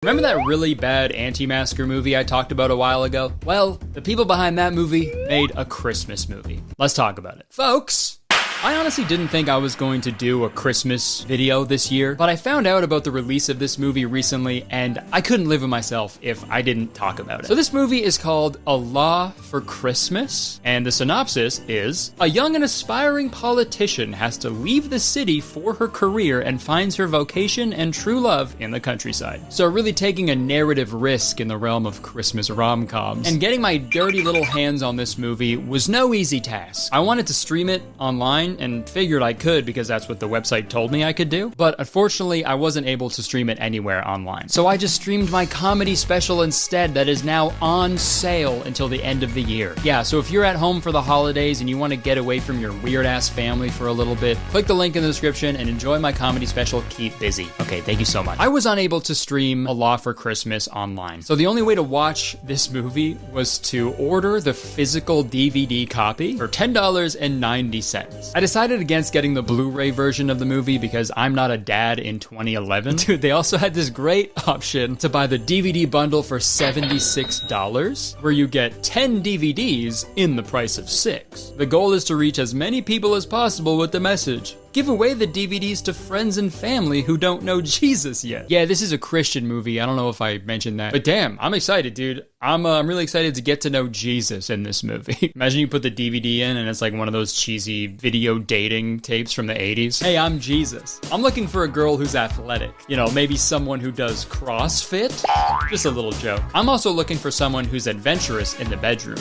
Remember that really bad Anti-Masker movie I talked about a while ago? Well, the people behind that movie made a Christmas movie. Let's talk about it. Folks, I honestly didn't think I was going to do a Christmas video this year, but I found out about the release of this movie recently, and I couldn't live with myself if I didn't talk about it. So this movie is called A Law for Christmas, and the synopsis is, a young and aspiring politician has to leave the city for her career and finds her vocation and true love in the countryside. So really taking a narrative risk in the realm of Christmas rom-coms. And getting my dirty little hands on this movie was no easy task. I wanted to stream it online and figured I could because that's what the website told me I could do. But unfortunately, I wasn't able to stream it anywhere online. So I just streamed my comedy special instead that is now on sale until the end of the year. Yeah, so if you're at home for the holidays and you want to get away from your weird-ass family for a little bit, click the link in the description and enjoy my comedy special, Keep Busy. Okay, thank you so much. I was unable to stream A Law for Christmas online. So the only way to watch this movie was to order the physical DVD copy for $10.90. I decided against getting the Blu-ray version of the movie because I'm not a dad in 2011. Dude, they also had this great option to buy the DVD bundle for $76, where you get 10 DVDs in the price of 6. The goal is to reach as many people as possible with the message. Give away the DVDs to friends and family who don't know Jesus yet. Yeah, this is a Christian movie. I don't know if I mentioned that. But damn, I'm excited, dude. I'm really excited to get to know Jesus in this movie. Imagine you put the DVD in and it's like one of those cheesy video dating tapes from the 80s. Hey, I'm Jesus. I'm looking for a girl who's athletic. You know, maybe someone who does CrossFit. Just a little joke. I'm also looking for someone who's adventurous in the bedroom.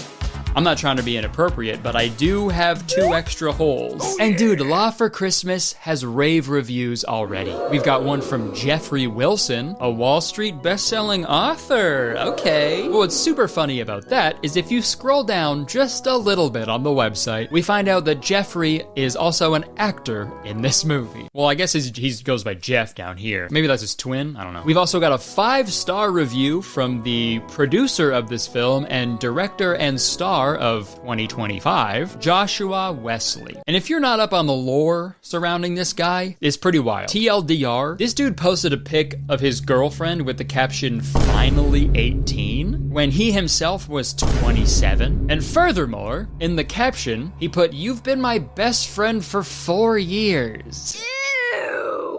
I'm not trying to be inappropriate, but I do have 2 extra holes. And dude, Law for Christmas has rave reviews already. We've got one from Jeffrey Wilson, a Wall Street best-selling author. Okay. Well, what's super funny about that is if you scroll down just a little bit on the website, we find out that Jeffrey is also an actor in this movie. Well, I guess he goes by Jeff down here. Maybe that's his twin, I don't know. We've also got a 5-star review from the producer of this film and director and star of 2025, Joshua Wesley. And if you're not up on the lore surrounding this guy, it's pretty wild. TLDR, this dude posted a pic of his girlfriend with the caption, "Finally 18," when he himself was 27. And furthermore, in the caption, he put, "You've been my best friend for 4 years."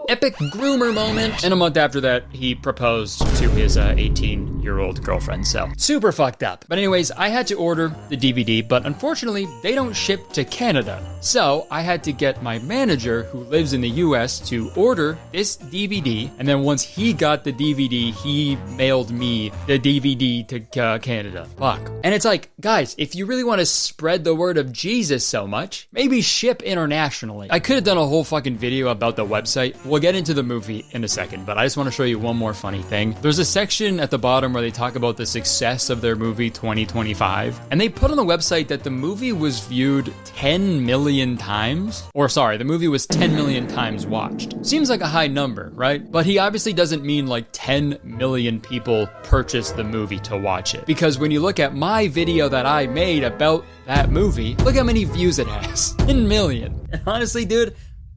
Epic groomer moment. And a month after that, he proposed to his 18-year-old girlfriend, so super fucked up. But anyways, I had to order the DVD, but unfortunately, they don't ship to Canada. So I had to get my manager, who lives in the US, to order this DVD, and then once he got the DVD, he mailed me the DVD to Canada. Fuck. And it's like, guys, if you really want to spread the word of Jesus so much, maybe ship internationally. I could have done a whole fucking video about the website. We'll get into the movie in a second, but I just want to show you one more funny thing. There's a section at the bottom where they talk about the success of their movie 2025, and they put on the website that the movie was viewed 10 million times. Or sorry, the movie was 10 million times watched. Seems like a high number, right? But he obviously doesn't mean like 10 million people purchased the movie to watch it. Because when you look at my video that I made about that movie, look how many views it has. 10 million. And honestly, dude,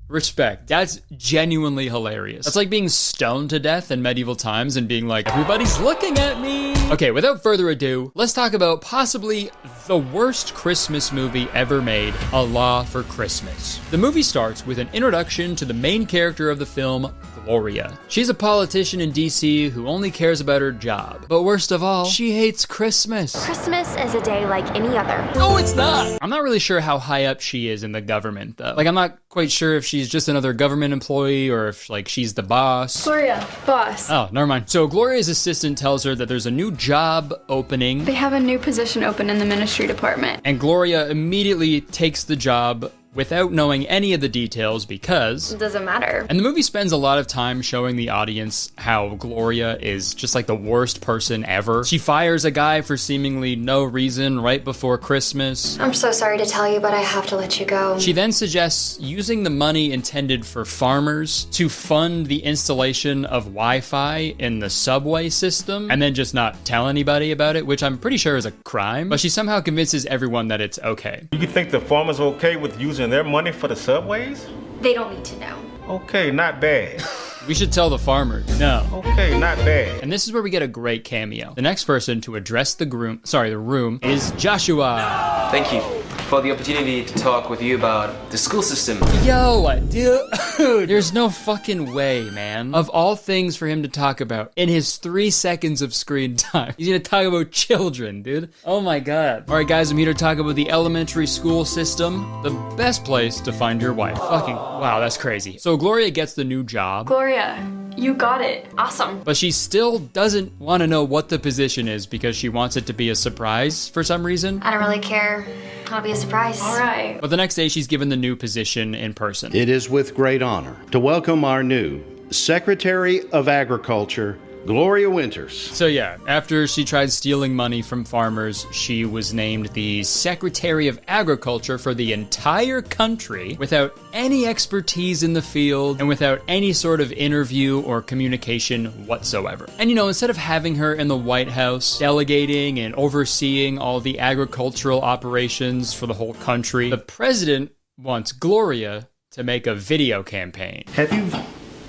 respect. That's genuinely hilarious. That's like being stoned to death in medieval times and being like, everybody's looking at me. Okay, without further ado, let's talk about possibly the worst Christmas movie ever made, A Law for Christmas. The movie starts with an introduction to the main character of the film, Gloria. She's a politician in DC who only cares about her job. But worst of all, she hates Christmas. Christmas is a day like any other. No, it's not. I'm not really sure how high up she is in the government, though. Like, I'm not quite sure if she's just another government employee or if, like, she's the boss. Gloria, boss. Oh, never mind. So Gloria's assistant tells her that there's a new job opening. They have a new position open in the ministry department. And Gloria immediately takes the job without knowing any of the details because it doesn't matter. And the movie spends a lot of time showing the audience how Gloria is just like the worst person ever. She fires a guy for seemingly no reason right before Christmas. I'm so sorry to tell you, but I have to let you go. She then suggests using the money intended for farmers to fund the installation of Wi-Fi in the subway system and then just not tell anybody about it, which I'm pretty sure is a crime, but she somehow convinces everyone that it's okay. You think the farmers are okay with using their money for the subways? They don't need to know. Okay, not bad. We should tell the farmers. No. Okay, not bad. And this is where we get a great cameo. The next person to address the room is Joshua. Thank you for the opportunity to talk with you about the school system. Yo, dude, there's no fucking way, man. Of all things for him to talk about in his 3 seconds of screen time, he's gonna talk about children, dude. Oh my god. All right, guys, I'm here to talk about the elementary school system, the best place to find your wife. Fucking, wow, that's crazy. So Gloria gets the new job. Gloria, you got it. Awesome. But she still doesn't want to know what the position is because she wants it to be a surprise for some reason. I don't really care. It'll be a surprise. All right. But the next day, she's given the new position in person. It is with great honor to welcome our new Secretary of Agriculture, Gloria Winters. So yeah, after she tried stealing money from farmers, she was named the Secretary of Agriculture for the entire country without any expertise in the field and without any sort of interview or communication whatsoever. And you know, instead of having her in the White House delegating and overseeing all the agricultural operations for the whole country, the president wants Gloria to make a video campaign. Have you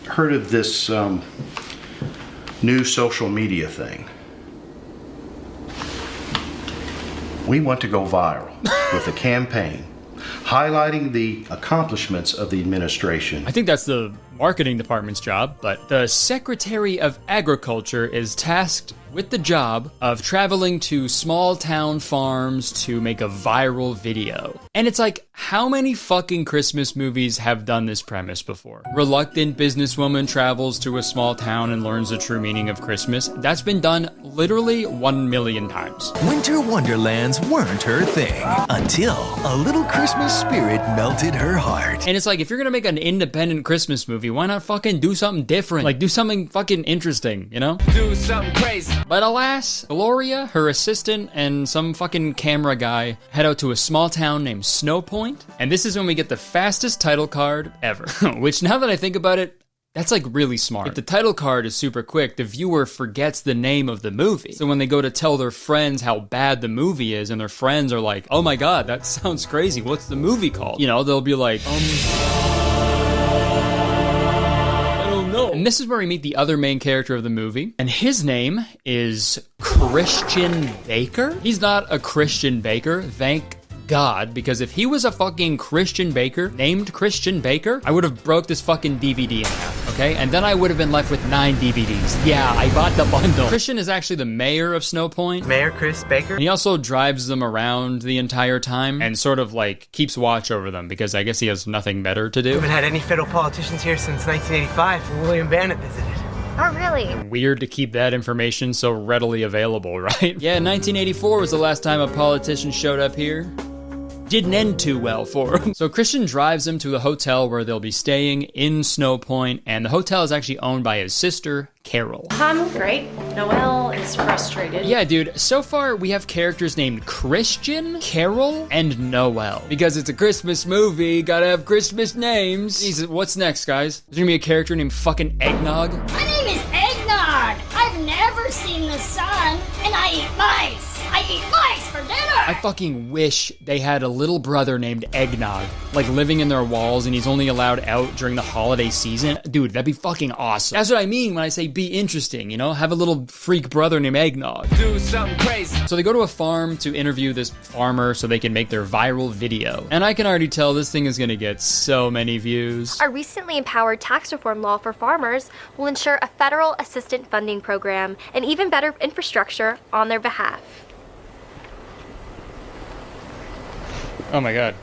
heard of this new social media thing? We want to go viral with a campaign highlighting the accomplishments of the administration. I think that's the marketing department's job, but the Secretary of Agriculture is tasked with the job of traveling to small town farms to make a viral video. And it's like, how many fucking Christmas movies have done this premise before? Reluctant businesswoman travels to a small town and learns the true meaning of Christmas. That's been done literally 1 million times. Winter wonderlands weren't her thing until a little Christmas spirit melted her heart. And it's like, if you're gonna make an independent Christmas movie, why not fucking do something different? Like, do something fucking interesting, you know? Do something crazy. But alas, Gloria, her assistant, and some fucking camera guy head out to a small town named Snow Point. And this is when we get the fastest title card ever. Which, now that I think about it, that's like really smart. If the title card is super quick, the viewer forgets the name of the movie. So when they go to tell their friends how bad the movie is, and their friends are like, oh my god, that sounds crazy, what's the movie called? You know, they'll be like, And this is where we meet the other main character of the movie, and his name is Christian Baker. He's not a Christian Baker, thank God, because if he was a fucking Christian Baker, named Christian Baker, I would have broke this fucking DVD in half, okay? And then I would have been left with 9 DVDs. Yeah, I bought the bundle. Christian is actually the mayor of Snow Point. Mayor Chris Baker? And he also drives them around the entire time and sort of like keeps watch over them because I guess he has nothing better to do. We haven't had any federal politicians here since 1985 when William Bannon visited. Oh, really? Weird to keep that information so readily available, right? Yeah, 1984 was the last time a politician showed up here. Didn't end too well for him. So Christian drives him to the hotel where they'll be staying in Snow Point, and the hotel is actually owned by his sister, Carol. I'm great. Noelle is frustrated. Yeah, dude, so far we have characters named Christian, Carol, and Noelle. Because it's a Christmas movie, gotta have Christmas names. Jesus, what's next, guys? There's gonna be a character named fucking Eggnog. My name is Eggnog. I've never seen the sun, and I eat mice. I eat mice for dinner. I fucking wish they had a little brother named Eggnog, like living in their walls, and he's only allowed out during the holiday season. Dude, that'd be fucking awesome. That's what I mean when I say be interesting, you know? Have a little freak brother named Eggnog. Do something crazy. So they go to a farm to interview this farmer so they can make their viral video. And I can already tell this thing is gonna get so many views. Our recently empowered tax reform law for farmers will ensure a federal assistance funding program and even better infrastructure on their behalf. Oh my god.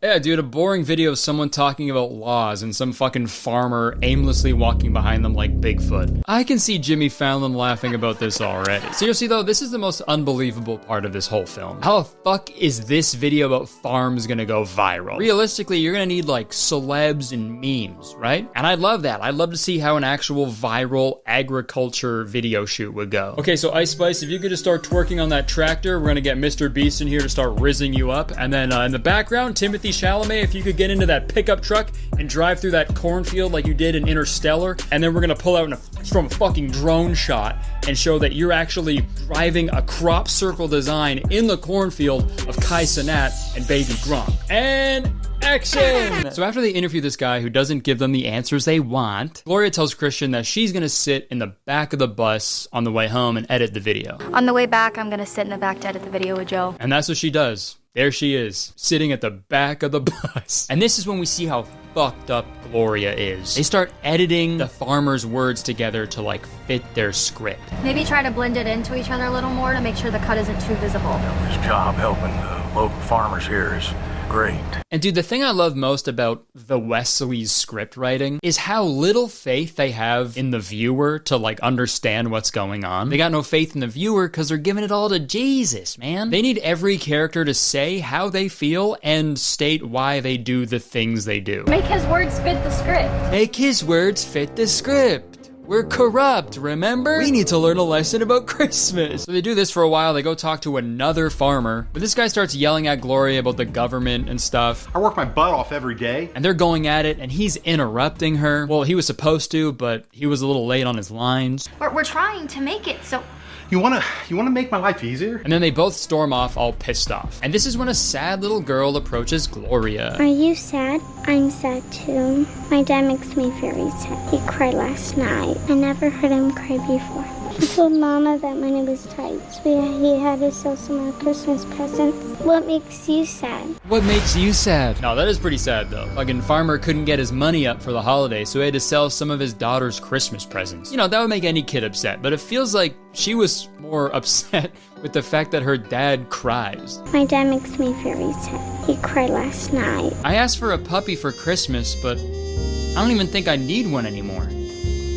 Yeah, dude, a boring video of someone talking about laws and some fucking farmer aimlessly walking behind them like Bigfoot. I can see Jimmy Fallon laughing about this already. Seriously though, this is the most unbelievable part of this whole film. How the fuck is this video about farms gonna go viral? Realistically, you're gonna need like celebs and memes, right? And I'd love that. I'd love to see how an actual viral agriculture video shoot would go. Okay, so Ice Spice, if you could just start twerking on that tractor, we're gonna get Mr. Beast in here to start rizzing you up. And then in the background, Timothy Chalamet, if you could get into that pickup truck and drive through that cornfield like you did in Interstellar, and then we're gonna pull out from a fucking drone shot and show that you're actually driving a crop circle design in the cornfield of Kai Cenat and Baby Gronk. And Action! So after they interview this guy who doesn't give them the answers they want, Gloria tells Christian that she's gonna sit in the back of the bus on the way home and edit the video. On the way back, I'm gonna sit in the back to edit the video with Joe. And that's what she does. There she is, sitting at the back of the bus. And this is when we see how fucked up Gloria is. They start editing the farmer's words together to like fit their script. Maybe try to blend it into each other a little more to make sure the cut isn't too visible. His job helping the local farmers here is great. And dude, the thing I love most about the Wesley's script writing is how little faith they have in the viewer to like understand what's going on. They got no faith in the viewer because they're giving it all to Jesus, man. They need every character to say how they feel and state why they do the things they do. Make his words fit the script. Make his words fit the script. We're corrupt, remember? We need to learn a lesson about Christmas. So they do this for a while. They go talk to another farmer. But this guy starts yelling at Gloria about the government and stuff. I work my butt off every day. And they're going at it, and he's interrupting her. Well, he was supposed to, but he was a little late on his lines. We're trying to make it so... You wanna make my life easier? And then they both storm off all pissed off. And this is when a sad little girl approaches Gloria. Are you sad? I'm sad too. My dad makes me very sad. He cried last night. I never heard him cry before. He told Mama that money was tight, so he had to sell some more Christmas presents. What makes you sad? What makes you sad? No, that is pretty sad though. Fucking farmer couldn't get his money up for the holiday, so he had to sell some of his daughter's Christmas presents. You know, that would make any kid upset, but it feels like she was more upset with the fact that her dad cries. My dad makes me very sad. He cried last night. I asked for a puppy for Christmas, but I don't even think I need one anymore.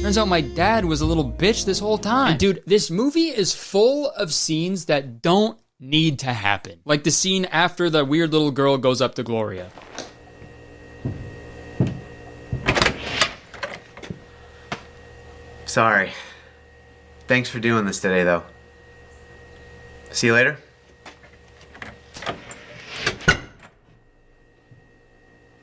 Turns out my dad was a little bitch this whole time. And dude, this movie is full of scenes that don't need to happen. Like the scene after the weird little girl goes up to Gloria. Sorry. Thanks for doing this today, though. See you later.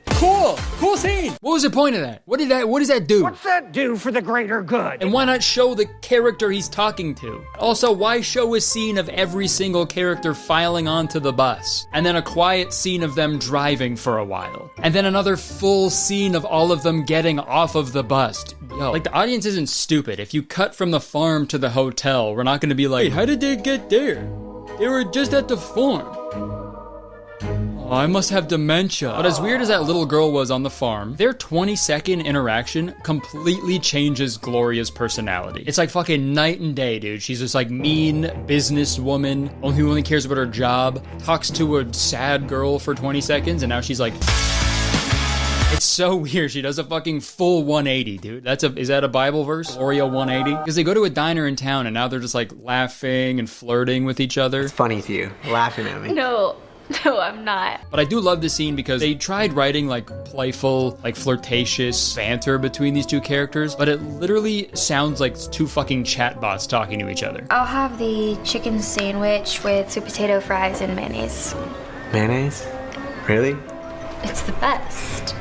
Cool scene. What was the point of that? What does that do? What's that do for the greater good? And why not show the character he's talking to? Also, why show a scene of every single character filing onto the bus? And then a quiet scene of them driving for a while. And then another full scene of all of them getting off of the bus. Yo, like the audience isn't stupid. If you cut from the farm to the hotel, we're not gonna be like, hey, how did they get there? They were just at the farm. Oh, I must have dementia. But as weird as that little girl was on the farm, their 20-second interaction completely changes Gloria's personality. It's like fucking night and day, dude. She's this like mean businesswoman who only cares about her job, talks to a sad girl for 20 seconds, and now she's like... It's so weird. She does a fucking full 180, dude. Is that a Bible verse? Gloria 180? Because they go to a diner in town and now they're just like laughing and flirting with each other. It's funny to you, laughing at me. No, I'm not. But I do love this scene because they tried writing like playful, like flirtatious banter between these two characters, but it literally sounds like two fucking chatbots talking to each other. I'll have the chicken sandwich with sweet potato fries and mayonnaise. Mayonnaise? Really? It's the best.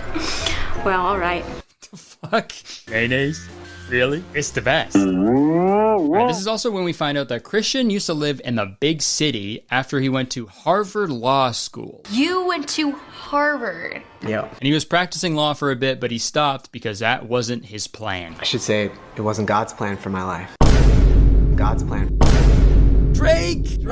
Well, all right. The fuck? Mayonnaise? Really? It's the best. Right, this is also when we find out that Christian used to live in the big city after he went to Harvard Law School. You went to Harvard. Yeah. And he was practicing law for a bit, but he stopped because that wasn't his plan. I should say it wasn't God's plan for my life. God's plan. Drake!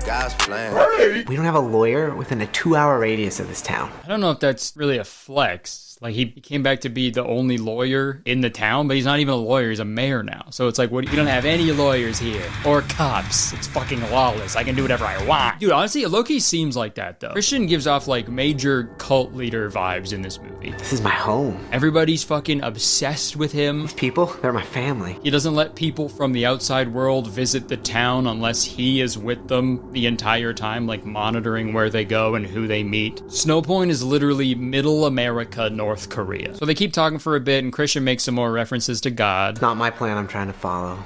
God's plan. We don't have a lawyer within a 2-hour radius of this town. I don't know if that's really a flex. Like, he came back to be the only lawyer in the town, but he's not even a lawyer, he's a mayor now. So it's like, we don't have any lawyers here. Or cops. It's fucking lawless. I can do whatever I want. Dude, honestly, Loki seems like that, though. Christian gives off, like, major cult leader vibes in this movie. This is my home. Everybody's fucking obsessed with him. These people, they're my family. He doesn't let people from the outside world visit the town unless he is with them the entire time, like monitoring where they go and who they meet. Snow Point is literally middle America, North Korea. So they keep talking for a bit and Christian makes some more references to God. It's not my plan I'm trying to follow.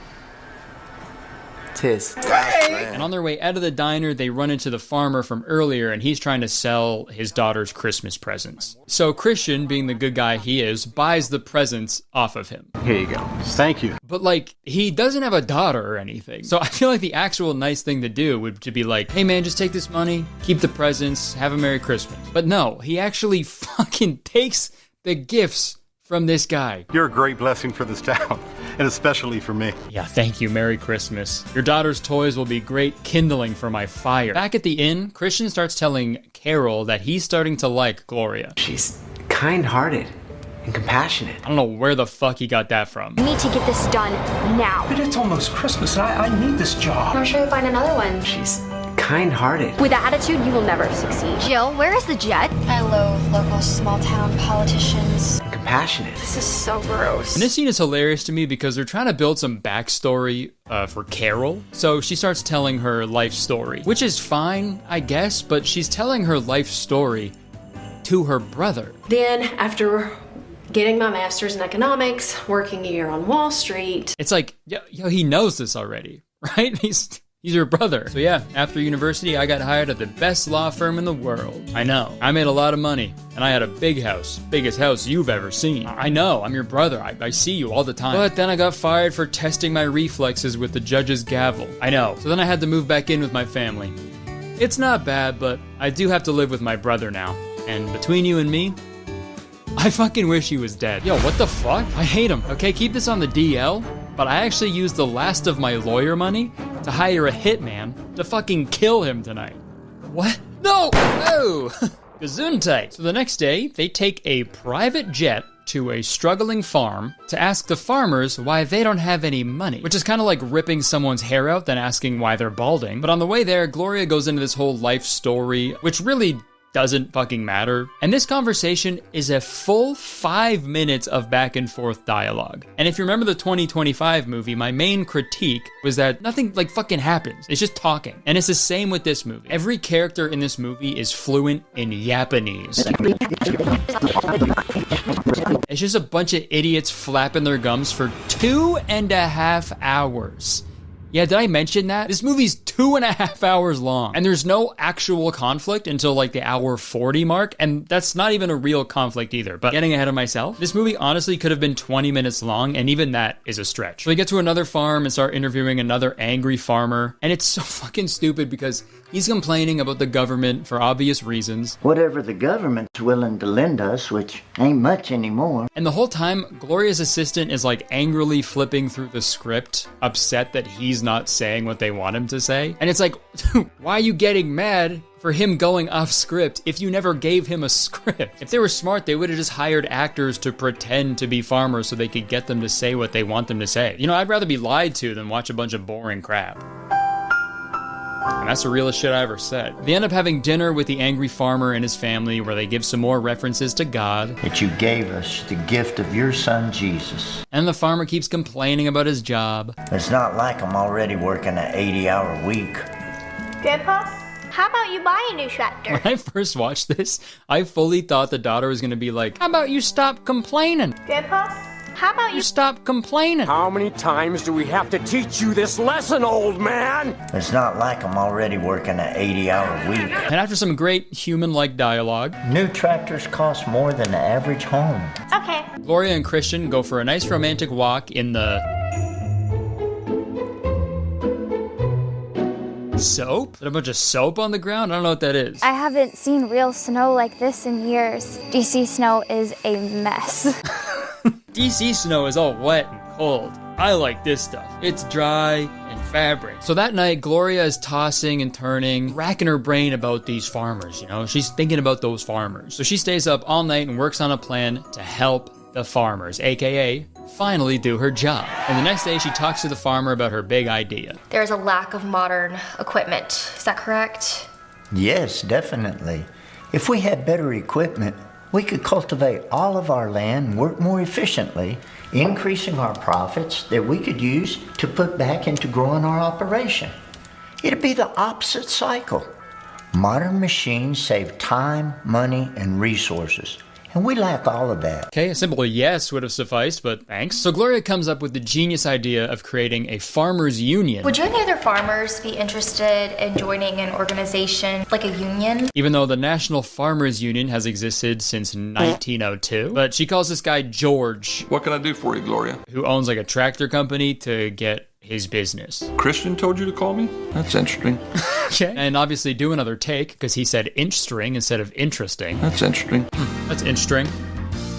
Tis. And on their way out of the diner, they run into the farmer from earlier, and he's trying to sell his daughter's Christmas presents. So Christian, being the good guy he is, buys the presents off of him. Here you go. Thank you. But like, he doesn't have a daughter or anything. So I feel like the actual nice thing to do would to be like, hey man, just take this money, keep the presents, have a Merry Christmas. But no, he actually fucking takes the gifts from this guy. You're a great blessing for this town, and especially for me. Yeah, thank you. Merry Christmas. Your daughter's toys will be great kindling for my fire. Back at the inn, Christian starts telling Carol that he's starting to like Gloria. She's kind-hearted and compassionate. I don't know where the fuck he got that from. We need to get this done now. But it's almost Christmas, and I need this job. I'm sure you'll find another one. She's kind-hearted. With that attitude, you will never succeed. Jill, where is the jet? I loathe local small-town politicians. And compassionate. This is so gross. And this scene is hilarious to me because they're trying to build some backstory for Carol. So she starts telling her life story, which is fine, I guess, but she's telling her life story to her brother. Then, after getting my master's in economics, working a year on Wall Street. It's like, yo, he knows this already, right? He's your brother. So yeah, after university, I got hired at the best law firm in the world. I know. I made a lot of money, and I had a big house. Biggest house you've ever seen. I know, I'm your brother. I see you all the time. But then I got fired for testing my reflexes with the judge's gavel. I know. So then I had to move back in with my family. It's not bad, but I do have to live with my brother now. And between you and me, I fucking wish he was dead. Yo, what the fuck? I hate him. Okay, keep this on the DL, but I actually used the last of my lawyer money to hire a hitman to fucking kill him tonight. What? No! Oh! Gesundheit. So the next day, they take a private jet to a struggling farm to ask the farmers why they don't have any money, which is kind of like ripping someone's hair out then asking why they're balding. But on the way there, Gloria goes into this whole life story, which really doesn't fucking matter. And this conversation is a full 5 minutes of back and forth dialogue. And if you remember the 2025 movie, my main critique was that nothing like fucking happens. It's just talking. And it's the same with this movie. Every character in this movie is fluent in Japanese. It's just a bunch of idiots flapping their gums for 2.5 hours. Yeah, did I mention that? This movie's 2.5 hours long, and there's no actual conflict until like the hour 40 mark, and that's not even a real conflict either. But getting ahead of myself, this movie honestly could have been 20 minutes long, and even that is a stretch. So we get to another farm and start interviewing another angry farmer, and it's so fucking stupid because he's complaining about the government for obvious reasons. Whatever the government's willing to lend us, which ain't much anymore. And the whole time, Gloria's assistant is like angrily flipping through the script, upset that he's not saying what they want him to say. And it's like, why are you getting mad for him going off script if you never gave him a script? If they were smart, they would have just hired actors to pretend to be farmers so they could get them to say what they want them to say. You know, I'd rather be lied to than watch a bunch of boring crap. And that's the realest shit I ever said. They end up having dinner with the angry farmer and his family where they give some more references to God. That you gave us the gift of your son, Jesus. And the farmer keeps complaining about his job. It's not like I'm already working an 80-hour week. Grandpa, how about you buy a new tractor? When I first watched this, I fully thought the daughter was going to be like, how about you stop complaining? Grandpa, how about you stop complaining? How many times do we have to teach you this lesson, old man? It's not like I'm already working an 80-hour week. And after some great human-like dialogue, new tractors cost more than the average home. Okay. Gloria and Christian go for a nice romantic walk in the soap? Is there a bunch of soap on the ground? I don't know what that is. I haven't seen real snow like this in years. DC snow is a mess. DC snow is all wet and cold. I like this stuff. It's dry and fabric. So that night, Gloria is tossing and turning, racking her brain about these farmers, you know? She's thinking about those farmers. So she stays up all night and works on a plan to help the farmers, aka finally do her job. And the next day, she talks to the farmer about her big idea. There's a lack of modern equipment. Is that correct? Yes, definitely. If we had better equipment, we could cultivate all of our land and work more efficiently, increasing our profits that we could use to put back into growing our operation. It'd be the opposite cycle. Modern machines save time, money, and resources, and we lack all of that. Okay, a simple yes would have sufficed, but thanks. So Gloria comes up with the genius idea of creating a farmers union. Would you and the other farmers be interested in joining an organization like a union? Even though the National Farmers Union has existed since 1902. But she calls this guy George. What can I do for you, Gloria? Who owns like a tractor company to get his business. Christian told you to call me? That's interesting. Okay. And obviously do another take, because he said inch string instead of interesting. That's interesting. That's inch string.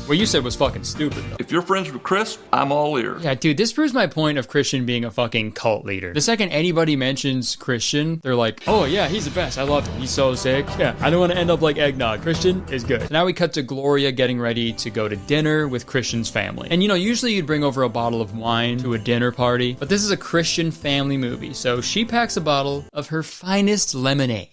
What you said was fucking stupid, though. If you're friends with Chris, I'm all ears. Yeah, dude, this proves my point of Christian being a fucking cult leader. The second anybody mentions Christian, they're like, oh yeah, he's the best. I love him. He's so sick. Yeah, I don't want to end up like eggnog. Christian is good. So now we cut to Gloria getting ready to go to dinner with Christian's family. And you know, usually you'd bring over a bottle of wine to a dinner party, but this is a Christian family movie. So she packs a bottle of her finest lemonade.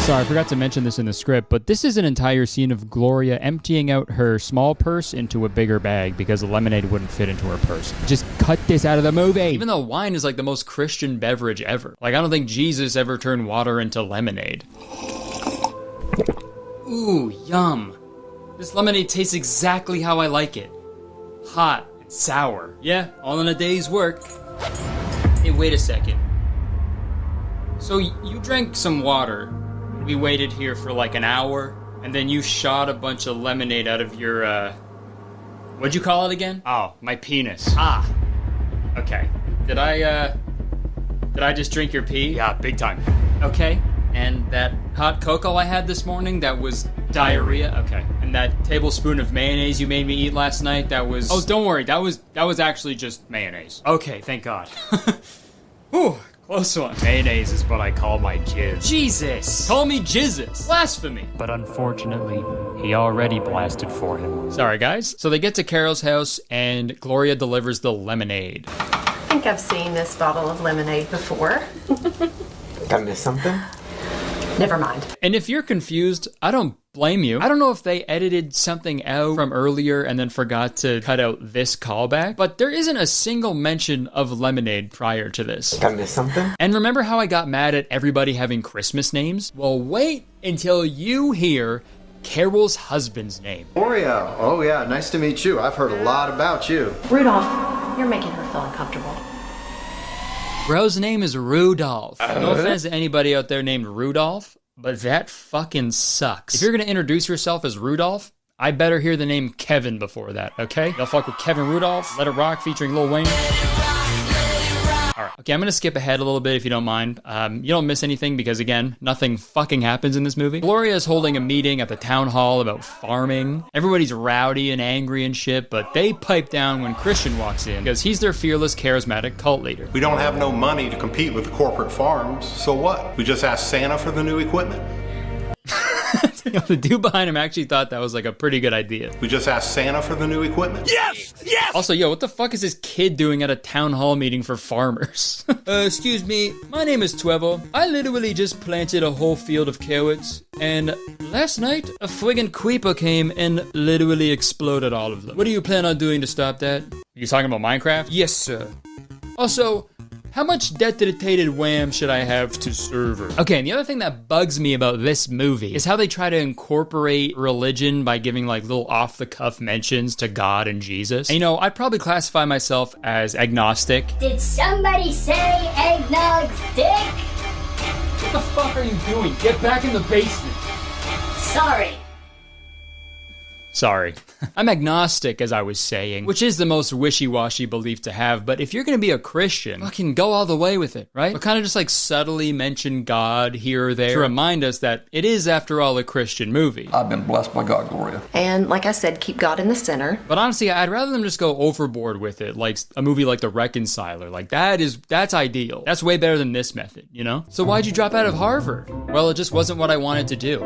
Sorry, I forgot to mention this in the script, but this is an entire scene of Gloria emptying out her small purse into a bigger bag because the lemonade wouldn't fit into her purse. Just cut this out of the movie! Even though wine is like the most Christian beverage ever. Like, I don't think Jesus ever turned water into lemonade. Ooh, yum. This lemonade tastes exactly how I like it. Hot and sour. Yeah, all in a day's work. Hey, wait a second. So you drank some water. We waited here for like an hour, and then you shot a bunch of lemonade out of your, what'd you call it again? Oh, my penis. Ah. Okay. Did I just drink your pee? Yeah, big time. Okay. And that hot cocoa I had this morning, that was diarrhea? Okay. And that tablespoon of mayonnaise you made me eat last night, that was... Oh, don't worry, that was actually just mayonnaise. Okay, thank God. Whew. Close one. Mayonnaise is what I call my jizz. Jesus! Call me jizzes! Blasphemy! But unfortunately, he already blasted for him. Sorry, guys. So they get to Carol's house, and Gloria delivers the lemonade. I think I've seen this bottle of lemonade before. I missed something? Never mind. And if you're confused, I don't blame you. I don't know if they edited something out from earlier and then forgot to cut out this callback, but there isn't a single mention of lemonade prior to this. I missed something? And remember how I got mad at everybody having Christmas names? Well, wait until you hear Carol's husband's name. Gloria. Oh yeah, nice to meet you. I've heard a lot about you. Rudolph, you're making her feel uncomfortable. Bro's name is Rudolph. No offense to anybody out there named Rudolph, but that fucking sucks. If you're gonna introduce yourself as Rudolph, I better hear the name Kevin before that, okay? Y'all fuck with Kevin Rudolph, Let It Rock featuring Lil Wayne. Alright, okay, I'm gonna skip ahead a little bit if you don't mind. You don't miss anything because, again, nothing fucking happens in this movie. Gloria is holding a meeting at the town hall about farming. Everybody's rowdy and angry and shit, but they pipe down when Christian walks in because he's their fearless, charismatic cult leader. We don't have no money to compete with the corporate farms, so what? We just asked Santa for the new equipment. The dude behind him actually thought that was like a pretty good idea. We just asked Santa for the new equipment. Yes! Yes! Also, yo, what the fuck is this kid doing at a town hall meeting for farmers? Excuse me, my name is Trevor. I literally just planted a whole field of carrots, and last night, a friggin' creeper came and literally exploded all of them. What do you plan on doing to stop that? Are you talking about Minecraft? Yes, sir. Also, how much dedicated wham should I have to server? Okay, and the other thing that bugs me about this movie is how they try to incorporate religion by giving like little off-the-cuff mentions to God and Jesus. And you know, I'd probably classify myself as agnostic. Did somebody say eggnog's dick? What the fuck are you doing? Get back in the basement. Sorry. I'm agnostic, as I was saying, which is the most wishy-washy belief to have, but if you're gonna be a Christian, fucking go all the way with it, right? But kind of just like subtly mention God here or there to remind us that it is, after all, a Christian movie. I've been blessed by God, Gloria. And like I said, keep God in the center. But honestly, I'd rather them just go overboard with it, like a movie like The Reconciler. Like, that's ideal. That's way better than this method, you know? So why'd you drop out of Harvard? Well, it just wasn't what I wanted to do.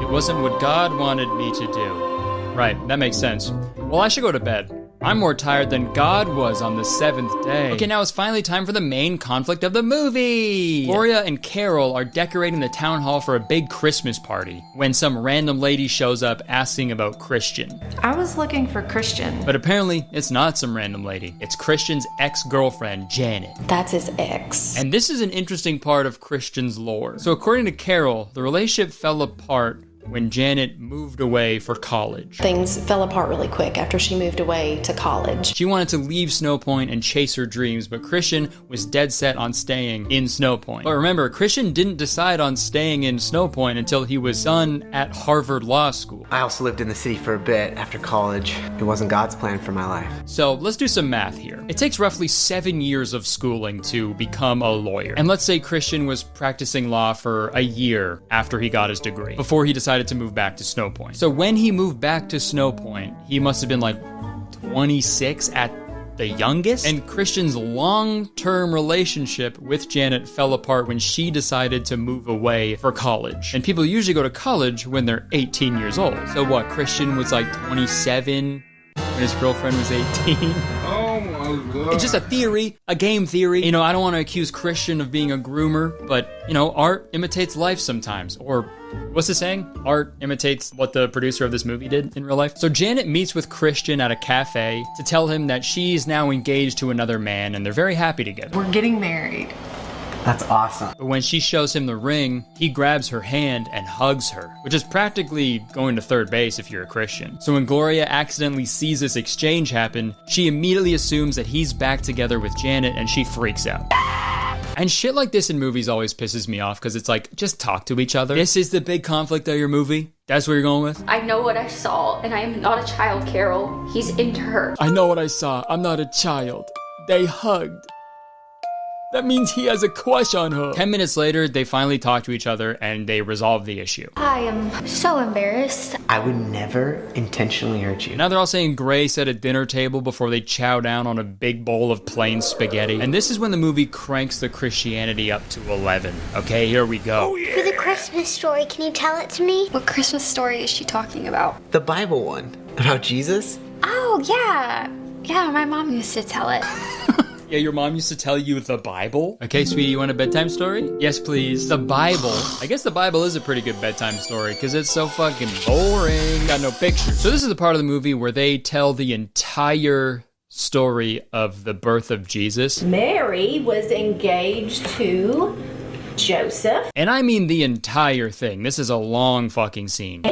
It wasn't what God wanted me to do. Right, that makes sense. Well, I should go to bed. I'm more tired than God was on the 7th day. Okay, now it's finally time for the main conflict of the movie. Gloria and Carol are decorating the town hall for a big Christmas party when some random lady shows up asking about Christian. I was looking for Christian. But apparently, it's not some random lady. It's Christian's ex-girlfriend, Janet. That's his ex. And this is an interesting part of Christian's lore. So according to Carol, the relationship fell apart when Janet moved away for college. Things fell apart really quick after she moved away to college. She wanted to leave Snow Point and chase her dreams, but Christian was dead set on staying in Snow Point. But remember, Christian didn't decide on staying in Snow Point until he was done at Harvard Law School. I also lived in the city for a bit after college. It wasn't God's plan for my life. So let's do some math here. It takes roughly 7 years of schooling to become a lawyer. And let's say Christian was practicing law for a year after he got his degree, before he decided to move back to Snow Point. So when he moved back to Snow Point, he must have been like 26 at the youngest. And Christian's long-term relationship with Janet fell apart when she decided to move away for college. And people usually go to college when they're 18 years old. So what, Christian was like 27 when his girlfriend was 18? Oh my God. It's just a theory, a game theory. You know, I don't want to accuse Christian of being a groomer, but, you know, art imitates life sometimes. Or, what's the saying? Art imitates what the producer of this movie did in real life. So Janet meets with Christian at a cafe to tell him that she's now engaged to another man and they're very happy together. We're getting married. That's awesome. But when she shows him the ring, he grabs her hand and hugs her, which is practically going to third base if you're a Christian. So when Gloria accidentally sees this exchange happen, she immediately assumes that he's back together with Janet and she freaks out. And shit like this in movies always pisses me off because it's like, just talk to each other. This is the big conflict of your movie? That's what you're going with? I know what I saw, and I am not a child, Carol. He's into her. I know what I saw. I'm not a child. They hugged. That means he has a crush on her. 10 minutes later, they finally talk to each other and they resolve the issue. I am so embarrassed. I would never intentionally hurt you. Now they're all saying grace at a dinner table before they chow down on a big bowl of plain spaghetti. And this is when the movie cranks the Christianity up to 11. Okay, here we go. For the Christmas story, can you tell it to me? What Christmas story is she talking about? The Bible one. About Jesus? Oh, yeah. Yeah, my mom used to tell it. Yeah, your mom used to tell you the Bible? Okay, sweetie, you want a bedtime story? Yes, please. The Bible. I guess the Bible is a pretty good bedtime story because it's so fucking boring. Got no pictures. So this is the part of the movie where they tell the entire story of the birth of Jesus. Mary was engaged to Joseph. And I mean the entire thing. This is a long fucking scene. Why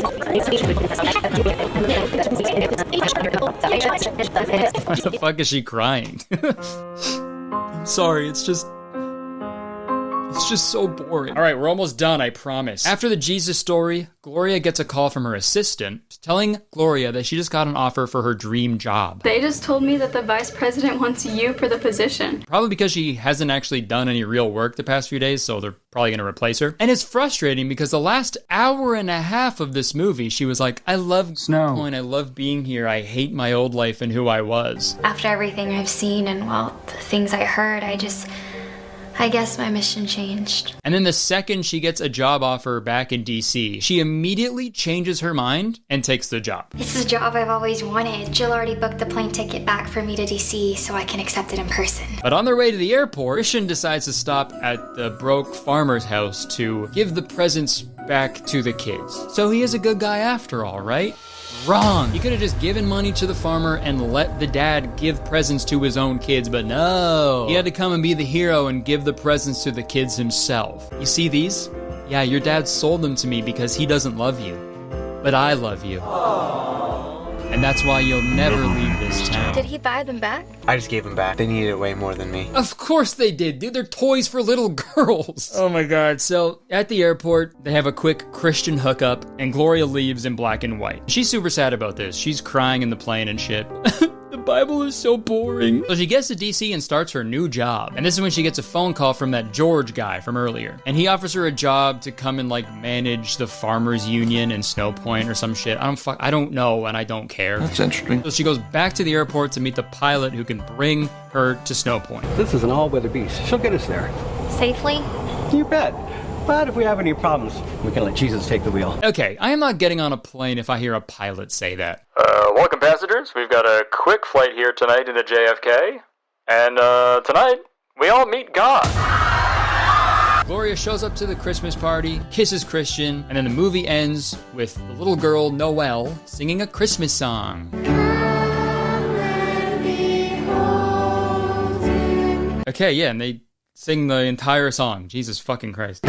the fuck is she crying? I'm sorry, it's just so boring. All right, we're almost done, I promise. After the Jesus story, Gloria gets a call from her assistant telling Gloria that she just got an offer for her dream job. They just told me that the vice president wants you for the position. Probably because she hasn't actually done any real work the past few days, so they're probably gonna replace her. And it's frustrating because the last hour and a half of this movie, she was like, I love Snow Point, I love being here, I hate my old life and who I was. After everything I've seen and, well, the things I heard, I guess my mission changed. And then the second she gets a job offer back in DC, she immediately changes her mind and takes the job. It's the job I've always wanted. Jill already booked the plane ticket back for me to DC so I can accept it in person. But on their way to the airport, Christian decides to stop at the broke farmer's house to give the presents back to the kids. So he is a good guy after all, right? Wrong. He could have just given money to the farmer and let the dad give presents to his own kids, but no. He had to come and be the hero and give the presents to the kids himself. You see these? Yeah, your dad sold them to me because he doesn't love you. But I love you. And that's why you'll never leave this town. Did he buy them back? I just gave them back. They needed it way more than me. Of course they did, dude. They're toys for little girls. Oh my god. So, at the airport, they have a quick Christian hookup, and Gloria leaves in black and white. She's super sad about this. She's crying in the plane and shit. The Bible is so boring. So she gets to DC and starts her new job. And this is when she gets a phone call from that George guy from earlier. And he offers her a job to come and like manage the farmers union in Snow Point or some shit. I don't know and I don't care. That's interesting. So she goes back to the airport to meet the pilot who can bring her to Snow Point. This is an all-weather beast. She'll get us there. Safely? You bet. But if we have any problems, we can let Jesus take the wheel. Okay, I am not getting on a plane if I hear a pilot say that. Welcome passengers. We've got a quick flight here tonight into JFK. And, tonight, we all meet God. Gloria shows up to the Christmas party, kisses Christian, and then the movie ends with the little girl, Noelle, singing a Christmas song. Okay, yeah, and they sing the entire song. Jesus fucking Christ.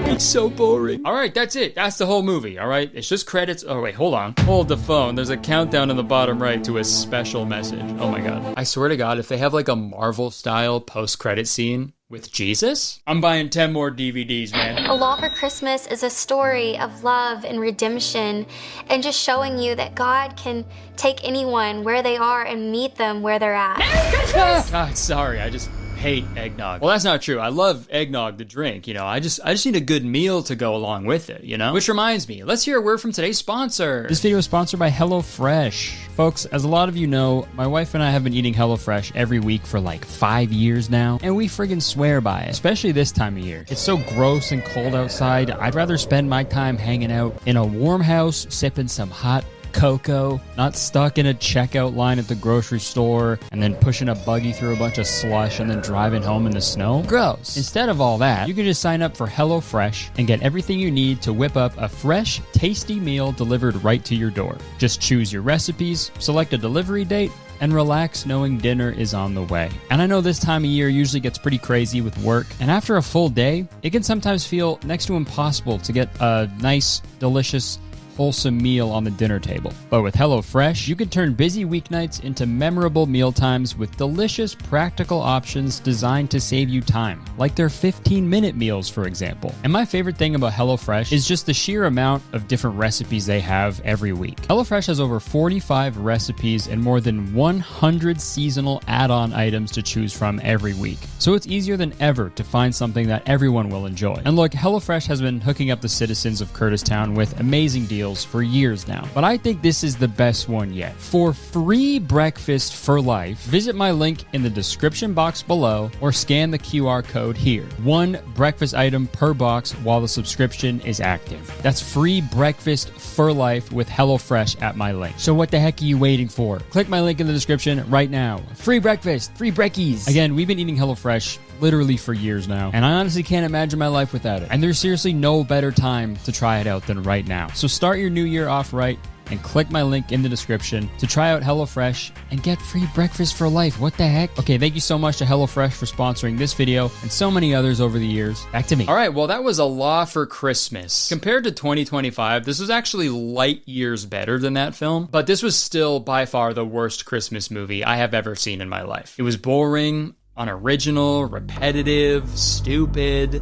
It's so boring. All right, that's it. That's the whole movie, all right? It's just credits. Oh, wait, hold on. Hold the phone. There's a countdown in the bottom right to a special message. Oh my God. I swear to God, if they have like a Marvel-style post-credit scene with Jesus, I'm buying 10 more DVDs, man. A Law for Christmas is a story of love and redemption and just showing you that God can take anyone where they are and meet them where they're at. Merry Christmas! God, sorry, I just hate eggnog. Well, that's not true. I love eggnog, the drink, you know. I just need a good meal to go along with it, you know? Which reminds me, let's hear a word from today's sponsor. This video is sponsored by HelloFresh. Folks, as a lot of you know, my wife and I have been eating HelloFresh every week for like 5 years now, and we friggin' swear by it, especially this time of year. It's so gross and cold outside. I'd rather spend my time hanging out in a warm house, sipping some hot cocoa, not stuck in a checkout line at the grocery store and then pushing a buggy through a bunch of slush and then driving home in the snow. Gross. Instead of all that, you can just sign up for HelloFresh and get everything you need to whip up a fresh, tasty meal delivered right to your door. Just choose your recipes, select a delivery date, and relax knowing dinner is on the way. And I know this time of year usually gets pretty crazy with work, and after a full day, it can sometimes feel next to impossible to get a nice, delicious, wholesome meal on the dinner table. But with HelloFresh, you can turn busy weeknights into memorable mealtimes with delicious, practical options designed to save you time, like their 15-minute meals, for example. And my favorite thing about HelloFresh is just the sheer amount of different recipes they have every week. HelloFresh has over 45 recipes and more than 100 seasonal add-on items to choose from every week. So it's easier than ever to find something that everyone will enjoy. And look, HelloFresh has been hooking up the citizens of Kurtistown with amazing deals for years now, but I think this is the best one yet. For free breakfast for life, visit my link in the description box below or scan the QR code here. One breakfast item per box while the subscription is active. That's free breakfast for life with HelloFresh at my link. So what the heck are you waiting for? Click my link in the description right now. Free breakfast, free brekkies. Again, we've been eating HelloFresh literally for years now, and I honestly can't imagine my life without it. And there's seriously no better time to try it out than right now. So start your new year off right and click my link in the description to try out HelloFresh and get free breakfast for life. What the heck? Okay, thank you so much to HelloFresh for sponsoring this video and so many others over the years. Back to me. All right, well, that was A Law for Christmas. Compared to 2025, this was actually light years better than that film, but this was still by far the worst Christmas movie I have ever seen in my life. It was boring, unoriginal, repetitive, stupid.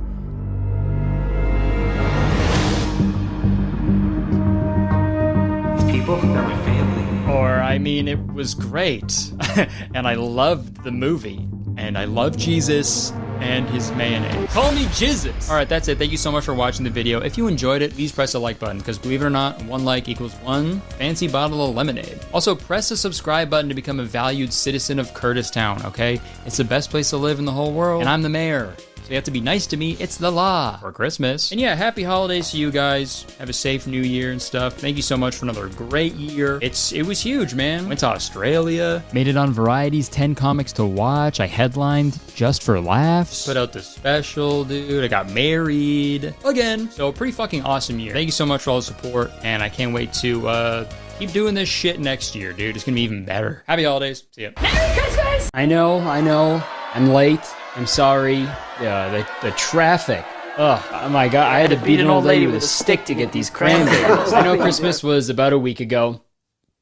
People, they're my family. Or, I mean, it was great. And I loved the movie. And I love Jesus and his mayonnaise. Call me Jesus! Alright, that's it. Thank you so much for watching the video. If you enjoyed it, please press the like button, because believe it or not, one like equals one fancy bottle of lemonade. Also, press the subscribe button to become a valued citizen of Kurtistown, okay? It's the best place to live in the whole world, and I'm the mayor. So you have to be nice to me. It's the law for Christmas. And yeah, happy holidays to you guys. Have a safe new year and stuff. Thank you so much for another great year. It was huge, man. Went to Australia. Made it on Variety's 10 Comics to Watch. I headlined Just for Laughs. Put out the special, dude. I got married again. So pretty fucking awesome year. Thank you so much for all the support. And I can't wait to keep doing this shit next year, dude. It's gonna be even better. Happy holidays. See ya. Merry Christmas! I know. I'm late. I'm sorry. Yeah, the traffic. Oh my God, I had to beat an old lady with a stick to get these cranberries. I know Christmas was about a week ago.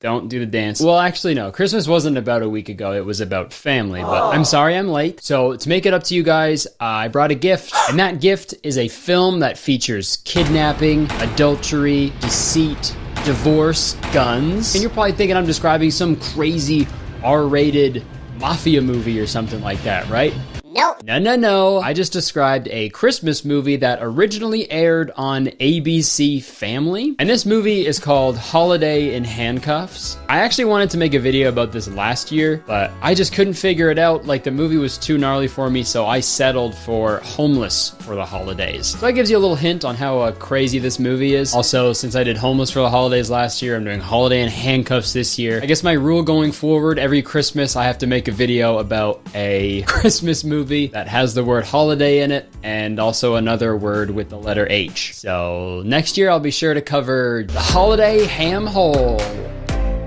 Don't do the dance. Well, actually, no. Christmas wasn't about a week ago. It was about family, but I'm sorry I'm late. So to make it up to you guys, I brought a gift. And that gift is a film that features kidnapping, adultery, deceit, divorce, guns. And you're probably thinking I'm describing some crazy R-rated mafia movie or something like that, right? Nope. No. I just described a Christmas movie that originally aired on ABC Family. And this movie is called Holiday in Handcuffs. I actually wanted to make a video about this last year, but I just couldn't figure it out. Like, the movie was too gnarly for me, so I settled for Homeless for the Holidays. So that gives you a little hint on how crazy this movie is. Also, since I did Homeless for the Holidays last year, I'm doing Holiday in Handcuffs this year. I guess my rule going forward, every Christmas I have to make a video about a Christmas movie that has the word holiday in it and also another word with the letter H. So next year I'll be sure to cover the Holiday Ham Hole.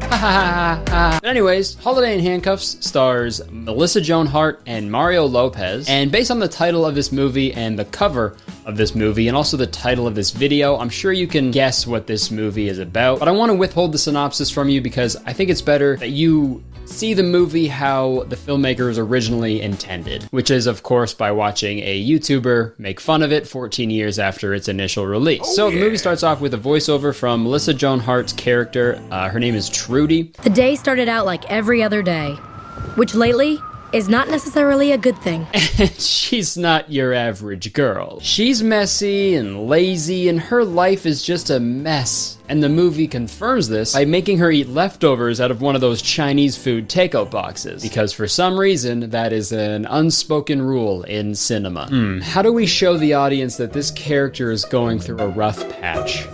But anyways, Holiday in Handcuffs stars Melissa Joan Hart and Mario Lopez. And based on the title of this movie and the cover of this movie and also the title of this video, I'm sure you can guess what this movie is about. But I want to withhold the synopsis from you because I think it's better that you see the movie how the filmmakers originally intended, which is, of course, by watching a YouTuber make fun of it 14 years after its initial release. The movie starts off with a voiceover from Melissa Joan Hart's character. Her name is Trudy. The day started out like every other day, which lately is not necessarily a good thing. She's not your average girl. She's messy and lazy, and her life is just a mess. And the movie confirms this by making her eat leftovers out of one of those Chinese food takeout boxes. Because for some reason, that is an unspoken rule in cinema. How do we show the audience that this character is going through a rough patch?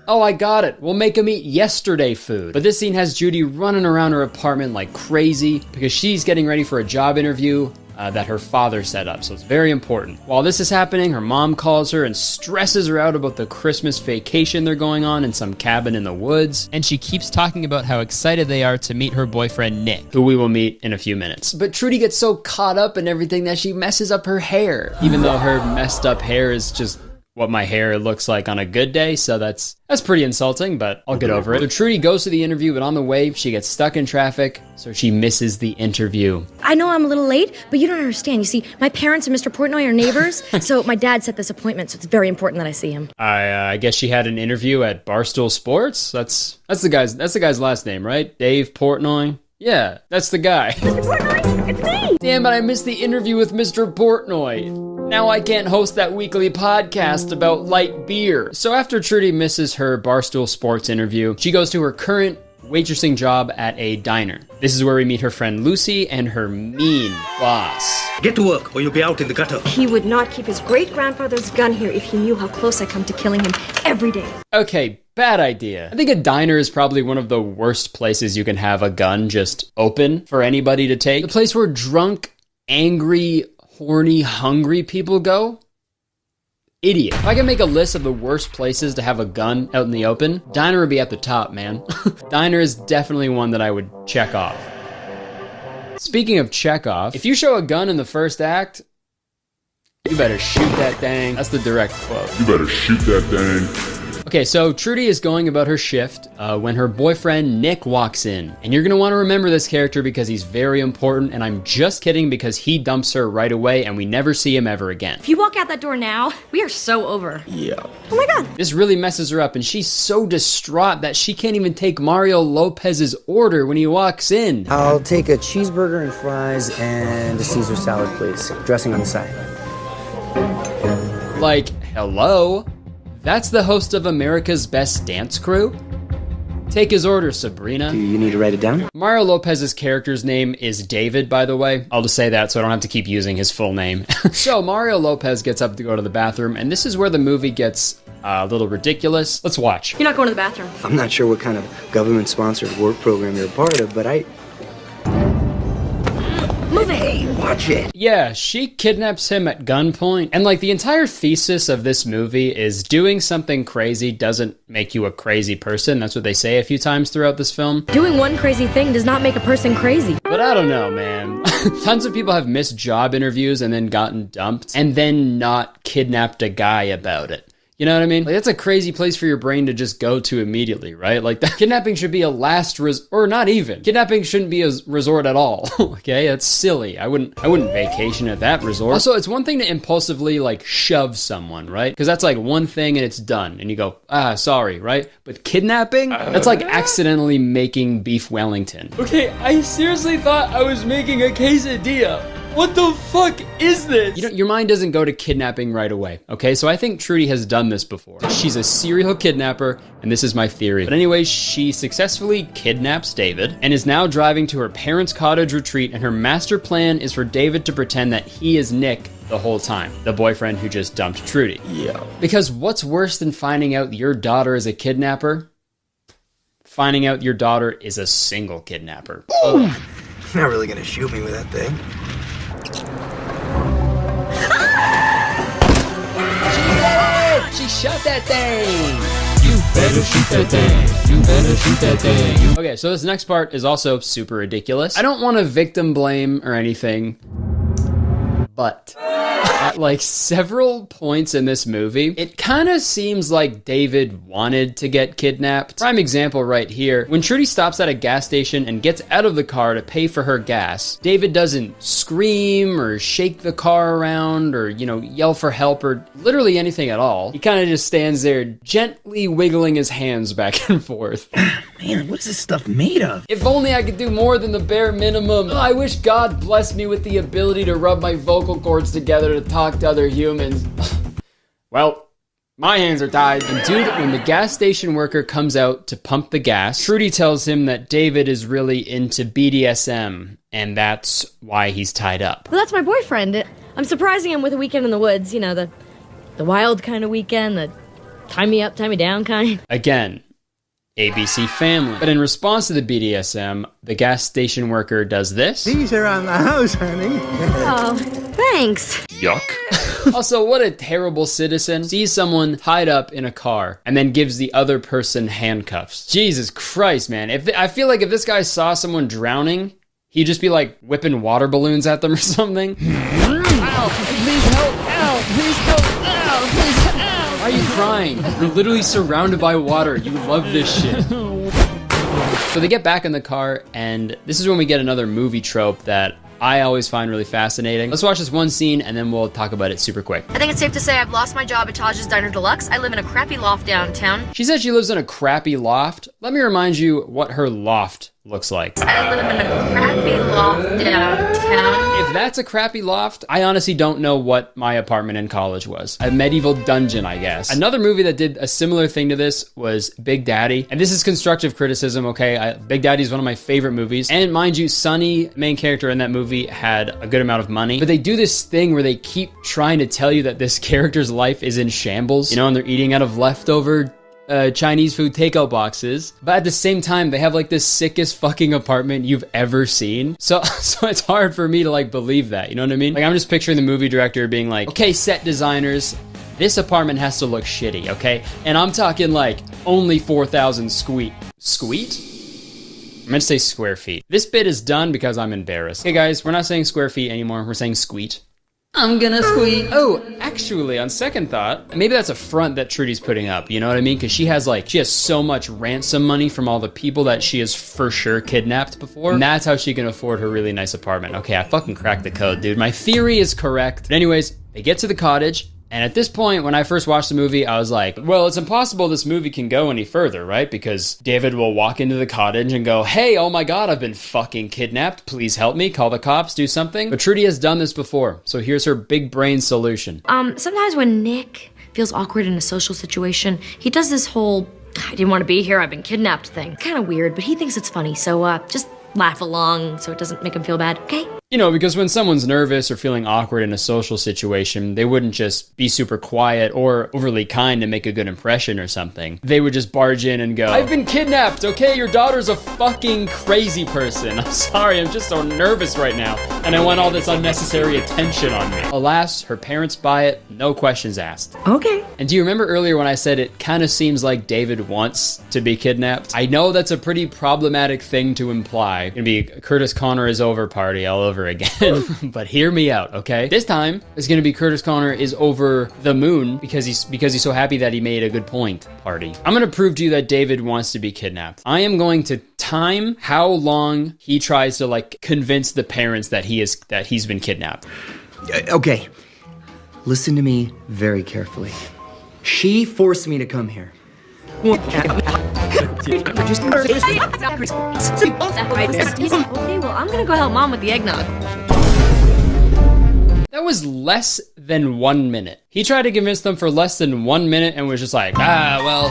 Oh, I got it. We'll make him eat yesterday food. But this scene has Judy running around her apartment like crazy because she's getting ready for a job interview that her father set up, so it's very important. While this is happening, her mom calls her and stresses her out about the Christmas vacation they're going on in some cabin in the woods, and she keeps talking about how excited they are to meet her boyfriend Nick, who we will meet in a few minutes. But Trudy gets so caught up in everything that she messes up her hair, even though her messed up hair is just what my hair looks like on a good day, so that's pretty insulting, but I'll get over it. So Trudy goes to the interview, but on the way, she gets stuck in traffic, so she misses the interview. I know I'm a little late, but you don't understand. You see, my parents and Mr. Portnoy are neighbors, so my dad set this appointment, so it's very important that I see him. I guess she had an interview at Barstool Sports? That's the guy's last name, right? Dave Portnoy? Yeah, that's the guy. Mr. Portnoy, it's me! Damn it, I missed the interview with Mr. Portnoy. Now I can't host that weekly podcast about light beer. So after Trudy misses her Barstool Sports interview, she goes to her current waitressing job at a diner. This is where we meet her friend Lucy and her mean boss. Get to work or you'll be out in the gutter. He would not keep his great-grandfather's gun here if he knew how close I come to killing him every day. Okay, bad idea. I think a diner is probably one of the worst places you can have a gun just open for anybody to take. The place where drunk, angry, horny, hungry people go? Idiot. If I could make a list of the worst places to have a gun out in the open, diner would be at the top, man. Diner is definitely one that I would check off. Speaking of check off, if you show a gun in the first act, you better shoot that thing. That's the direct quote. You better shoot that thing. Okay, so Trudy is going about her shift when her boyfriend Nick walks in. And you're going to want to remember this character because he's very important, and I'm just kidding because he dumps her right away and we never see him ever again. If you walk out that door now, we are so over. Yeah. Oh my god. This really messes her up, and she's so distraught that she can't even take Mario Lopez's order when he walks in. I'll take a cheeseburger and fries and a Caesar salad, please. Dressing on the side. Like, hello? That's the host of America's Best Dance Crew? Take his order, Sabrina. Do you need to write it down? Mario Lopez's character's name is David, by the way. I'll just say that so I don't have to keep using his full name. So Mario Lopez gets up to go to the bathroom, and this is where the movie gets a little ridiculous. Let's watch. You're not going to the bathroom. I'm not sure what kind of government-sponsored work program you're a part of, but Move it! Hey, watch it! Yeah, she kidnaps him at gunpoint. And like the entire thesis of this movie is doing something crazy doesn't make you a crazy person. That's what they say a few times throughout this film. Doing one crazy thing does not make a person crazy. But I don't know, man. Tons of people have missed job interviews and then gotten dumped and then not kidnapped a guy about it. You know what I mean? Like, that's a crazy place for your brain to just go to immediately, right? Like, kidnapping should be a last or not even. Kidnapping shouldn't be a resort at all. Okay, that's silly. I wouldn't vacation at that resort. Also, it's one thing to impulsively like shove someone, right? Because that's like one thing and it's done, and you go, sorry, right? But kidnapping, that's like accidentally making beef Wellington. Okay, I seriously thought I was making a quesadilla. What the fuck is this? You know, your mind doesn't go to kidnapping right away, okay? So I think Trudy has done this before. She's a serial kidnapper, and this is my theory. But anyway, she successfully kidnaps David and is now driving to her parents' cottage retreat, and her master plan is for David to pretend that he is Nick the whole time, the boyfriend who just dumped Trudy. Yeah. Because what's worse than finding out your daughter is a kidnapper? Finding out your daughter is a single kidnapper. You're not really gonna shoot me with that thing. She shot that thing! You better shoot that thing! You better shoot that thing! Okay, so this next part is also super ridiculous. I don't want to victim blame or anything, but at like several points in this movie, it kind of seems like David wanted to get kidnapped. Prime example right here. When Trudy stops at a gas station and gets out of the car to pay for her gas, David doesn't scream or shake the car around or, you know, yell for help or literally anything at all. He kind of just stands there gently wiggling his hands back and forth. Man, what is this stuff made of? If only I could do more than the bare minimum. I wish God blessed me with the ability to rub my vocal cords together to talk to other humans. Well, my hands are tied. And dude, when the gas station worker comes out to pump the gas, Trudy tells him that David is really into BDSM, and that's why he's tied up. Well, that's my boyfriend. I'm surprising him with a weekend in the woods, you know, the wild kind of weekend, the tie me up, tie me down kind. Again, ABC Family. But in response to the BDSM, the gas station worker does this. These are on the house, honey. Oh, thanks. Yuck. Also, what a terrible citizen. Sees someone tied up in a car and then gives the other person handcuffs. Jesus Christ, man. I feel like if this guy saw someone drowning, he'd just be like whipping water balloons at them or something. Ow, please help, ow, please help, ow, please help. Why are you crying? You're literally surrounded by water. You love this shit. So they get back in the car, and this is when we get another movie trope that I always find really fascinating. Let's watch this one scene, and then we'll talk about it super quick. I think it's safe to say I've lost my job at Taj's Diner Deluxe. I live in a crappy loft downtown. She said she lives in a crappy loft. Let me remind you what her loft looks like. I live in a crappy loft downtown. If that's a crappy loft, I honestly don't know what my apartment in college was. A medieval dungeon, I guess. Another movie that did a similar thing to this was Big Daddy. And this is constructive criticism, okay? Big Daddy is one of my favorite movies. And mind you, Sonny, main character in that movie, had a good amount of money. But they do this thing where they keep trying to tell you that this character's life is in shambles. You know, and they're eating out of leftover Chinese food takeout boxes, but at the same time they have like the sickest fucking apartment you've ever seen. So it's hard for me to like believe that, you know what I mean? Like I'm just picturing the movie director being like, okay, set designers, this apartment has to look shitty, okay? And I'm talking like only 4,000 squeet? I meant to say square feet. This bit is done because I'm embarrassed. Okay guys, we're not saying square feet anymore, we're saying squeet. I'm gonna squeak. Oh, actually, on second thought, maybe that's a front that Trudy's putting up, you know what I mean? Because she has so much ransom money from all the people that she has for sure kidnapped before. And that's how she can afford her really nice apartment. Okay, I fucking cracked the code, dude. My theory is correct. But anyways, they get to the cottage. And at this point, when I first watched the movie, I was like, well, it's impossible this movie can go any further, right? Because David will walk into the cottage and go, hey, oh my God, I've been fucking kidnapped. Please help me, call the cops, do something. But Trudy has done this before. So here's her big brain solution. Sometimes when Nick feels awkward in a social situation, he does this whole, I didn't want to be here, I've been kidnapped thing. Kind of weird, but he thinks it's funny. So just laugh along so it doesn't make him feel bad, okay? You know, because when someone's nervous or feeling awkward in a social situation, they wouldn't just be super quiet or overly kind to make a good impression or something. They would just barge in and go, I've been kidnapped, okay? Your daughter's a fucking crazy person. I'm sorry, I'm just so nervous right now, and I want all this unnecessary attention on me. Alas, her parents buy it, no questions asked. Okay. And do you remember earlier when I said it kind of seems like David wants to be kidnapped? I know that's a pretty problematic thing to imply. It's gonna be Kurtis Conner is over party all over again. But hear me out, okay? This time it's gonna be Kurtis Conner is over the moon because he's so happy that he made a good point party. I'm gonna prove to you that David wants to be kidnapped. I am going to time how long he tries to like convince the parents that he's been kidnapped. Okay, listen to me very carefully. She forced me to come here. Okay, well, I'm gonna go help Mom with the eggnog. That was less than 1 minute. He tried to convince them for less than 1 minute and was just like, well,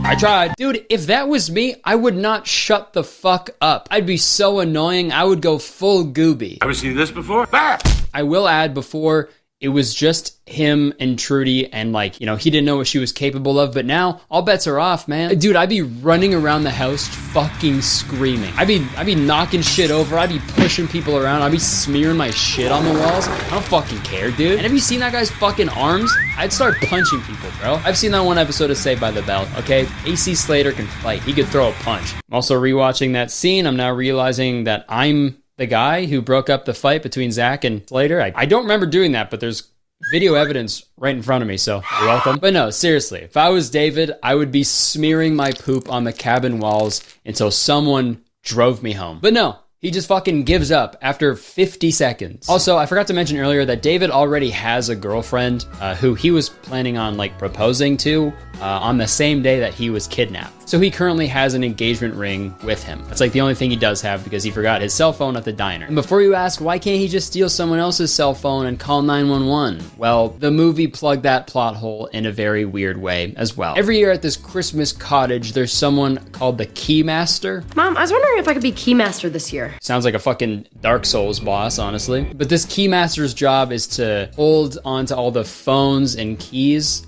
I tried. Dude, if that was me, I would not shut the fuck up. I'd be so annoying, I would go full gooby. Ever seen this before? I will add, before, it was just him and Trudy, and like, you know, he didn't know what she was capable of, but now all bets are off, man. Dude, I'd be running around the house fucking screaming. I'd be knocking shit over. I'd be pushing people around. I'd be smearing my shit on the walls. I don't fucking care, dude. And have you seen that guy's fucking arms? I'd start punching people, bro. I've seen that one episode of Saved by the Bell, okay? AC Slater can fight. He could throw a punch. I'm also rewatching that scene. I'm now realizing that I'm the guy who broke up the fight between Zach and Slater. I don't remember doing that, but there's video evidence right in front of me, so you're welcome. But no, seriously, if I was David, I would be smearing my poop on the cabin walls until someone drove me home. But no, he just fucking gives up after 50 seconds. Also, I forgot to mention earlier that David already has a girlfriend who he was planning on like proposing to on the same day that he was kidnapped. So he currently has an engagement ring with him. That's like the only thing he does have because he forgot his cell phone at the diner. And before you ask, why can't he just steal someone else's cell phone and call 911? Well, the movie plugged that plot hole in a very weird way as well. Every year at this Christmas cottage, there's someone called the Keymaster. Mom, I was wondering if I could be Keymaster this year. Sounds like a fucking Dark Souls boss, honestly. But this Keymaster's job is to hold onto all the phones and keys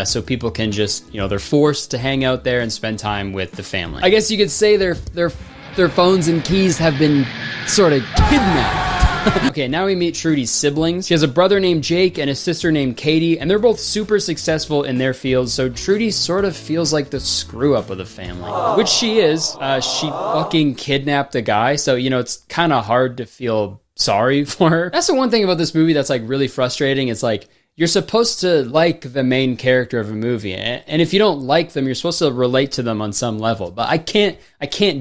so people can just, you know, they're forced to hang out there and spend time with the family. I guess you could say their phones and keys have been sort of kidnapped. Okay, now we meet Trudy's siblings. She has a brother named Jake and a sister named Katie, and they're both super successful in their fields, so Trudy sort of feels like the screw up of the family, which she is. She fucking kidnapped a guy, so, you know, it's kind of hard to feel sorry for her. That's the one thing about this movie that's like really frustrating. It's like, you're supposed to like the main character of a movie, and if you don't like them, you're supposed to relate to them on some level. But I can't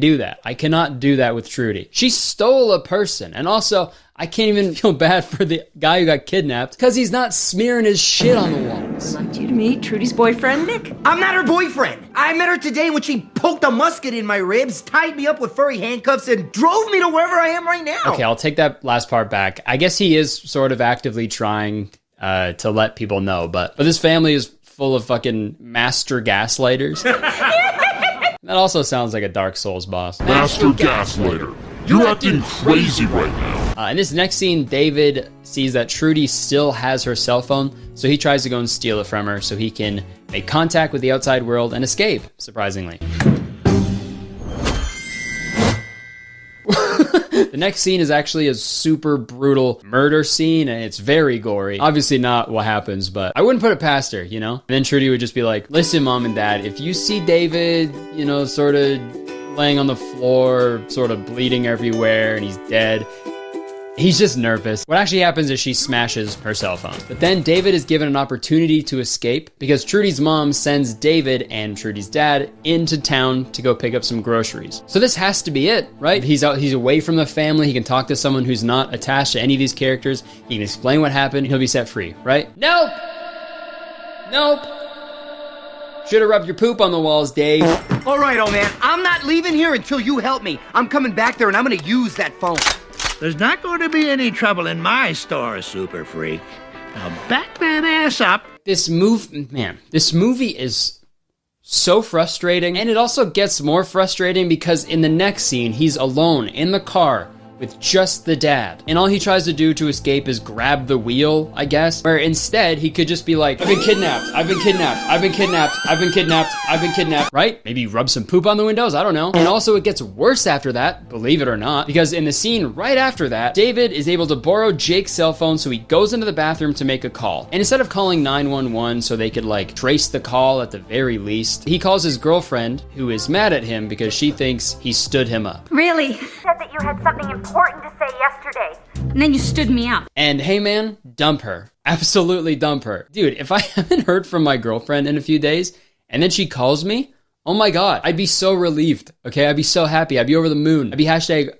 do that. I cannot do that with Trudy. She stole a person, and also I can't even feel bad for the guy who got kidnapped because he's not smearing his shit on the walls. I'd like you to meet Trudy's boyfriend, Nick. I'm not her boyfriend. I met her today when she poked a musket in my ribs, tied me up with furry handcuffs, and drove me to wherever I am right now. Okay, I'll take that last part back. I guess he is sort of actively trying to let people know, but this family is full of fucking master gaslighters. That also sounds like a Dark Souls boss. Master Gaslighter. You're acting crazy right now. In this next scene, David sees that Trudy still has her cell phone, so he tries to go and steal it from her so he can make contact with the outside world and escape, surprisingly. The next scene is actually a super brutal murder scene, and it's very gory. Obviously not what happens, but I wouldn't put it past her, you know? And then Trudy would just be like, listen, Mom and Dad, if you see David, you know, sort of laying on the floor, sort of bleeding everywhere, and he's dead, he's just nervous. What actually happens is she smashes her cell phone. But then David is given an opportunity to escape because Trudy's mom sends David and Trudy's dad into town to go pick up some groceries. So this has to be it, right? He's away from the family. He can talk to someone who's not attached to any of these characters. He can explain what happened. He'll be set free, right? Nope. Should have rubbed your poop on the walls, Dave. All right, old man. I'm not leaving here until you help me. I'm coming back there and I'm going to use that phone. There's not going to be any trouble in my store, Super Freak. Now back that ass up. This movie is so frustrating, and it also gets more frustrating because in the next scene, he's alone in the car with just the dad. And all he tries to do to escape is grab the wheel, I guess, where instead he could just be like, I've been kidnapped, right? Maybe rub some poop on the windows, I don't know. And also it gets worse after that, believe it or not, because in the scene right after that, David is able to borrow Jake's cell phone, so he goes into the bathroom to make a call. And instead of calling 911 so they could like trace the call at the very least, he calls his girlfriend, who is mad at him because she thinks he stood him up. Really? You said that you had something important to say yesterday, and then you stood me up. And hey man, dump her. Absolutely dump her. Dude, if I haven't heard from my girlfriend in a few days, and then she calls me, oh my god, I'd be so relieved, okay? I'd be so happy. I'd be over the moon. I'd be hashtag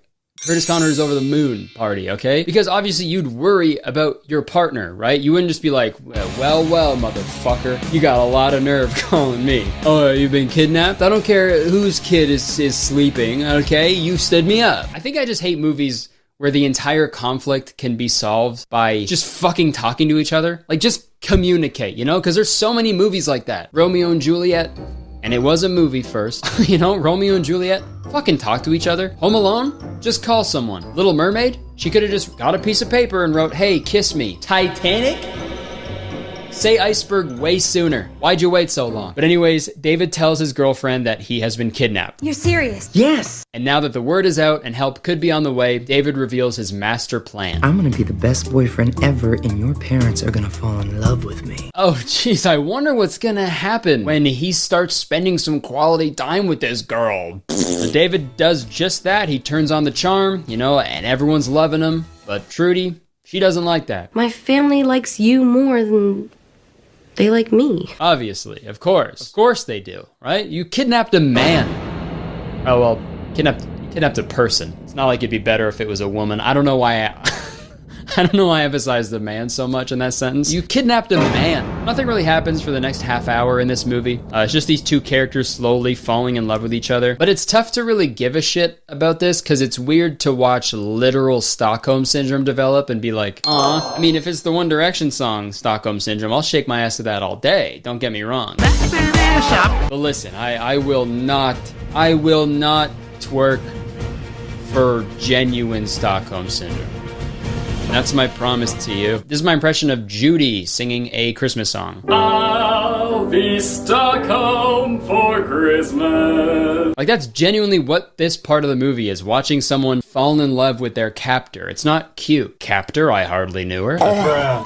Kurtis Conner is over the moon party, okay? Because obviously you'd worry about your partner, right? You wouldn't just be like, well, motherfucker, you got a lot of nerve calling me. Oh, you've been kidnapped? I don't care whose kid is sleeping, okay? You stood me up. I think I just hate movies where the entire conflict can be solved by just fucking talking to each other. Like, just communicate, you know? Because there's so many movies like that. Romeo and Juliet, and it was a movie first. You know, Romeo and Juliet, fucking talk to each other. Home Alone, just call someone. Little Mermaid, she could have just got a piece of paper and wrote, hey, kiss me. Titanic? Say iceberg way sooner. Why'd you wait so long? But anyways, David tells his girlfriend that he has been kidnapped. You're serious? Yes! And now that the word is out and help could be on the way, David reveals his master plan. I'm gonna be the best boyfriend ever, and your parents are gonna fall in love with me. Oh, jeez, I wonder what's gonna happen when he starts spending some quality time with this girl. David does just that. He turns on the charm, you know, and everyone's loving him. But Trudy, she doesn't like that. My family likes you more than they like me. Obviously, of course they do, right? You kidnapped a man. Oh, well, kidnapped a person. It's not like it'd be better if it was a woman. I don't know why I don't know why I emphasized the man so much in that sentence. You kidnapped a man. Nothing really happens for the next half hour in this movie. It's just these two characters slowly falling in love with each other. But it's tough to really give a shit about this because it's weird to watch literal Stockholm Syndrome develop and be like, aw. I mean, if it's the One Direction song, Stockholm Syndrome, I'll shake my ass to that all day. Don't get me wrong. But listen, I will not twerk for genuine Stockholm Syndrome. That's my promise to you. This is my impression of Judy singing a Christmas song. I'll be Stockholm for Christmas. Like, that's genuinely what this part of the movie is. Watching someone fall in love with their captor. It's not cute. Captor? I hardly knew her.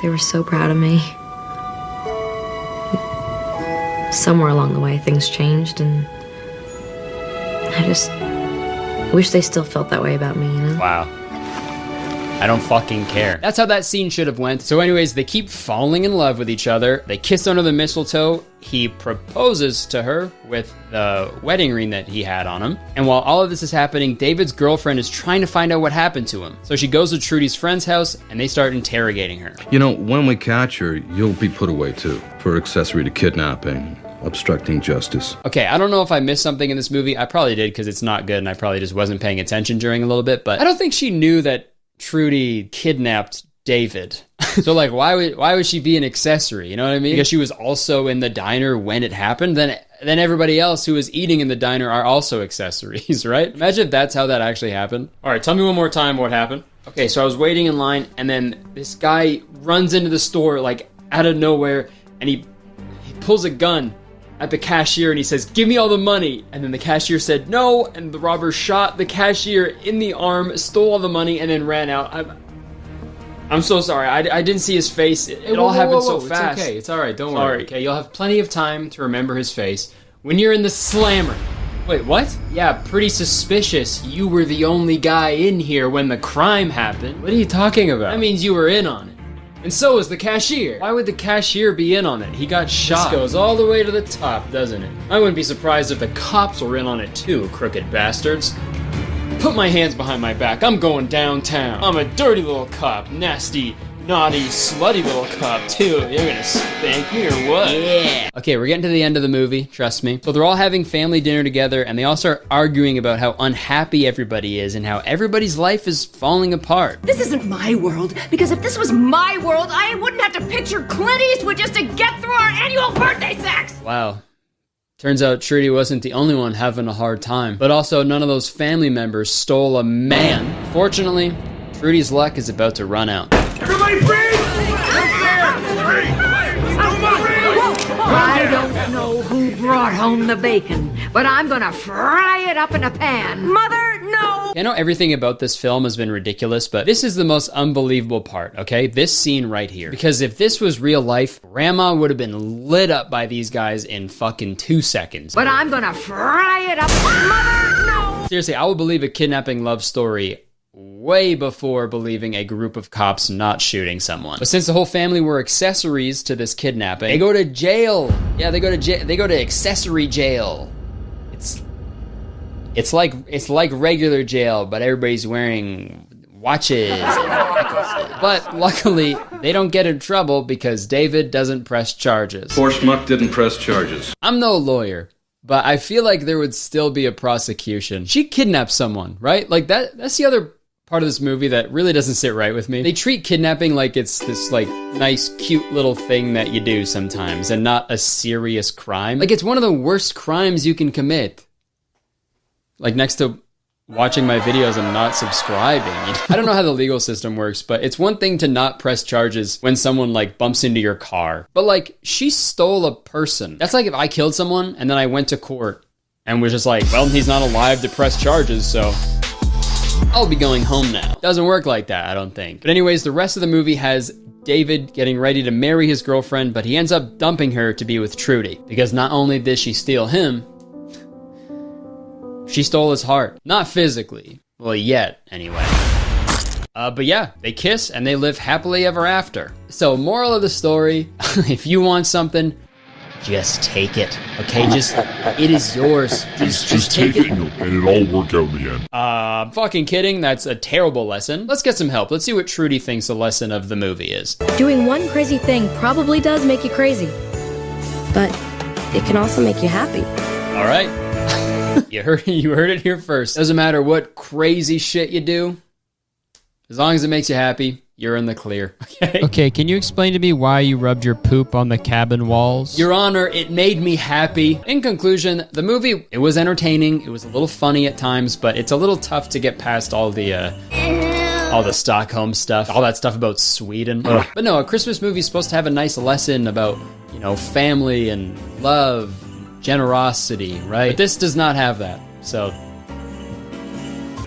They were so proud of me. Somewhere along the way, things changed, and I just wish they still felt that way about me, you know? Wow. I don't fucking care. That's how that scene should have went. So anyways, they keep falling in love with each other. They kiss under the mistletoe. He proposes to her with the wedding ring that he had on him. And while all of this is happening, David's girlfriend is trying to find out what happened to him. So she goes to Trudy's friend's house and they start interrogating her. You know, when we catch her, you'll be put away too for accessory to kidnapping, obstructing justice. Okay, I don't know if I missed something in this movie. I probably did because it's not good and I probably just wasn't paying attention during a little bit. But I don't think she knew that Trudy kidnapped David. So like, why would she be an accessory? You know what I mean? Because she was also in the diner when it happened. Then everybody else who was eating in the diner are also accessories, right? Imagine if that's how that actually happened. All right, tell me one more time what happened. Okay, so I was waiting in line and then this guy runs into the store like out of nowhere and he pulls a gun at the cashier and he says, give me all the money. And then the cashier said no, and the robber shot the cashier in the arm, stole all the money, and then ran out. I'm so sorry. I didn't see his face. It all happened so fast. It's okay. It's all right. Don't worry. Okay, you'll have plenty of time to remember his face when you're in the slammer. Wait, what? Yeah, pretty suspicious. You were the only guy in here when the crime happened. What are you talking about? That means you were in on it. And so is the cashier. Why would the cashier be in on it? He got shot. This goes all the way to the top, doesn't it? I wouldn't be surprised if the cops were in on it too, crooked bastards. Put my hands behind my back. I'm going downtown. I'm a dirty little cop. Nasty, naughty, slutty little cop too. You're gonna spank me or what? Yeah. Okay, we're getting to the end of the movie, trust me. So they're all having family dinner together and they all start arguing about how unhappy everybody is and how everybody's life is falling apart. This isn't my world, because if this was my world, I wouldn't have to picture Clint Eastwood just to get through our annual birthday sex! Wow. Turns out Trudy wasn't the only one having a hard time, but also none of those family members stole a man. Fortunately, Trudy's luck is about to run out. Everybody freeze! I don't know who brought home the bacon, but I'm gonna fry it up in a pan. Mother, no! I know everything about this film has been ridiculous, but this is the most unbelievable part, okay? This scene right here. Because if this was real life, Grandma would have been lit up by these guys in fucking 2 seconds. But I'm gonna fry it up. Mother, no! Seriously, I would believe a kidnapping love story way before believing a group of cops not shooting someone. But since the whole family were accessories to this kidnapping, they go to jail. Yeah, they go to jail. They go to accessory jail. It's like regular jail, but everybody's wearing watches and necklaces. But luckily, they don't get in trouble because David doesn't press charges. Poor schmuck didn't press charges. I'm no lawyer, but I feel like there would still be a prosecution. She kidnapped someone, right? Like that's the other part of this movie that really doesn't sit right with me. They treat kidnapping like it's this like nice, cute little thing that you do sometimes and not a serious crime. Like it's one of the worst crimes you can commit. Like next to watching my videos and not subscribing. I don't know how the legal system works, but it's one thing to not press charges when someone like bumps into your car. But like, she stole a person. That's like if I killed someone and then I went to court and was just like, well, he's not alive to press charges, so I'll be going home now. Doesn't work like that, I don't think. But anyways, the rest of the movie has David getting ready to marry his girlfriend, but he ends up dumping her to be with Trudy. Because not only did she steal him, she stole his heart. Not physically. Well, yet, anyway. But yeah, they kiss and they live happily ever after. So, moral of the story, if you want something, just take it. Okay, it is yours. Just take it. And it'll all work out in the end. I'm fucking kidding. That's a terrible lesson. Let's get some help. Let's see what Trudy thinks the lesson of the movie is. Doing one crazy thing probably does make you crazy, but it can also make you happy. All right. You heard it here first. Doesn't matter what crazy shit you do. As long as it makes you happy, you're in the clear. Okay? Okay, can you explain to me why you rubbed your poop on the cabin walls? Your Honor, it made me happy. In conclusion, the movie, it was entertaining. It was a little funny at times, but it's a little tough to get past all the Stockholm stuff, all that stuff about Sweden. But no, a Christmas movie is supposed to have a nice lesson about, you know, family and love, generosity, right? But this does not have that, so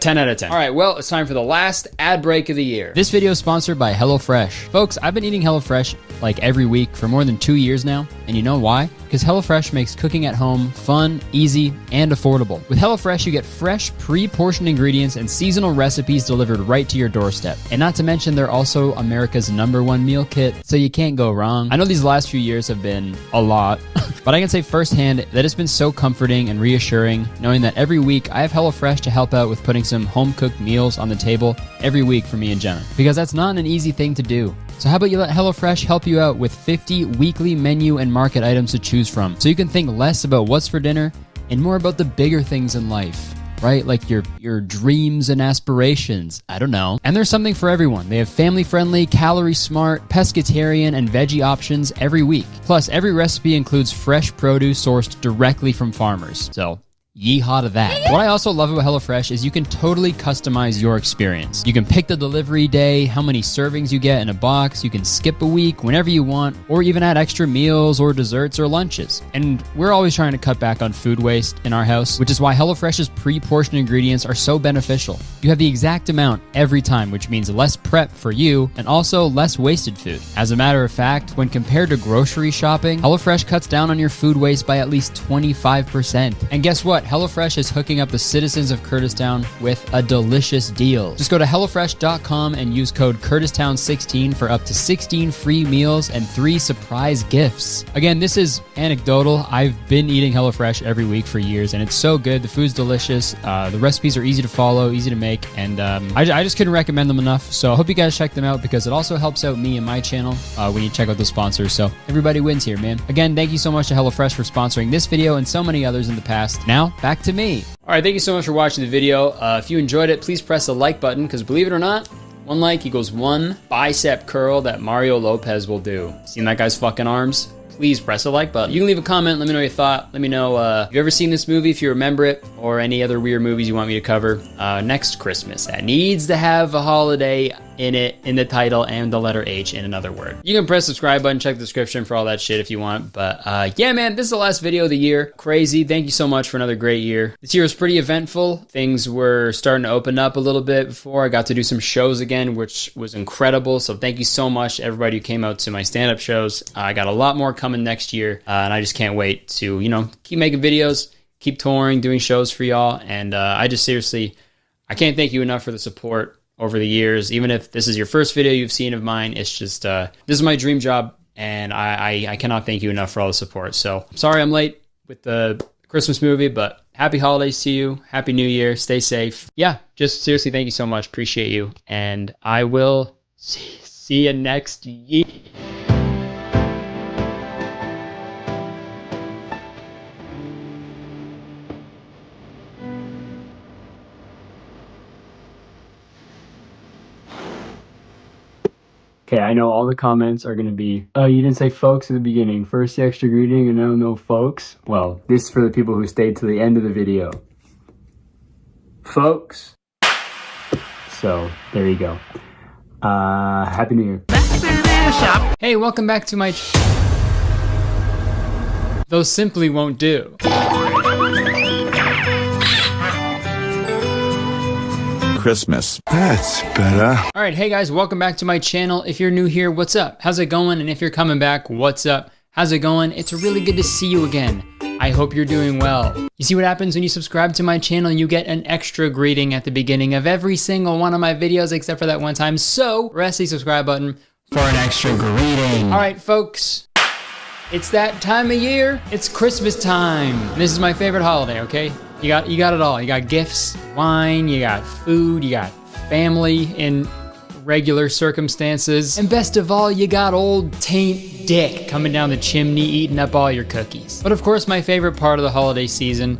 10 out of 10. All right, well, it's time for the last ad break of the year. This video is sponsored by HelloFresh. Folks, I've been eating HelloFresh like every week for more than 2 years now, and you know why? Because HelloFresh makes cooking at home fun, easy, and affordable. With HelloFresh, you get fresh, pre-portioned ingredients and seasonal recipes delivered right to your doorstep. And not to mention, they're also America's #1 meal kit, so you can't go wrong. I know these last few years have been a lot, but I can say firsthand that it's been so comforting and reassuring knowing that every week I have HelloFresh to help out with putting some home-cooked meals on the table every week for me and Jenna. Because that's not an easy thing to do. So how about you let HelloFresh help you out with 50 weekly menu and market items to choose from, so you can think less about what's for dinner and more about the bigger things in life, right? Like your dreams and aspirations. I don't know. And there's something for everyone. They have family-friendly, calorie-smart, pescatarian, and veggie options every week. Plus, every recipe includes fresh produce sourced directly from farmers. So yeehaw to that. What I also love about HelloFresh is you can totally customize your experience. You can pick the delivery day, how many servings you get in a box, you can skip a week whenever you want, or even add extra meals or desserts or lunches. And we're always trying to cut back on food waste in our house, which is why HelloFresh's pre-portioned ingredients are so beneficial. You have the exact amount every time, which means less prep for you and also less wasted food. As a matter of fact, when compared to grocery shopping, HelloFresh cuts down on your food waste by at least 25%. And guess what? HelloFresh is hooking up the citizens of Kurtistown with a delicious deal. Just go to HelloFresh.com and use code Kurtistown16 for up to 16 free meals and 3 surprise gifts. Again, this is anecdotal. I've been eating HelloFresh every week for years, and it's so good. The food's delicious. The recipes are easy to follow, easy to make, and I just couldn't recommend them enough. So I hope you guys check them out because it also helps out me and my channel when you check out the sponsors. So everybody wins here, man. Again, thank you so much to HelloFresh for sponsoring this video and so many others in the past. Now, back to me. All right, thank you so much for watching the video. If you enjoyed it, please press the like button, because believe it or not, one like equals one bicep curl that Mario Lopez will do. Seen that guy's fucking arms? Please press the like button. You can leave a comment, let me know your thought. Let me know if you've ever seen this movie, if you remember it, or any other weird movies you want me to cover next Christmas. That needs to have a holiday in it, in the title, and the letter H in another word. You can press the subscribe button, check the description for all that shit if you want. But yeah, man, this is the last video of the year. Crazy. Thank you so much for another great year. This year was pretty eventful. Things were starting to open up a little bit before. I got to do some shows again, which was incredible. So thank you so much to everybody who came out to my stand-up shows. I got a lot more coming next year, and I just can't wait to, you know, keep making videos, keep touring, doing shows for y'all. And I just seriously, I can't thank you enough for the support over the years. Even if this is your first video you've seen of mine, it's just, this is my dream job, and I cannot thank you enough for all the support. So, sorry I'm late with the Christmas movie, but happy holidays to you. Happy New Year. Stay safe. Yeah, just seriously, thank you so much. Appreciate you. And I will see you next year. Okay, I know all the comments are gonna be, oh, you didn't say folks at the beginning. First the extra greeting and now no folks. Well, this is for the people who stayed to the end of the video. Folks. So, there you go. Happy New Year. Hey, welcome back to my... Those simply won't do. Christmas. That's better. All right, hey guys, welcome back to my channel. If you're new here, what's up? How's it going? And if you're coming back, what's up? How's it going? It's really good to see you again. I hope you're doing well. You see what happens when you subscribe to my channel? You get an extra greeting at the beginning of every single one of my videos, except for that one time. So press the subscribe button for an extra greeting. All right, folks. It's that time of year. It's Christmas time. This is my favorite holiday, okay? You got it all. You got gifts, wine, you got food, you got family in regular circumstances. And best of all, you got old Taint Dick coming down the chimney eating up all your cookies. But of course, my favorite part of the holiday season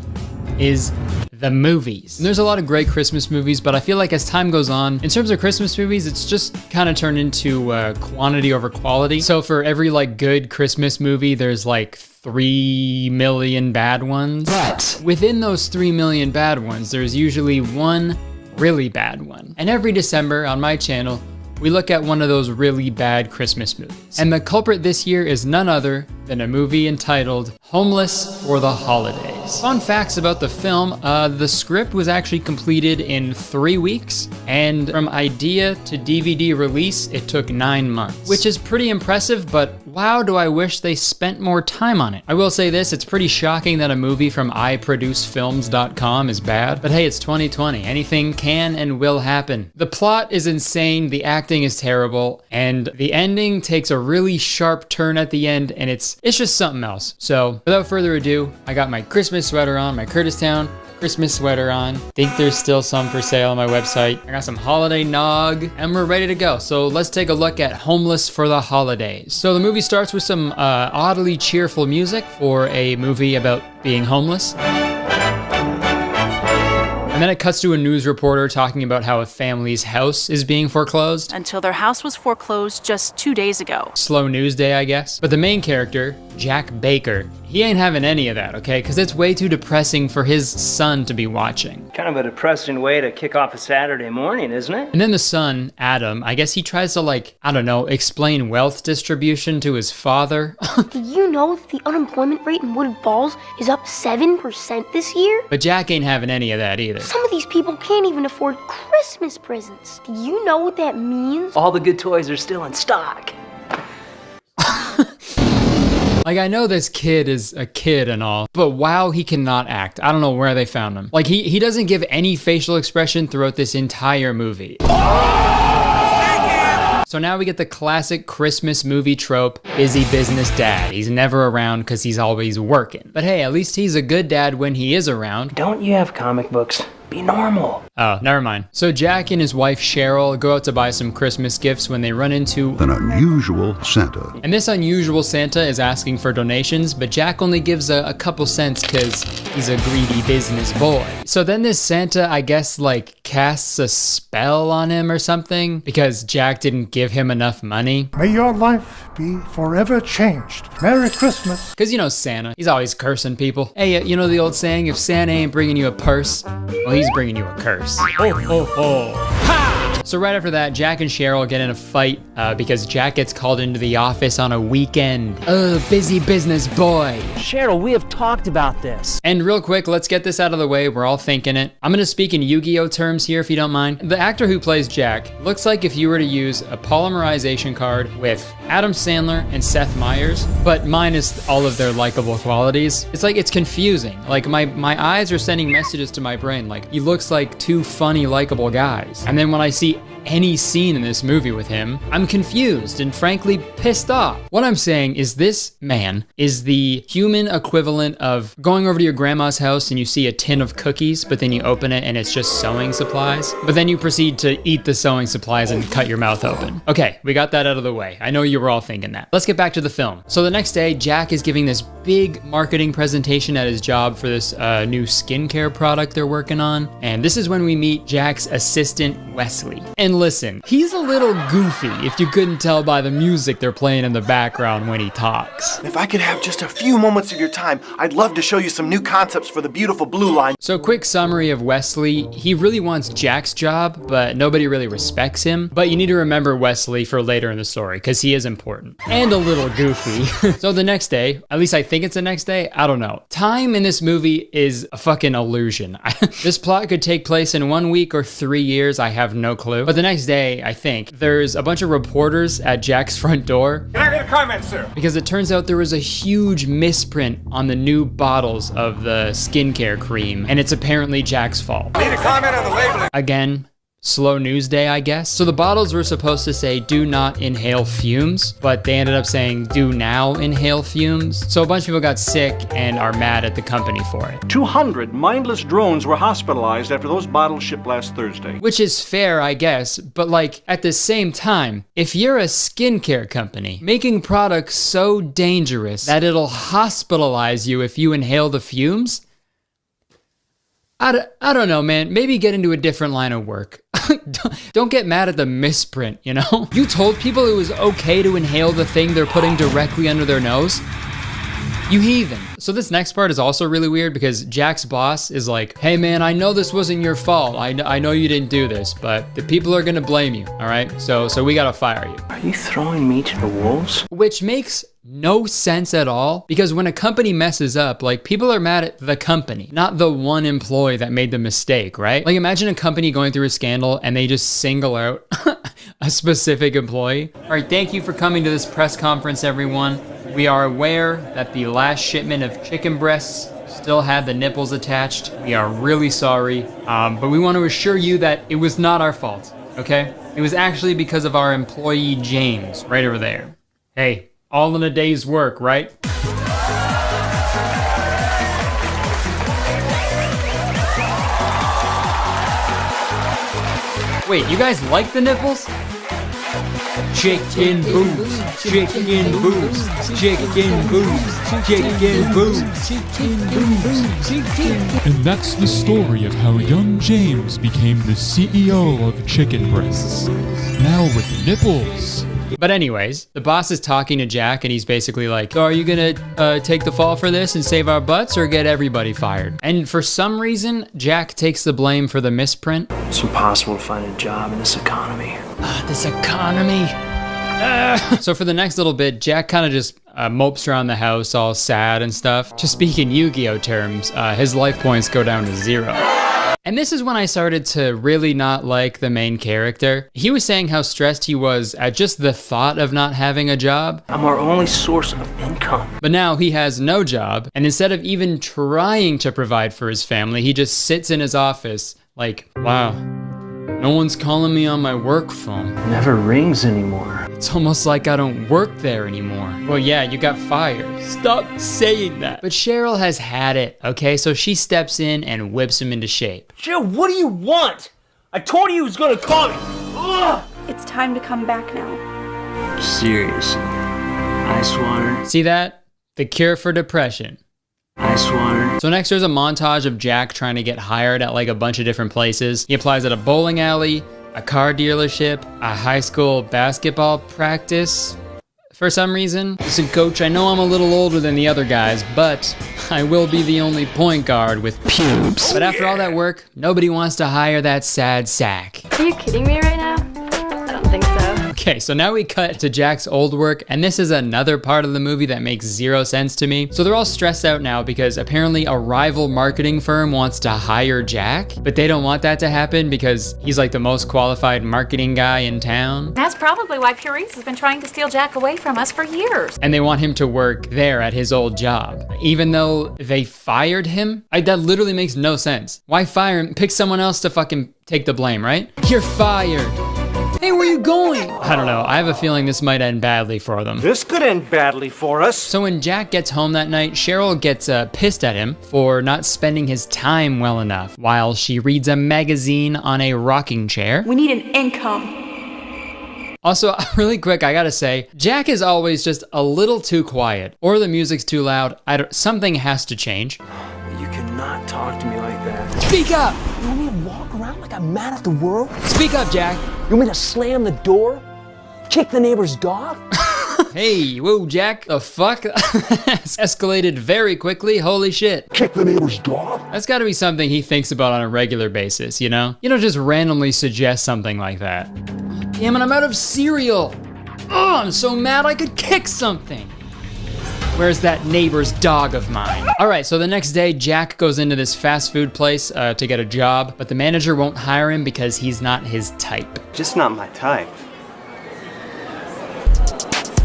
is the movies. And there's a lot of great Christmas movies, but I feel like as time goes on, in terms of Christmas movies, it's just kind of turned into quantity over quality. So for every like good Christmas movie, there's like 3 million bad ones. But within those 3 million bad ones, there's usually one really bad one. And every December on my channel, we look at one of those really bad Christmas movies. And the culprit this year is none other than a movie entitled Homeless for the Holidays. Fun facts about the film, the script was actually completed in 3 weeks, and from idea to DVD release, it took 9 months, which is pretty impressive, but wow, do I wish they spent more time on it. I will say this, it's pretty shocking that a movie from iProduceFilms.com is bad, but hey, it's 2020. Anything can and will happen. The plot is insane, the acting is terrible, and the ending takes a really sharp turn at the end, and it's just something else. So without further ado, I got my Christmas sweater on, my Kurtistown Christmas sweater on. Think there's still some for sale on my website. I got some holiday nog, and we're ready to go. So let's take a look at Homeless for the Holidays. So the movie starts with some oddly cheerful music for a movie about being homeless. And then it cuts to a news reporter talking about how a family's house is being foreclosed. Until their house was foreclosed just 2 days ago. Slow news day, I guess. But the main character, Jack Baker, he ain't having any of that, okay? Because it's way too depressing for his son to be watching. Kind of a depressing way to kick off a Saturday morning, isn't it? And then the son, Adam, I guess he tries to like, I don't know, explain wealth distribution to his father. Did you know that the unemployment rate in Wooded Falls is up 7% this year? But Jack ain't having any of that either. Some of these people can't even afford Christmas presents. Do you know what that means? All the good toys are still in stock. Like, I know this kid is a kid and all, but wow, he cannot act. I don't know where they found him. Like, he doesn't give any facial expression throughout this entire movie. So now we get the classic Christmas movie trope, busy business dad. He's never around because he's always working. But hey, at least he's a good dad when he is around. Don't you have comic books? Be normal. Oh, never mind. So Jack and his wife Cheryl go out to buy some Christmas gifts when they run into an unusual Santa. And this unusual Santa is asking for donations, but Jack only gives a couple cents because he's a greedy business boy. So then this Santa, I guess, like casts a spell on him or something because Jack didn't give him enough money. May your life be forever changed. Merry Christmas. Because you know Santa, he's always cursing people. Hey, you know the old saying, if Santa ain't bringing you a purse, well, he's bringing you a curse. Ho, ho, ho. Ha! So right after that, Jack and Cheryl get in a fight because Jack gets called into the office on a weekend. Busy business boy. Cheryl, we have talked about this. And real quick, let's get this out of the way. We're all thinking it. I'm gonna speak in Yu-Gi-Oh terms here if you don't mind. The actor who plays Jack looks like if you were to use a polymerization card with Adam Sandler and Seth Meyers, but minus all of their likable qualities. It's like, it's confusing. Like my eyes are sending messages to my brain like, he looks like two funny, likable guys. And then when I see any scene in this movie with him, I'm confused and frankly pissed off. What I'm saying is this man is the human equivalent of going over to your grandma's house and you see a tin of cookies, but then you open it and it's just sewing supplies, but then you proceed to eat the sewing supplies and cut your mouth open. Okay, we got that out of the way. I know you were all thinking that. Let's get back to the film. So the next day, Jack is giving this big marketing presentation at his job for this new skincare product they're working on. And this is when we meet Jack's assistant, Wesley. And And listen, he's a little goofy if you couldn't tell by the music they're playing in the background when he talks. If I could have just a few moments of your time, I'd love to show you some new concepts for the beautiful blue line. So quick summary of Wesley. He really wants Jack's job, but nobody really respects him. But you need to remember Wesley for later in the story, because he is important. And a little goofy. So the next day, at least I think it's the next day, I don't know. Time in this movie is a fucking illusion. This plot could take place in 1 week or 3 years, I have no clue. But the next day, I think, there's a bunch of reporters at Jack's front door. Can I get a comment, sir? Because it turns out there was a huge misprint on the new bottles of the skincare cream, and it's apparently Jack's fault. Need a comment on the labeling. Again, slow news day, I guess. So the bottles were supposed to say do not inhale fumes, but they ended up saying do now inhale fumes. So a bunch of people got sick and are mad at the company for it. 200 mindless drones were hospitalized after those bottles shipped last Thursday. Which is fair, I guess, but like at the same time, if you're a skincare company making products so dangerous that it'll hospitalize you if you inhale the fumes, I don't know, man. Maybe get into a different line of work. Don't get mad at the misprint, you know? You told people it was okay to inhale the thing they're putting directly under their nose? You heathen. So this next part is also really weird because Jack's boss is like, hey man, I know this wasn't your fault. I know you didn't do this, but the people are gonna blame you, all right? So we gotta fire you. Are you throwing me to the wolves? Which makes no sense at all, because when a company messes up, like, people are mad at the company, not the one employee that made the mistake, right? Like, imagine a company going through a scandal and they just single out a specific employee. All right, thank you for coming to this press conference, everyone. We are aware that the last shipment of chicken breasts still had the nipples attached. We are really sorry, but we want to assure you that it was not our fault, okay? It was actually because of our employee, James, right over there. Hey, all in a day's work, right? Wait, you guys like the nipples? Chicken boobs, chicken boobs, chicken boobs, chicken boobs, chicken boobs, chicken. And that's the story of how young James became the CEO of Chicken Breasts. Now with nipples. But anyways, the boss is talking to Jack and he's basically like, so are you gonna take the fall for this and save our butts or get everybody fired? And for some reason, Jack takes the blame for the misprint. It's impossible to find a job in this economy. This economy. So for the next little bit, Jack kind of just mopes around the house all sad and stuff. To speak in Yu-Gi-Oh terms, his life points go down to 0. And this is when I started to really not like the main character. He was saying how stressed he was at just the thought of not having a job. I'm our only source of income. But now he has no job, and instead of even trying to provide for his family, he just sits in his office like, wow, no one's calling me on my work phone. It never rings anymore. It's almost like I don't work there anymore. Well, yeah, you got fired. Stop saying that. But Cheryl has had it, okay? So she steps in and whips him into shape. Cheryl, what do you want? I told you he was gonna call me. Ugh! It's time to come back now. Seriously. Ice water. See that? The cure for depression. Ice water. So next there's a montage of Jack trying to get hired at like a bunch of different places. He applies at a bowling alley, a car dealership, a high school basketball practice. For some reason, listen, coach, I know I'm a little older than the other guys, but I will be the only point guard with pubes. But after all that work, nobody wants to hire that sad sack. Are you kidding me right now? I don't think so. Okay, so now we cut to Jack's old work, and this is another part of the movie that makes 0 sense to me. So they're all stressed out now because apparently a rival marketing firm wants to hire Jack, but they don't want that to happen because he's like the most qualified marketing guy in town. That's probably why Purese has been trying to steal Jack away from us for years. And they want him to work there at his old job, even though they fired him. That literally makes no sense. Why fire him? Pick someone else to fucking take the blame, right? You're fired. Hey, where you going? I don't know. I have a feeling this might end badly for them. This could end badly for us. So when Jack gets home that night, Cheryl gets pissed at him for not spending his time well enough while she reads a magazine on a rocking chair. We need an income. Also, really quick, I gotta say, Jack is always just a little too quiet, or the music's too loud. Something has to change. You cannot talk to me like that. Speak up! You want me to walk around Like I'm mad at the world? Speak up, Jack. You want me to slam the door? Kick the neighbor's dog? Hey, whoa, Jack. The fuck? Escalated very quickly. Holy shit. Kick the neighbor's dog? That's gotta be something he thinks about on a regular basis, you know? You don't just randomly suggest something like that. Damn it, I'm out of cereal. Oh, I'm so mad I could kick something. Where's that neighbor's dog of mine? All right, so the next day, Jack goes into this fast food place to get a job, but the manager won't hire him because he's not his type. Just not my type.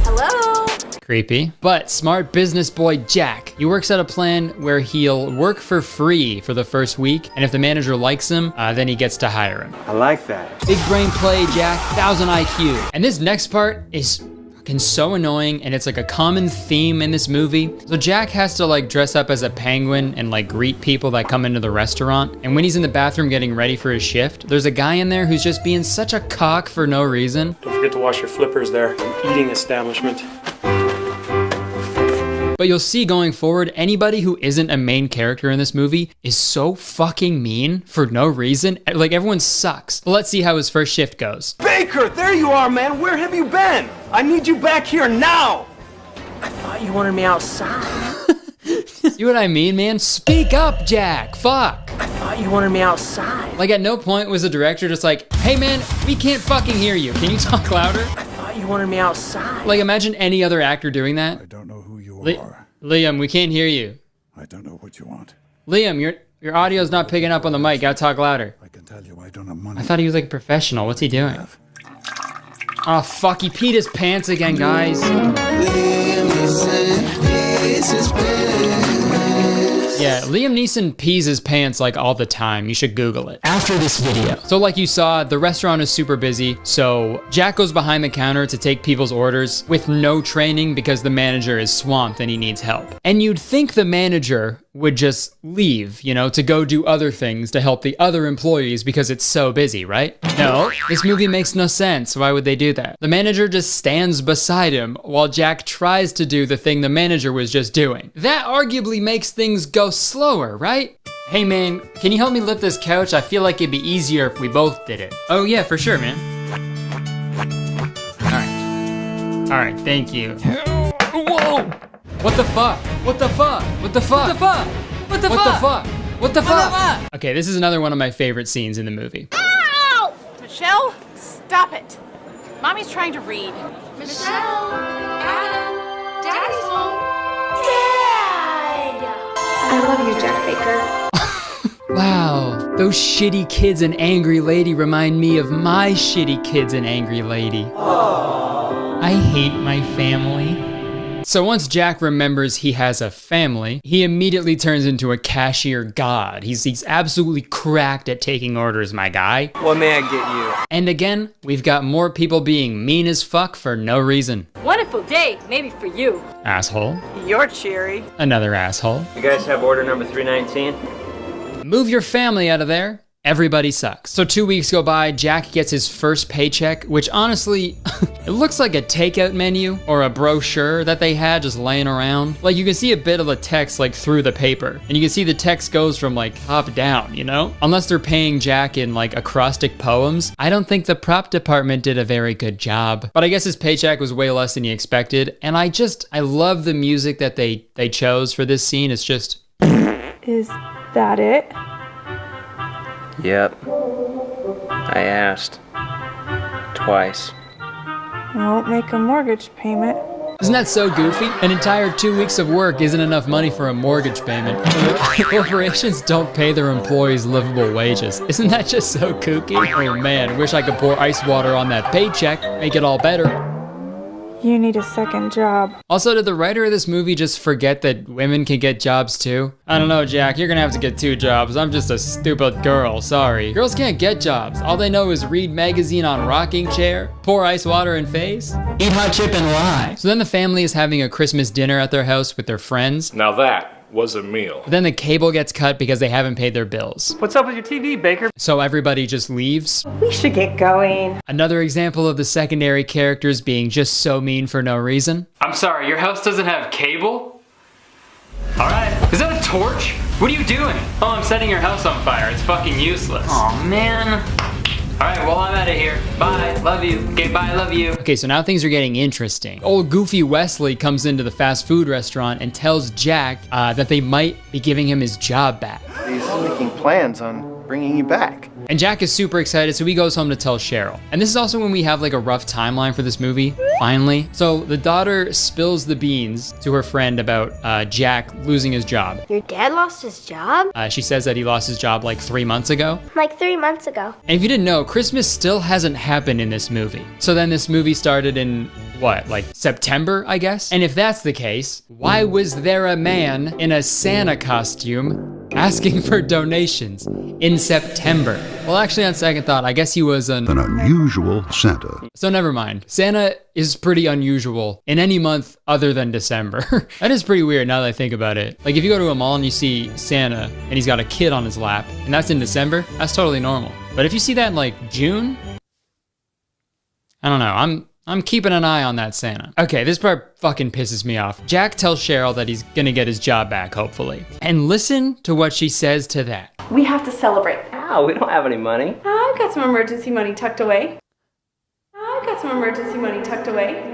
Hello? Creepy. But smart business boy Jack, he works out a plan where he'll work for free for the first week, and if the manager likes him, then he gets to hire him. I like that. Big brain play, Jack, 1000 IQ. And this next part is fucking so annoying, and it's like a common theme in this movie. So Jack has to like dress up as a penguin and like greet people that come into the restaurant. And when he's in the bathroom getting ready for his shift, there's a guy in there who's just being such a cock for no reason. Don't forget to wash your flippers there. It's an eating establishment. But you'll see going forward, anybody who isn't a main character in this movie is so fucking mean for no reason. Like, everyone sucks. But let's see how his first shift goes. Baker, there you are, man. Where have you been? I need you back here now. I thought you wanted me outside. See what I mean, man? Speak up, Jack. Fuck. I thought you wanted me outside. Like, at no point was the director just like, hey, man, we can't fucking hear you. Can you talk louder? I thought you wanted me outside. Like, imagine any other actor doing that. I don't know who you are. Liam, we can't hear you. I don't know what you want. Liam, your audio's not picking up on the mic. Gotta talk louder. I can tell you I don't have money. I thought he was like a professional. What's he doing? Oh, fuck. He peed his pants again, guys. Yeah, Liam Neeson pees his pants like all the time. You should Google it. After this video. So like you saw, the restaurant is super busy. So Jack goes behind the counter to take people's orders with no training because the manager is swamped and he needs help. And you'd think the manager would just leave, you know, to go do other things to help the other employees because it's so busy, right? No, this movie makes no sense. Why would they do that? The manager just stands beside him while Jack tries to do the thing the manager was just doing. That arguably makes things go slower, right? Hey man, can you help me lift this couch? I feel like it'd be easier if we both did it. Oh yeah, for sure, man. All right, thank you. Whoa! What the fuck? What the fuck? What the fuck? What the fuck? What the fuck? What the fuck? Okay, this is another one of my favorite scenes in the movie. Ow! Michelle, stop it. Mommy's trying to read. Michelle, Adam, Daddy's home. Dad! I love you, Jack Baker. Wow, those shitty kids and angry lady remind me of my shitty kids and angry lady. I hate my family. So once Jack remembers he has a family, he immediately turns into a cashier god. He's absolutely cracked at taking orders, my guy. What may I get you? And again, we've got more people being mean as fuck for no reason. Wonderful day, maybe for you. Asshole. You're cheery. Another asshole. You guys have order number 319? Move your family out of there. Everybody sucks. So 2 weeks go by, Jack gets his first paycheck, which honestly, it looks like a takeout menu or a brochure that they had just laying around. Like you can see a bit of the text like through the paper, and you can see the text goes from like top down, you know? Unless they're paying Jack in like acrostic poems. I don't think the prop department did a very good job. But I guess his paycheck was way less than he expected, and I love the music that they chose for this scene. It's just... Is that it? Yep. I asked. Twice. I won't make a mortgage payment. Isn't that so goofy? An entire 2 weeks of work isn't enough money for a mortgage payment. Corporations don't pay their employees livable wages. Isn't that just so kooky? Oh man, wish I could pour ice water on that paycheck, make it all better. You need a second job. Also, did the writer of this movie just forget that women can get jobs too? I don't know, Jack, you're gonna have to get 2 jobs. I'm just a stupid girl, sorry. Girls can't get jobs. All they know is read magazine on rocking chair, pour ice water in face, eat hot chip and lie. So then the family is having a Christmas dinner at their house with their friends. Now that was a meal. But then the cable gets cut because they haven't paid their bills. What's up with your TV, Baker? So everybody just leaves. We should get going. Another example of the secondary characters being just so mean for no reason. I'm sorry, your house doesn't have cable? All right. Is that a torch? What are you doing? Oh, I'm setting your house on fire. It's fucking useless. Oh man. All right, well, I'm out of here. Bye, love you. Okay, bye, love you. Okay, so now things are getting interesting. Old goofy Wesley comes into the fast food restaurant and tells Jack that they might be giving him his job back. He's making plans on bringing you back. And Jack is super excited, so he goes home to tell Cheryl. And this is also when we have like a rough timeline for this movie, finally. So the daughter spills the beans to her friend about Jack losing his job. Your dad lost his job? She says that he lost his job like 3 months ago. Like 3 months ago. And if you didn't know, Christmas still hasn't happened in this movie. So then this movie started in, what, like September, I guess? And if that's the case, why was there a man in a Santa costume asking for donations in September? Well, actually, on second thought, I guess he was an unusual Santa. So never mind. Santa is pretty unusual in any month other than December. That is pretty weird now that I think about it. Like if you go to a mall and you see Santa and he's got a kid on his lap and that's in December, that's totally normal. But if you see that in like June, I don't know. I'm keeping an eye on that Santa. Okay, this part fucking pisses me off. Jack tells Cheryl that he's gonna get his job back, hopefully. And listen to what she says to that. We have to celebrate. Oh, we don't have any money. I've got some emergency money tucked away. I've got some emergency money tucked away.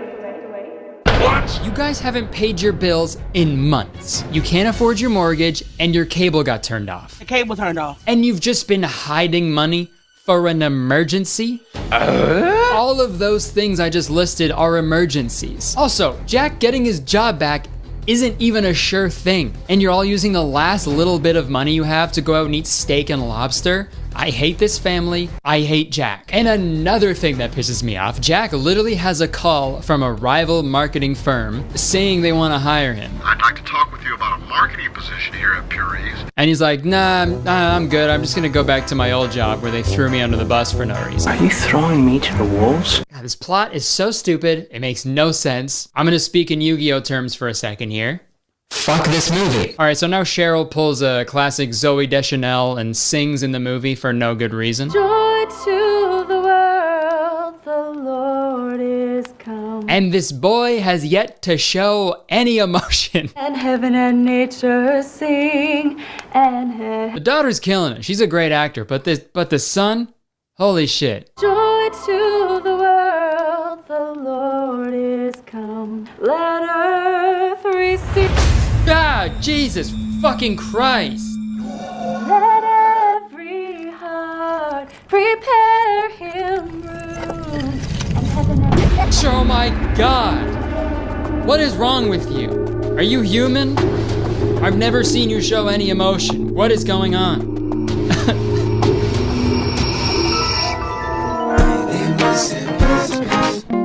What? You guys haven't paid your bills in months. You can't afford your mortgage and your cable got turned off. The cable turned off. And you've just been hiding money for an emergency? All of those things I just listed are emergencies. Also, Jack getting his job back isn't even a sure thing. And you're all using the last little bit of money you have to go out and eat steak and lobster? I hate this family. I hate Jack. And another thing that pisses me off, Jack literally has a call from a rival marketing firm saying they want to hire him. I'd like to talk with you about a marketing position here at Puree's. And he's like, nah, I'm good. I'm just gonna go back to my old job where they threw me under the bus for no reason. Are you throwing me to the wolves? God, this plot is so stupid. It makes no sense. I'm gonna speak in Yu-Gi-Oh terms for a second here. Fuck this movie. All right, so now Cheryl pulls a classic Zooey Deschanel and sings in the movie for no good reason. Joy to the world, the Lord is come. And this boy has yet to show any emotion. And heaven and nature sing, and The daughter's killing it. She's a great actor, but the son, holy shit. joy to the world, the Lord is come. Let earth receive. Ah, Jesus fucking Christ. Let every heart prepare him room. And heaven and Oh my God. What is wrong with you? Are you human? I've never seen you show any emotion. What is going on?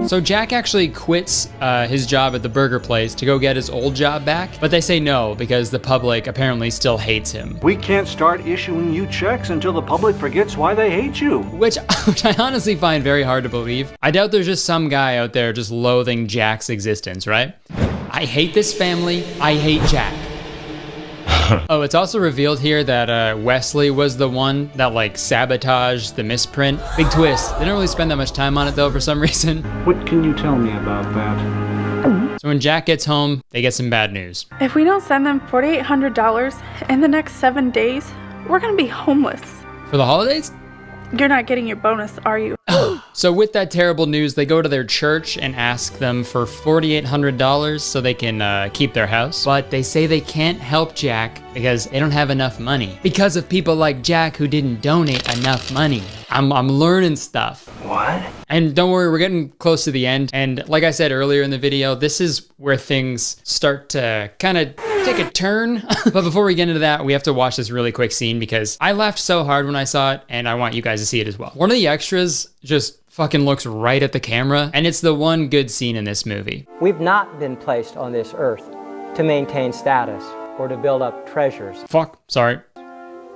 So Jack actually quits his job at the burger place to go get his old job back, but they say no because the public apparently still hates him. We can't start issuing you checks until the public forgets why they hate you. Which I honestly find very hard to believe. I doubt there's just some guy out there just loathing Jack's existence, right? I hate this family. I hate Jack. Oh, it's also revealed here that Wesley was the one that like sabotaged the misprint. Big twist. They don't really spend that much time on it though for some reason. What can you tell me about that? So when Jack gets home, they get some bad news. If we don't send them $4,800 in the next 7 days, we're gonna be homeless. For the holidays? You're not getting your bonus, are you? So with that terrible news, they go to their church and ask them for $4,800 so they can keep their house. But they say they can't help Jack because they don't have enough money. Because of people like Jack who didn't donate enough money. I'm learning stuff. What? And don't worry, we're getting close to the end. And like I said earlier in the video, this is where things start to kind of take a turn. But before we get into that, we have to watch this really quick scene because I laughed so hard when I saw it and I want you guys to see it as well. One of the extras just fucking looks right at the camera and it's the one good scene in this movie. We've not been placed on this earth to maintain status or to build up treasures. Fuck, sorry.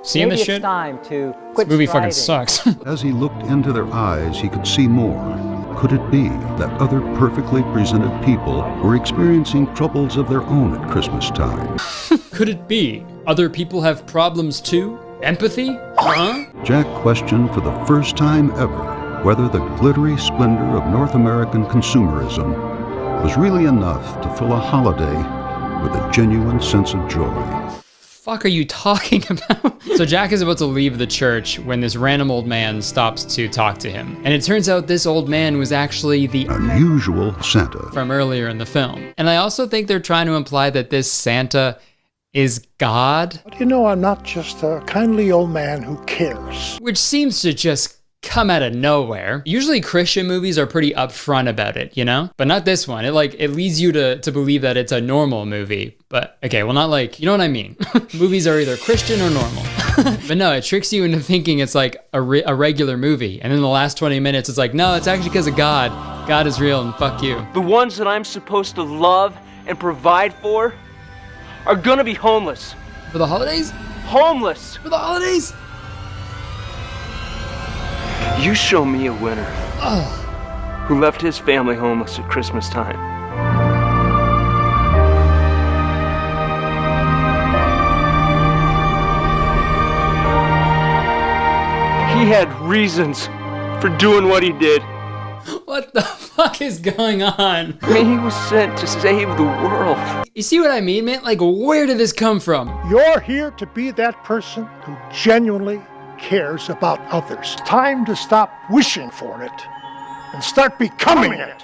Seeing this shit? It's time to quit This movie striving. fucking sucks. As he looked into their eyes, he could see more. Could it be that other perfectly presented people were experiencing troubles of their own at Christmas time? Could it be other people have problems too? Empathy? Huh? Jack questioned for the first time ever whether the glittery splendor of North American consumerism was really enough to fill a holiday with a genuine sense of joy. Fuck are you talking about? So Jack is about to leave the church when this random old man stops to talk to him. And it turns out this old man was actually the unusual Santa from earlier in the film. And I also think they're trying to imply that this Santa is God. But you know, I'm not just a kindly old man who cares. Which seems to just come out of nowhere. Usually Christian movies are pretty upfront about it, you know? But not this one. It leads you to believe that it's a normal movie. But okay, well, not like, you know what I mean? Movies are either Christian or normal. But no, it tricks you into thinking it's like a regular movie. And in the last 20 minutes, it's like, no, it's actually because of God. God is real and fuck you. The ones that I'm supposed to love and provide for are gonna be homeless. For the holidays? Homeless! For the holidays? You show me a winner who left his family homeless at Christmas time. He had reasons for doing what he did. What the fuck is going on? I mean, he was sent to save the world. You see what I mean, man? Like, where did this come from? You're here to be that person who genuinely cares about others. Time to stop wishing for it and start becoming it.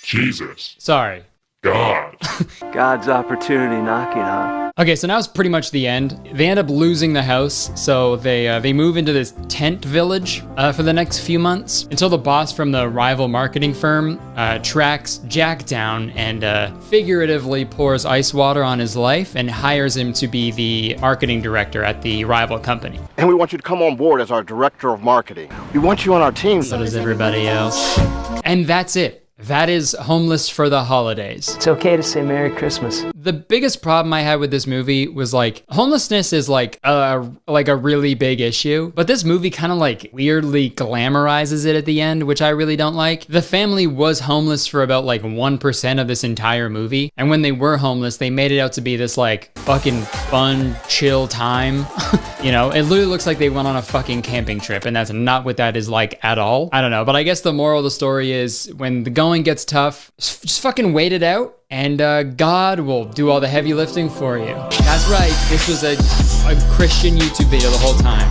Jesus. Sorry. God. God's opportunity knocking on. Okay, so now it's pretty much the end. They end up losing the house, so they move into this tent village for the next few months until the boss from the rival marketing firm tracks Jack down and figuratively pours ice water on his life and hires him to be the marketing director at the rival company. And we want you to come on board as our director of marketing. We want you on our team. So does everybody else. And that's it. That is Homeless for the Holidays. It's okay to say Merry Christmas. The biggest problem I had with this movie was like, homelessness is like a really big issue, but this movie kind of like weirdly glamorizes it at the end, which I really don't like. The family was homeless for about like 1% of this entire movie, and when they were homeless, they made it out to be this like fucking fun, chill time. You know, it literally looks like they went on a fucking camping trip, and that's not what that is like at all. I don't know, but I guess the moral of the story is when the going gets tough, just fucking wait it out, and God will do all the heavy lifting for you. That's right, this was a Christian YouTube video the whole time.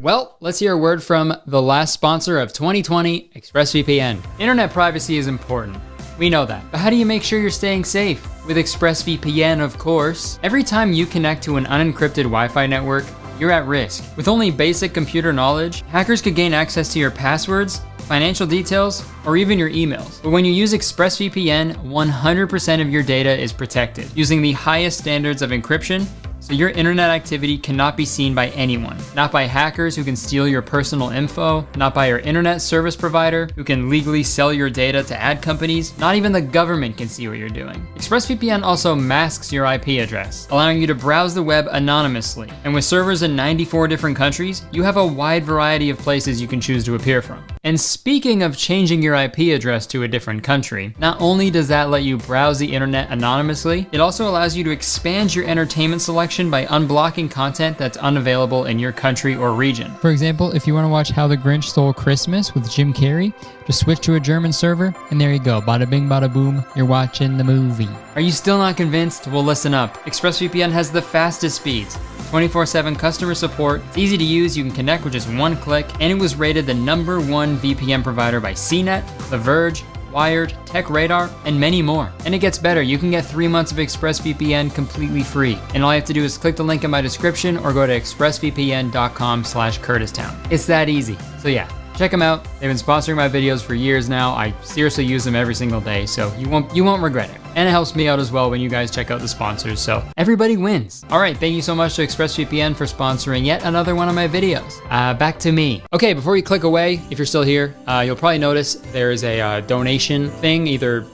Well, let's hear a word from the last sponsor of 2020, ExpressVPN. Internet privacy is important. We know that. But how do you make sure you're staying safe? With ExpressVPN, of course. Every time you connect to an unencrypted Wi-Fi network, you're at risk. With only basic computer knowledge, hackers could gain access to your passwords, financial details, or even your emails. But when you use ExpressVPN, 100% of your data is protected, using the highest standards of encryption, so your internet activity cannot be seen by anyone. Not by hackers who can steal your personal info, not by your internet service provider who can legally sell your data to ad companies, not even the government can see what you're doing. ExpressVPN also masks your IP address, allowing you to browse the web anonymously. And with servers in 94 different countries, you have a wide variety of places you can choose to appear from. And speaking of changing your IP address to a different country, not only does that let you browse the internet anonymously, it also allows you to expand your entertainment selection by unblocking content that's unavailable in your country or region. For example, if you want to watch How the Grinch Stole Christmas with Jim Carrey, just switch to a German server, and there you go. Bada bing, bada boom, you're watching the movie. Are you still not convinced? Well, listen up. ExpressVPN has the fastest speeds, 24/7 customer support, it's easy to use, you can connect with just one click, and it was rated the #1 VPN provider by CNET, The Verge, Wired, Tech Radar, and many more. And it gets better. You can get 3 months of ExpressVPN completely free. And all you have to do is click the link in my description or go to expressvpn.com/CurtisTown. It's that easy. So yeah, check them out. They've been sponsoring my videos for years now. I seriously use them every single day, so you won't regret it. And it helps me out as well when you guys check out the sponsors, so everybody wins. All right, thank you so much to ExpressVPN for sponsoring yet another one of my videos. Back to me. Okay, before you click away, if you're still here, you'll probably notice there is a donation thing either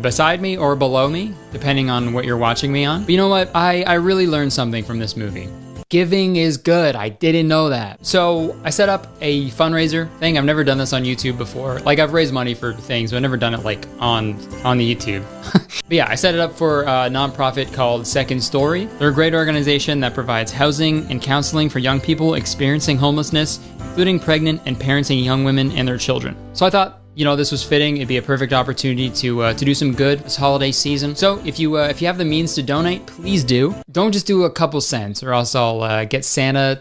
beside me or below me, depending on what you're watching me on. But you know what? I really learned something from this movie. Giving is good. I didn't know that. So I set up a fundraiser thing. I've never done this on YouTube before. Like, I've raised money for things, but I've never done it like on the YouTube. But yeah, I set it up for a nonprofit called Second Story. They're a great organization that provides housing and counseling for young people experiencing homelessness, including pregnant and parenting young women and their children. So I thought, you know, this was fitting. It'd be a perfect opportunity to do some good this holiday season. So if you have the means to donate, please do. Don't just do a couple cents, or else I'll get Santa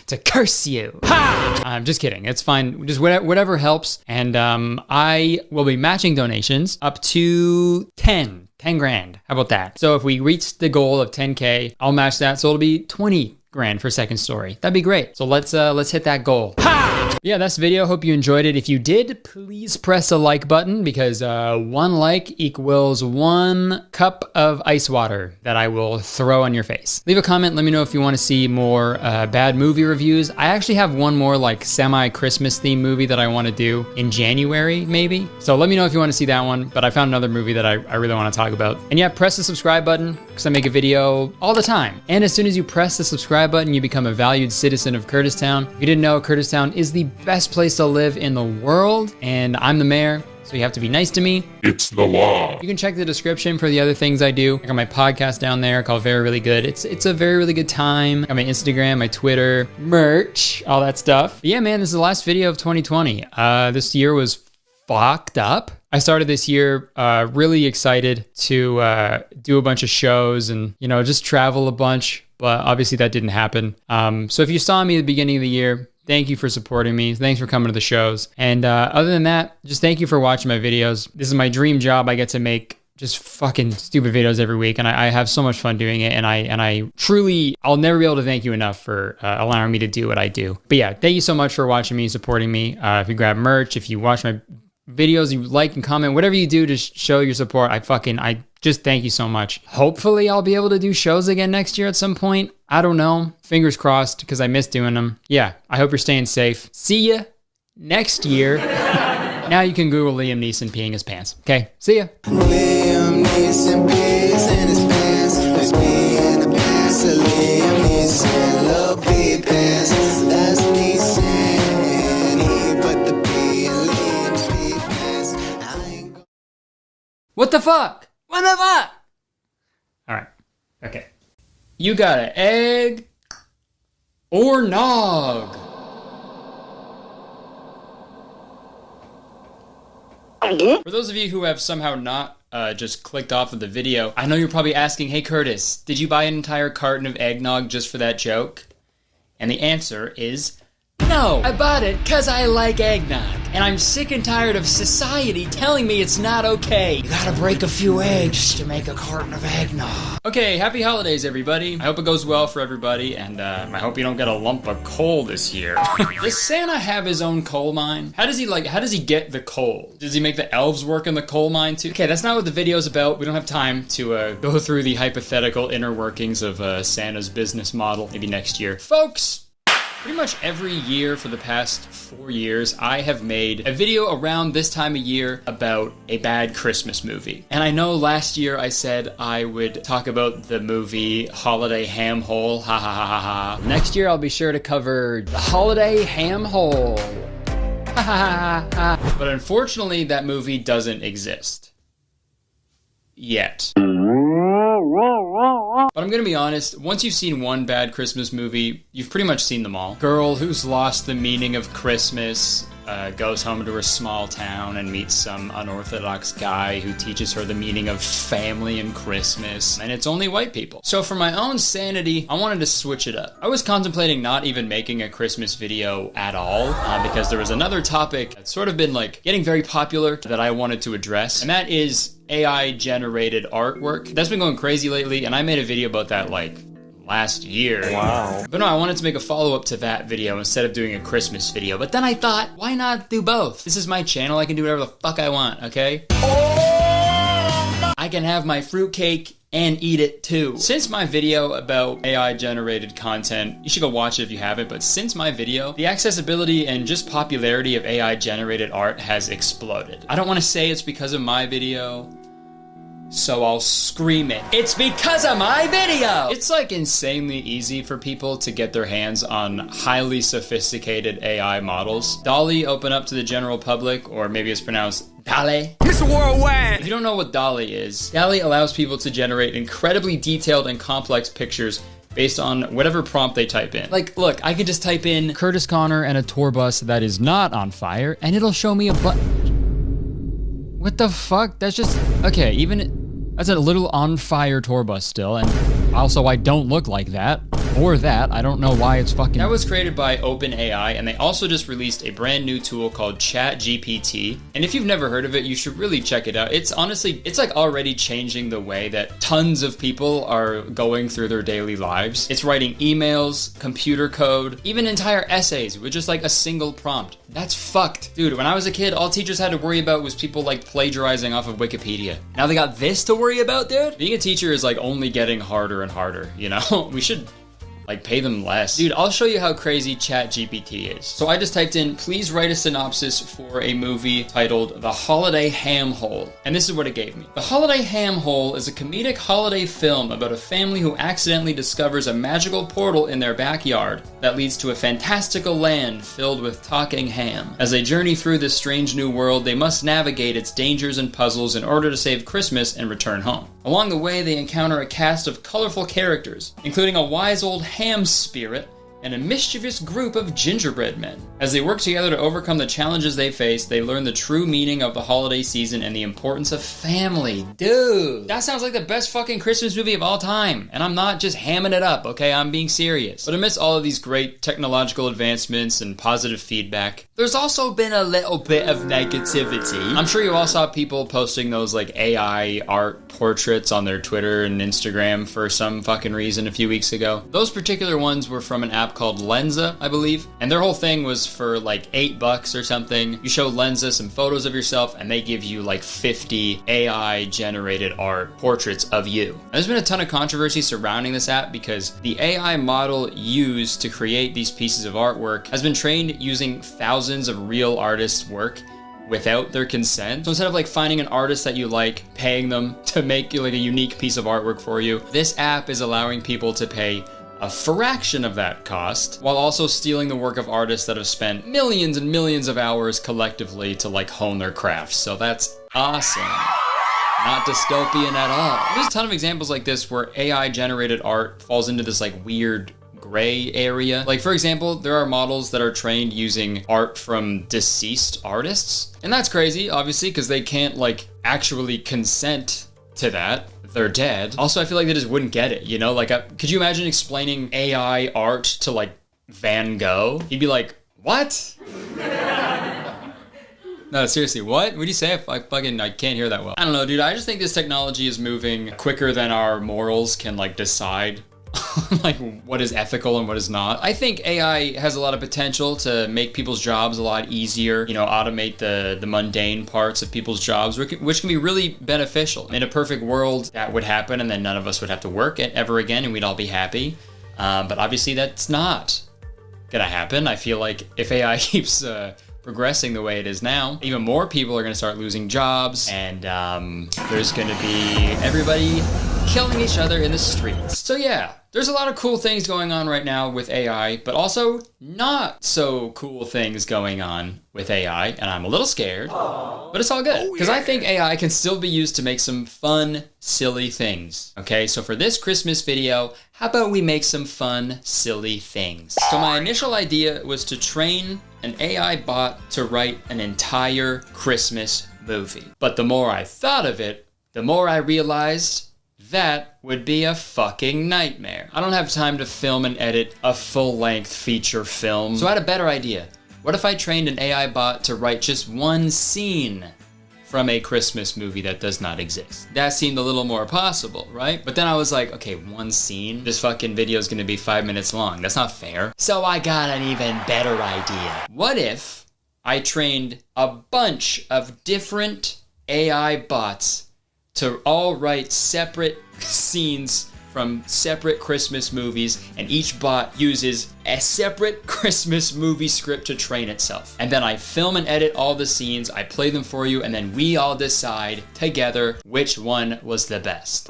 to curse you. Ha! I'm just kidding. It's fine. Just whatever helps. And I will be matching donations up to 10 grand. How about that? So if we reach the goal of 10K, I'll match that. So it'll be 20 grand for Second Story. That'd be great. So let's hit that goal. Ha! Yeah, that's the video. Hope you enjoyed it. If you did, please press the like button, because 1 like equals 1 cup of ice water that I will throw on your face. Leave a comment. Let me know if you want to see more bad movie reviews. I actually have one more like semi-Christmas themed movie that I want to do in January, maybe. So let me know if you want to see that one. But I found another movie that I really want to talk about. And yeah, press the subscribe button, because I make a video all the time. And as soon as you press the subscribe button, you become a valued citizen of Kurtistown. If you didn't know, Kurtistown is the best place to live in the world, and I'm the mayor, so you have to be nice to me. It's the law. You can check the description for the other things I do. I got my podcast down there called Very Really Good. It's a very really good time. I got my Instagram, my Twitter, merch, all that stuff. But yeah, man, this is the last video of 2020. This year was fucked up. I started this year really excited to do a bunch of shows and, you know, just travel a bunch. But obviously that didn't happen. So if you saw me at the beginning of the year, thank you for supporting me. Thanks for coming to the shows. And other than that, just thank you for watching my videos. This is my dream job. I get to make just fucking stupid videos every week, and I have so much fun doing it. And I truly, I'll never be able to thank you enough for allowing me to do what I do. But yeah, thank you so much for watching me, supporting me. If you grab merch, if you watch my videos, you like and comment, whatever you do to show your support, I just thank you so much. Hopefully I'll be able to do shows again next year at some point. I don't know. Fingers crossed, because I miss doing them. Yeah, I hope you're staying safe. See ya next year. Now you can Google Liam Neeson peeing his pants. Okay, see ya. Liam Neeson pees in his pants. Let's pee in the pants of Liam Neeson. Lil' pee pants. That's Neeson. He put the pee in Liam's pee pants. What the fuck? What the fuck? Alright, okay. You got an egg or nog? For those of you who have somehow not just clicked off of the video, I know you're probably asking, hey Curtis, did you buy an entire carton of eggnog just for that joke? And the answer is no. I bought it because I like eggnog. And I'm sick and tired of society telling me it's not okay. You gotta break a few eggs to make a carton of eggnog. Okay, happy holidays, everybody. I hope it goes well for everybody, and I hope you don't get a lump of coal this year. Does Santa have his own coal mine? How does he get the coal? Does he make the elves work in the coal mine too? Okay, that's not what the video's about. We don't have time to go through the hypothetical inner workings of Santa's business model. Maybe next year. Folks! Pretty much every year for the past 4 years, I have made a video around this time of year about a bad Christmas movie. And I know last year I said I would talk about the movie Holiday Ham Hole, ha ha ha ha ha. Next year I'll be sure to cover the Holiday Ham Hole, ha ha ha ha. But unfortunately that movie doesn't exist. Yet. But I'm gonna be honest, once you've seen one bad Christmas movie, you've pretty much seen them all. Girl who's lost the meaning of Christmas, goes home to her small town and meets some unorthodox guy who teaches her the meaning of family and Christmas, and it's only white people. So for my own sanity, I wanted to switch it up. I was contemplating not even making a Christmas video at all, because there was another topic that's sort of been like getting very popular that I wanted to address, and that is AI-generated artwork. That's been going crazy lately, and I made a video about that like last year. Wow. But no, I wanted to make a follow-up to that video instead of doing a Christmas video. But then I thought, why not do both? This is my channel. I can do whatever the fuck I want, okay? I can have my fruitcake and eat it too. Since my video about AI-generated content, you should go watch it if you haven't, but since my video, the accessibility and just popularity of AI-generated art has exploded. I don't want to say it's because of my video, so I'll scream it. It's because of my video! It's like insanely easy for people to get their hands on highly sophisticated AI models. DALL-E open up to the general public, or maybe it's pronounced DALL-E. Mr. Worldwide! If you don't know what DALL-E is, DALL-E allows people to generate incredibly detailed and complex pictures based on whatever prompt they type in. Like, look, I could just type in Kurtis Conner and a tour bus that is not on fire, and it'll show me a button. What the fuck? That's just, okay, that's a little on fire tour bus still, and also I don't look like that. Or that, I don't know why it's fucking... That was created by OpenAI, and they also just released a brand new tool called ChatGPT. And if you've never heard of it, you should really check it out. It's honestly, it's like already changing the way that tons of people are going through their daily lives. It's writing emails, computer code, even entire essays with just like a single prompt. That's fucked. Dude, when I was a kid, all teachers had to worry about was people like plagiarizing off of Wikipedia. Now they got this to worry about, dude? Being a teacher is like only getting harder and harder, you know? We should like pay them less. Dude, I'll show you how crazy ChatGPT is. So I just typed in, please write a synopsis for a movie titled The Holiday Ham Hole. And this is what it gave me. The Holiday Ham Hole is a comedic holiday film about a family who accidentally discovers a magical portal in their backyard that leads to a fantastical land filled with talking ham. As they journey through this strange new world, they must navigate its dangers and puzzles in order to save Christmas and return home. Along the way, they encounter a cast of colorful characters, including a wise old ham spirit and a mischievous group of gingerbread men. As they work together to overcome the challenges they face, they learn the true meaning of the holiday season and the importance of family. Dude, that sounds like the best fucking Christmas movie of all time. And I'm not just hamming it up, okay? I'm being serious. But amidst all of these great technological advancements and positive feedback, there's also been a little bit of negativity. I'm sure you all saw people posting those like AI art portraits on their Twitter and Instagram for some fucking reason a few weeks ago. Those particular ones were from an app called Lensa, I believe, and their whole thing was for like $8 or something. You show Lensa some photos of yourself and they give you like 50 AI generated art portraits of you. And there's been a ton of controversy surrounding this app because the AI model used to create these pieces of artwork has been trained using thousands of real artists' work without their consent. So instead of like finding an artist that you like, paying them to make you like a unique piece of artwork for you, this app is allowing people to pay a fraction of that cost, while also stealing the work of artists that have spent millions and millions of hours collectively to like hone their crafts. So that's awesome. Not dystopian at all. There's a ton of examples like this where AI generated art falls into this like weird gray area. Like for example, there are models that are trained using art from deceased artists. And that's crazy, obviously, because they can't like actually consent to that. They're dead. Also, I feel like they just wouldn't get it, you know? Like, could you imagine explaining AI art to, like, Van Gogh? He'd be like, what? No, seriously, what? What do you say? I can't hear that well. I don't know, dude. I just think this technology is moving quicker than our morals can, like, decide like what is ethical and what is not. I think AI has a lot of potential to make people's jobs a lot easier, you know, automate the mundane parts of people's jobs, which can be really beneficial. In a perfect world, that would happen and then none of us would have to work ever again and we'd all be happy. But obviously that's not gonna happen. I feel like if AI keeps progressing the way it is now, even more people are gonna start losing jobs and there's gonna be everybody killing each other in the streets. So yeah, there's a lot of cool things going on right now with AI, but also not so cool things going on with AI, and I'm a little scared, but it's all good, because I think AI can still be used to make some fun, silly things. Okay, so for this Christmas video, how about we make some fun, silly things? So my initial idea was to train an AI bot to write an entire Christmas movie. But the more I thought of it, the more I realized that would be a fucking nightmare. I don't have time to film and edit a full-length feature film. So I had a better idea. What if I trained an AI bot to write just one scene from a Christmas movie that does not exist? That seemed a little more possible, right? But then I was like, okay, one scene? This fucking video is gonna be 5 minutes long. That's not fair. So I got an even better idea. What if I trained a bunch of different AI bots to all write separate scenes from separate Christmas movies, and each bot uses a separate Christmas movie script to train itself. And then I film and edit all the scenes, I play them for you, and then we all decide together which one was the best.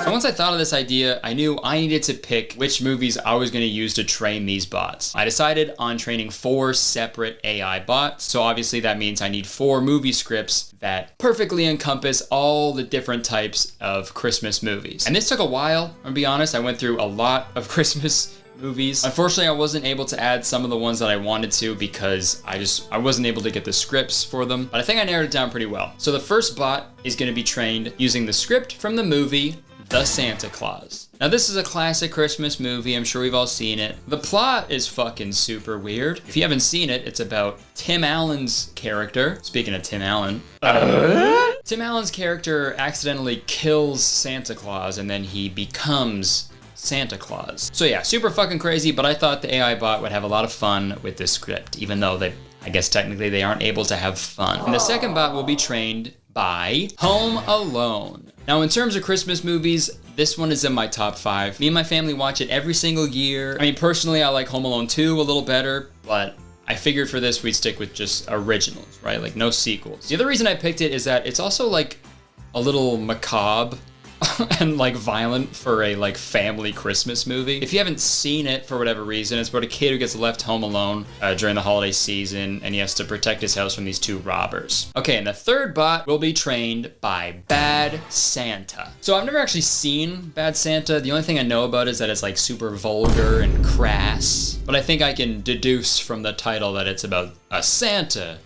So once I thought of this idea, I knew I needed to pick which movies I was going to use to train these bots. I decided on training 4 separate AI bots. So obviously that means I need 4 movie scripts that perfectly encompass all the different types of Christmas movies. And this took a while, I'll be honest. I went through a lot of Christmas movies. Unfortunately, I wasn't able to add some of the ones that I wanted to because I wasn't able to get the scripts for them, but I think I narrowed it down pretty well. So the first bot is going to be trained using the script from the movie The Santa Claus. Now this is a classic Christmas movie, I'm sure we've all seen it. The plot is fucking super weird. If you haven't seen it, it's about Tim Allen's character. Speaking of Tim Allen. Tim Allen's character accidentally kills Santa Claus and then he becomes Santa Claus. So yeah, super fucking crazy, but I thought the AI bot would have a lot of fun with this script, even though I guess technically they aren't able to have fun. And the second bot will be trained by Home Alone. Now in terms of Christmas movies, this one is in my top 5. Me and my family watch it every single year. I mean, personally, I like Home Alone 2 a little better, but I figured for this we'd stick with just originals, right? Like no sequels. The other reason I picked it is that it's also like a little macabre and like violent for a like family Christmas movie. If you haven't seen it for whatever reason, it's about a kid who gets left home alone during the holiday season and he has to protect his house from these 2 robbers. Okay, and the third bot will be trained by Bad Santa. So I've never actually seen Bad Santa. The only thing I know about it is that it's like super vulgar and crass, but I think I can deduce from the title that it's about a Santa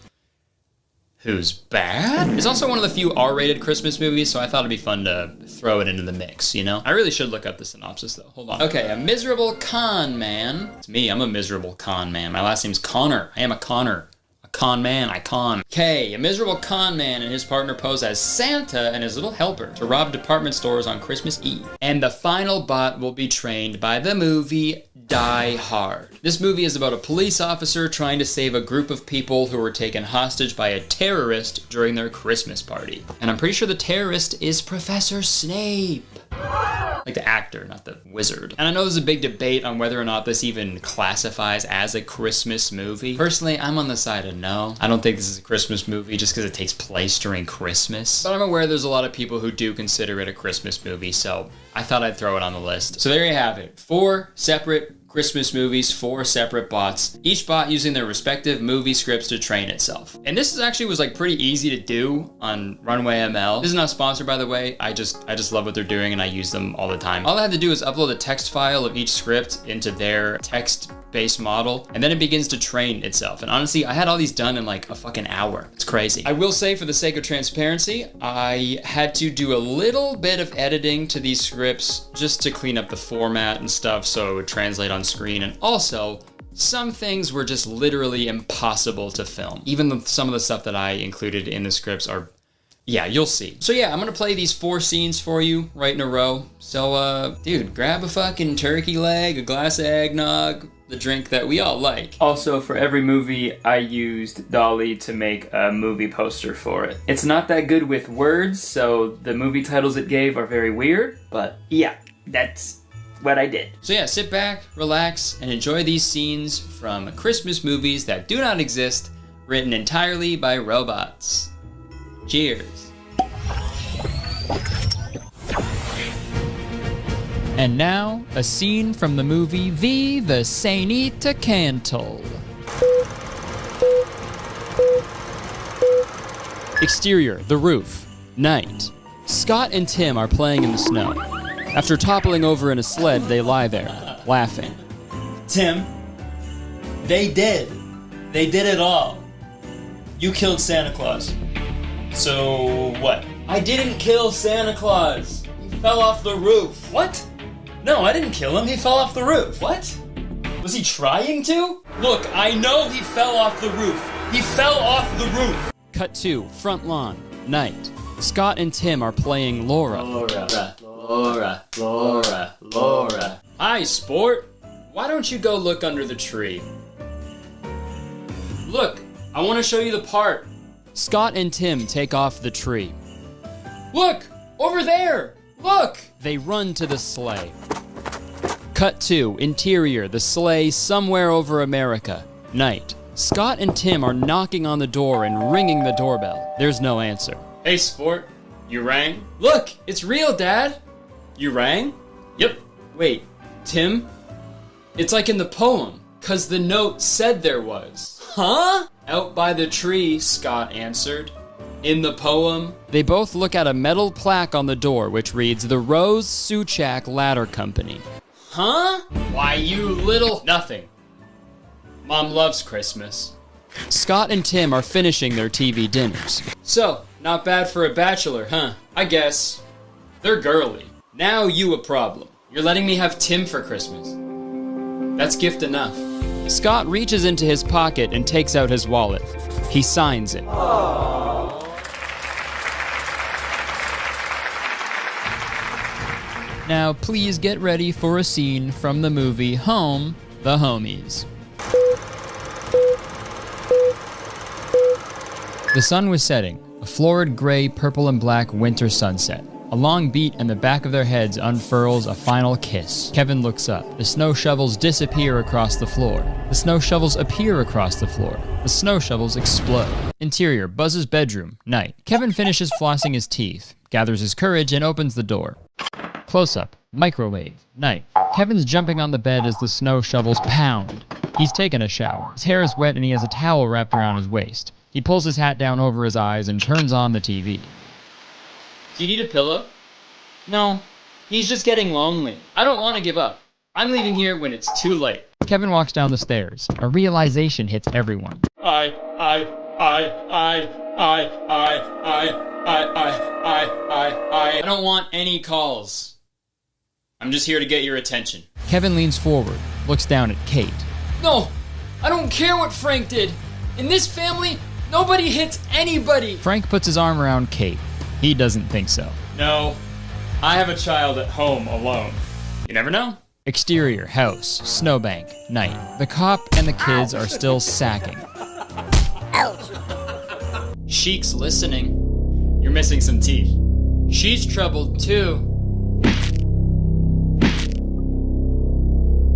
who's bad. It's also one of the few R-rated Christmas movies, so I thought it'd be fun to throw it into the mix, you know? I really should look up the synopsis though, hold on. Okay, a miserable con man. It's me, I'm a miserable con man. My last name's Connor, I am a Connor. A con man, I con. Okay, a miserable con man and his partner pose as Santa and his little helper to rob department stores on Christmas Eve. And the final bot will be trained by the movie Die Hard. This movie is about a police officer trying to save a group of people who were taken hostage by a terrorist during their Christmas party. And I'm pretty sure the terrorist is Professor Snape. Like the actor, not the wizard. And I know there's a big debate on whether or not this even classifies as a Christmas movie. Personally, I'm on the side of no. I don't think this is a Christmas movie just because it takes place during Christmas. But I'm aware there's a lot of people who do consider it a Christmas movie, so I thought I'd throw it on the list. So there you have it. 4 separate Christmas movies, 4 separate bots, each bot using their respective movie scripts to train itself. And this was like pretty easy to do on Runway ML. This is not sponsored, by the way. I just love what they're doing and I use them all the time. All I had to do is upload a text file of each script into their text-based model, and then it begins to train itself. And honestly, I had all these done in like a fucking hour. It's crazy. I will say, for the sake of transparency, I had to do a little bit of editing to these scripts just to clean up the format and stuff so it would translate on screen. And also, some things were just literally impossible to film. Even some of the stuff that I included in the scripts are, yeah, you'll see. So yeah, I'm gonna play these 4 scenes for you right in a row. So dude, grab a fucking turkey leg, a glass of eggnog, the drink that we all like. Also, for every movie, I used Dolly to make a movie poster for it. It's not that good with words, so the movie titles it gave are very weird, but yeah, that's what I did. So yeah, sit back, relax, and enjoy these scenes from Christmas movies that do not exist, written entirely by robots. Cheers. And now, a scene from the movie V the Sainita Cantal. Exterior, the roof. Night. Scott and Tim are playing in the snow. After toppling over in a sled, they lie there, laughing. Tim, they did. They did it all. You killed Santa Claus. So what? I didn't kill Santa Claus. He fell off the roof. What? No, I didn't kill him. He fell off the roof. What? Was he trying to? Look, I know he fell off the roof. He fell off the roof. Cut 2, front lawn, night. Scott and Tim are playing Laura. Laura. Hi, sport. Why don't you go look under the tree? Look, I want to show you the part. Scott and Tim take off the tree. Look, over there. Look. They run to the sleigh. Cut 2, interior, the sleigh somewhere over America. Night. Scott and Tim are knocking on the door and ringing the doorbell. There's no answer. Hey, sport. You rang? Look, it's real, Dad. You rang? Yep. Wait, Tim? It's like in the poem, 'cause the note said there was. Huh? Out by the tree, Scott answered. In the poem. They both look at a metal plaque on the door which reads, The Rose Suchak Ladder Company. Huh? Why, you little... Nothing. Mom loves Christmas. Scott and Tim are finishing their TV dinners. So, not bad for a bachelor, huh? I guess. They're girly. Now you a problem. You're letting me have Tim for Christmas. That's gift enough. Scott reaches into his pocket and takes out his wallet. He signs it. Now, please get ready for a scene from the movie Home, the Homies. The sun was setting, a florid gray, purple and black winter sunset. A long beat and the back of their heads unfurls a final kiss. Kevin looks up. The snow shovels disappear across the floor. The snow shovels appear across the floor. The snow shovels explode. Interior, Buzz's bedroom, night. Kevin finishes flossing his teeth, gathers his courage, and opens the door. Close-up, microwave, night. Kevin's jumping on the bed as the snow shovels pound. He's taken a shower. His hair is wet and he has a towel wrapped around his waist. He pulls his hat down over his eyes and turns on the TV. Do you need a pillow? No, he's just getting lonely. I don't want to give up. I'm leaving here when it's too late. Kevin walks down the stairs. A realization hits everyone. I don't want any calls. I'm just here to get your attention. Kevin leans forward, looks down at Kate. No, I don't care what Frank did. In this family, nobody hits anybody. Frank puts his arm around Kate. He doesn't think so. No, I have a child at home alone. You never know. Exterior, house, snowbank, night. The cop and the kids are still sacking. Sheik's listening. You're missing some teeth. She's troubled too.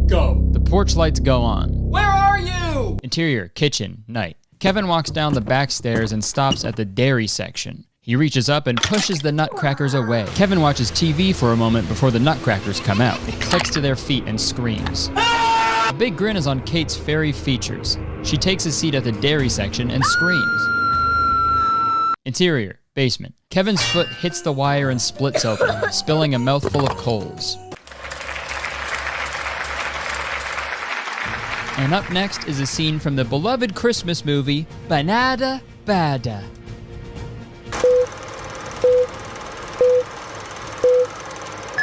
Go. The porch lights go on. Where are you? Interior, kitchen, night. Kevin walks down the back stairs and stops at the dairy section. He reaches up and pushes the nutcrackers away. Kevin watches TV for a moment before the nutcrackers come out. It clicks to their feet and screams. A big grin is on Kate's fairy features. She takes a seat at the dairy section and screams. Interior, basement. Kevin's foot hits the wire and splits open, spilling a mouthful of coals. And up next is a scene from the beloved Christmas movie, Banada Bada.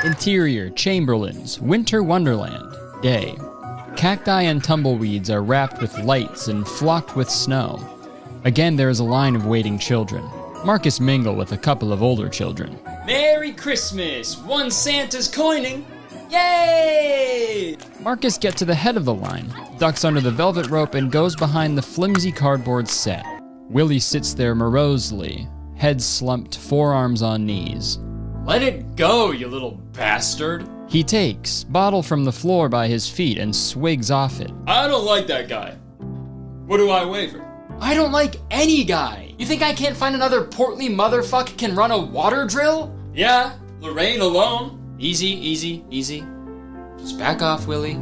Interior, Chamberlain's, Winter Wonderland, day. Cacti and tumbleweeds are wrapped with lights and flocked with snow. Again, there is a line of waiting children. Marcus mingle with a couple of older children. Merry Christmas! One Santa's coining! Yay! Marcus gets to the head of the line, ducks under the velvet rope, and goes behind the flimsy cardboard set. Willie sits there morosely, head slumped, forearms on knees. Let it go, you little bastard. He takes bottle from the floor by his feet and swigs off it. I don't like that guy. What do I waver? I don't like any guy. You think I can't find another portly motherfucker can run a water drill? Yeah, Lorraine alone. Easy, easy, easy. Just back off, Willie.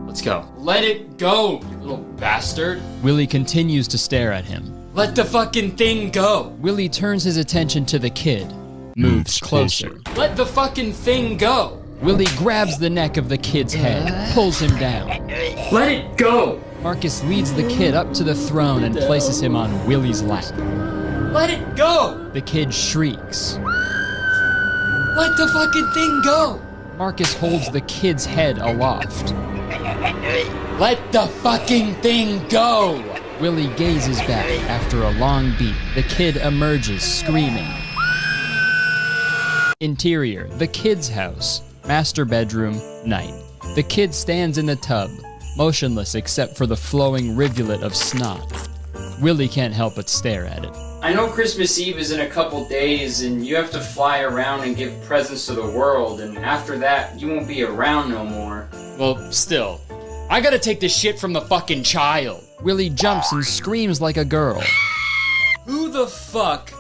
Let's go. Let it go, you little bastard. Willie continues to stare at him. Let the fucking thing go. Willie turns his attention to the kid. Moves closer. Let the fucking thing go. Willie grabs the neck of the kid's head, pulls him down. Let it go. Marcus leads the kid up to the throne and places him on Willie's lap. Let it go. The kid shrieks. Let the fucking thing go. Marcus holds the kid's head aloft. Let the fucking thing go. Willie gazes back after a long beat. The kid emerges screaming. Interior, the kid's house, master bedroom, night. The kid stands in the tub, motionless except for the flowing rivulet of snot. Willie can't help but stare at it. I know Christmas Eve is in a couple days and you have to fly around and give presents to the world, and after that, you won't be around no more. Well, still, I gotta take the shit from the fucking child. Willie jumps and screams like a girl. Who the fuck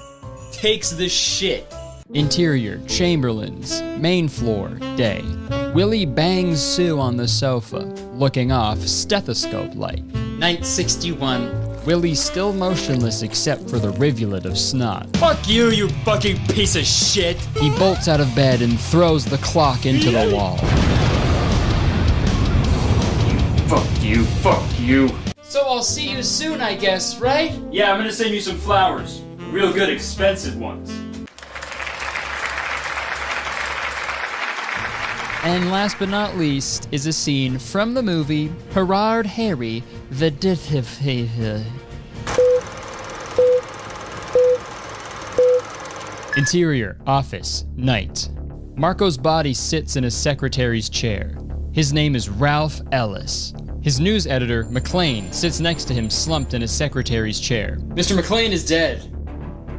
takes the shit? Interior, Chamberlain's, main floor, day. Willie bangs Sue on the sofa, looking off, stethoscope light. Night 61. Willie's still motionless except for the rivulet of snot. Fuck you, you fucking piece of shit! He bolts out of bed and throws the clock into the wall. Fuck you, fuck you. So I'll see you soon, I guess, right? Yeah, I'm gonna send you some flowers. Real good, expensive ones. And last but not least is a scene from the movie Gerard Harry, the Detective. Interior, office, night. Marco's body sits in his secretary's chair. His name is Ralph Ellis. His news editor, McLean, sits next to him slumped in his secretary's chair. Mr. McLean is dead.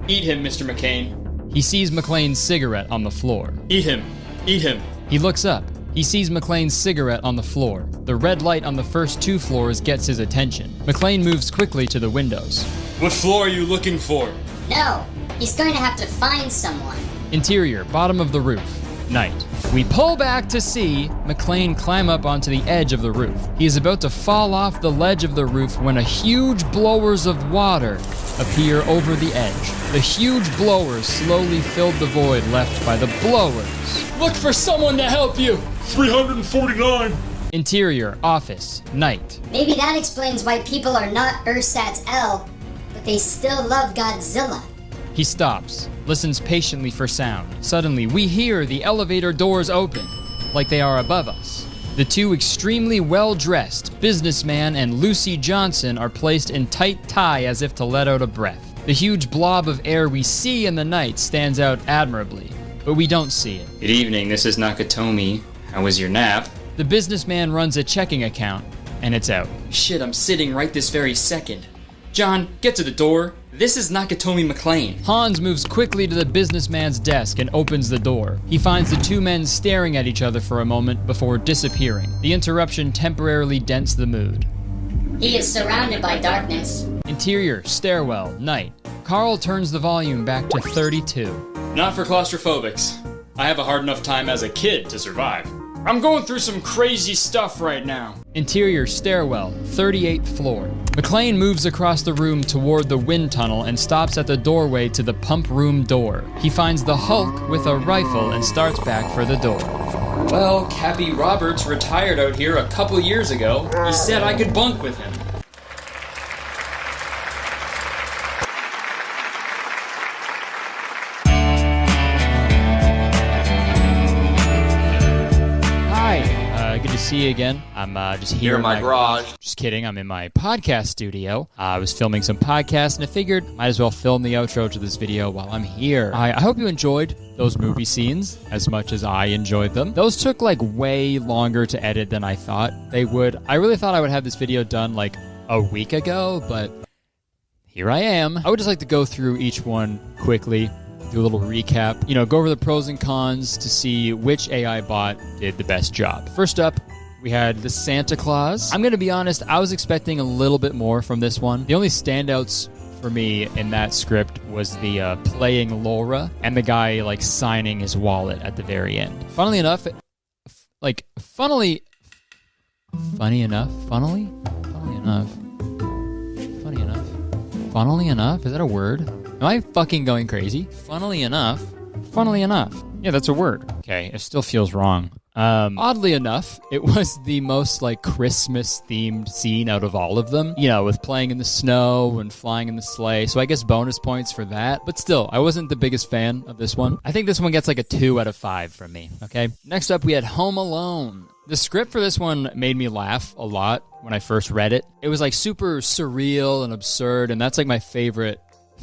Eat him, Mr. McCain. He sees McLean's cigarette on the floor. Eat him. Eat him. He looks up. He sees McLean's cigarette on the floor. The red light on the first 2 floors gets his attention. McLean moves quickly to the windows. What floor are you looking for? No, he's going to have to find someone. Interior, bottom of the roof. Night. We pull back to see McLean climb up onto the edge of the roof. He is about to fall off the ledge of the roof when a huge blowers of water appear over the edge. The huge blowers slowly filled the void left by the blowers. Look for someone to help you. 349. Interior, office, night. Maybe that explains why people are not Ursat's L, but they still love Godzilla. He stops, listens patiently for sound. Suddenly, we hear the elevator doors open, like they are above us. The 2 extremely well-dressed, businessman and Lucy Johnson, are placed in tight tie as if to let out a breath. The huge blob of air we see in the night stands out admirably, but we don't see it. Good evening, this is Nakatomi. How was your nap? The businessman runs a checking account, and it's out. Shit, I'm sitting right this very second. John, get to the door. This is Nakatomi McLean. Hans moves quickly to the businessman's desk and opens the door. He finds the 2 men staring at each other for a moment before disappearing. The interruption temporarily dents the mood. He is surrounded by darkness. Interior, stairwell, night. Carl turns the volume back to 32. Not for claustrophobics. I have a hard enough time as a kid to survive. I'm going through some crazy stuff right now. Interior, stairwell, 38th floor. McLean moves across the room toward the wind tunnel and stops at the doorway to the pump room door. He finds the Hulk with a rifle and starts back for the door. Well, Cappy Roberts retired out here a couple years ago. He said I could bunk with him. Good to see you again. I'm just here in my garage. Just kidding. I'm in my podcast studio. I was filming some podcasts, and I figured might as well film the outro to this video while I'm here. I hope you enjoyed those movie scenes as much as I enjoyed them. Those took like way longer to edit than I thought they would. I really thought I would have this video done like a week ago, but here I am. I would just like to go through each one quickly. Do a little recap, go over the pros and cons to see which AI bot did the best job. First up, we had the Santa Claus. I'm going to be honest, I was expecting a little bit more from this one. The only standouts for me in that script was the playing Laura and the guy like signing his wallet at the very end. Funnily enough, funny enough, is that a word? Am I fucking going crazy? Funnily enough. Yeah, that's a word. Okay, it still feels wrong. Oddly enough, it was the most like Christmas-themed scene out of all of them. With playing in the snow and flying in the sleigh. So I guess bonus points for that. But still, I wasn't the biggest fan of this one. I think this one gets like a 2 out of 5 from me, okay? Next up, we had Home Alone. The script for this one made me laugh a lot when I first read it. It was like super surreal and absurd, and that's like my favorite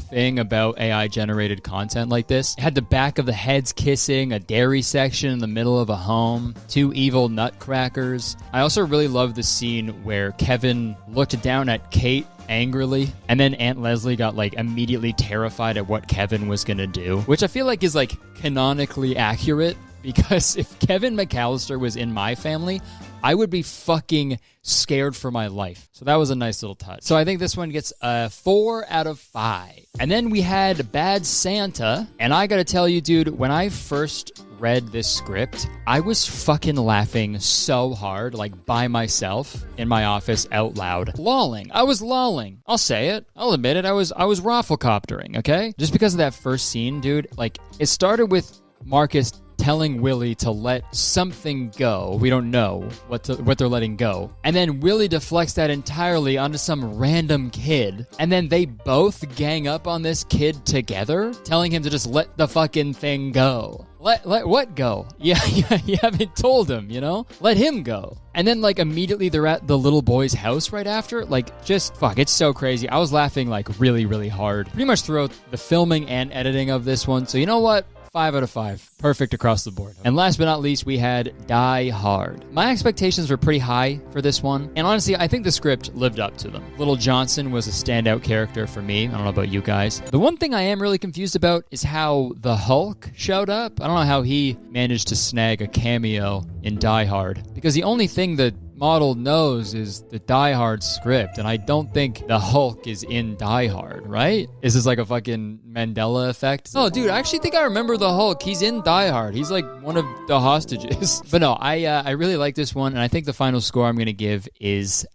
thing about AI-generated content like this. It had the back of the heads kissing, a dairy section in the middle of a home, 2 evil nutcrackers. I also really love the scene where Kevin looked down at Kate angrily, and then Aunt Leslie got like immediately terrified at what Kevin was gonna do, which I feel like is like canonically accurate, because if Kevin McAllister was in my family, I would be fucking scared for my life. So that was a nice little touch. So I think this one gets a 4 out of 5. And then we had Bad Santa. And I gotta tell you, dude, when I first read this script, I was fucking laughing so hard, like by myself in my office out loud. Lolling. I was lolling. I'll say it. I'll admit it. I was rafflecoptering, okay? Just because of that first scene, dude, like it started with Marcus telling Willie to let something go. We don't know what they're letting go. And then Willie deflects that entirely onto some random kid. And then they both gang up on this kid together, telling him to just let the fucking thing go. Let what go? Yeah, you haven't told him, you know? Let him go. And then, like, immediately they're at the little boy's house right after. Like, just, fuck, it's so crazy. I was laughing, like, really, really hard. Pretty much throughout the filming and editing of this one. So, you know what? 5 out of 5. Perfect across the board. And last but not least, we had Die Hard. My expectations were pretty high for this one. And honestly, I think the script lived up to them. Little Johnson was a standout character for me. I don't know about you guys. The one thing I am really confused about is how the Hulk showed up. I don't know how he managed to snag a cameo in Die Hard. Because the only thing that model knows is the Die Hard script, and I don't think the Hulk is in Die Hard, right? Is this like a fucking Mandela effect? Oh, dude, I actually think I remember the Hulk. He's in Die Hard. He's like one of the hostages. But no, I really like this one, and I think the final score I'm going to give is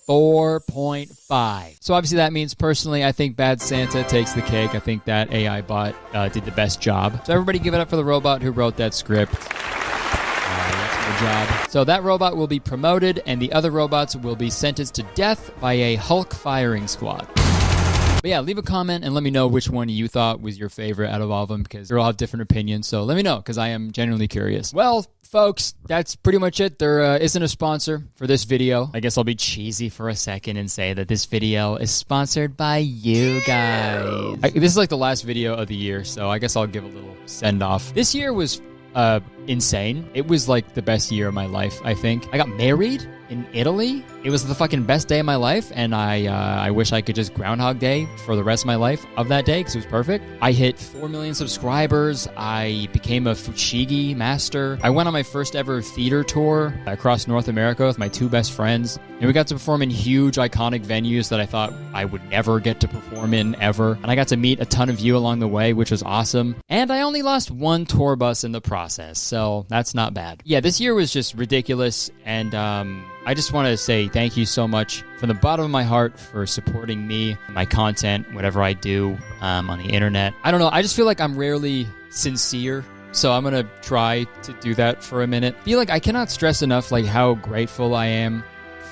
4.5. So obviously that means personally I think Bad Santa takes the cake. I think that AI bot did the best job. So everybody give it up for the robot who wrote that script. Job. So that robot will be promoted, and the other robots will be sentenced to death by a Hulk firing squad. But yeah, leave a comment and let me know which one you thought was your favorite out of all of them, because they all have different opinions. So let me know, because I am genuinely curious. Well, folks, that's pretty much it. There isn't a sponsor for this video. I guess I'll be cheesy for a second and say that this video is sponsored by you guys. This is like the last video of the year, so I guess I'll give a little send-off. This year was insane. It was like the best year of my life, I think. I got married in Italy. It was the fucking best day of my life, and I wish I could just Groundhog Day for the rest of my life of that day, because it was perfect. I hit 4 million subscribers. I became a Fushigi master. I went on my first ever theater tour across North America with my 2 best friends, and we got to perform in huge, iconic venues that I thought I would never get to perform in, ever. And I got to meet a ton of you along the way, which was awesome. And I only lost 1 tour bus in the process, so that's not bad. Yeah, this year was just ridiculous, and I just want to say thank you so much from the bottom of my heart for supporting me, my content, whatever I do on the internet. I don't know, I just feel like I'm rarely sincere, so I'm going to try to do that for a minute. I feel like I cannot stress enough like how grateful I am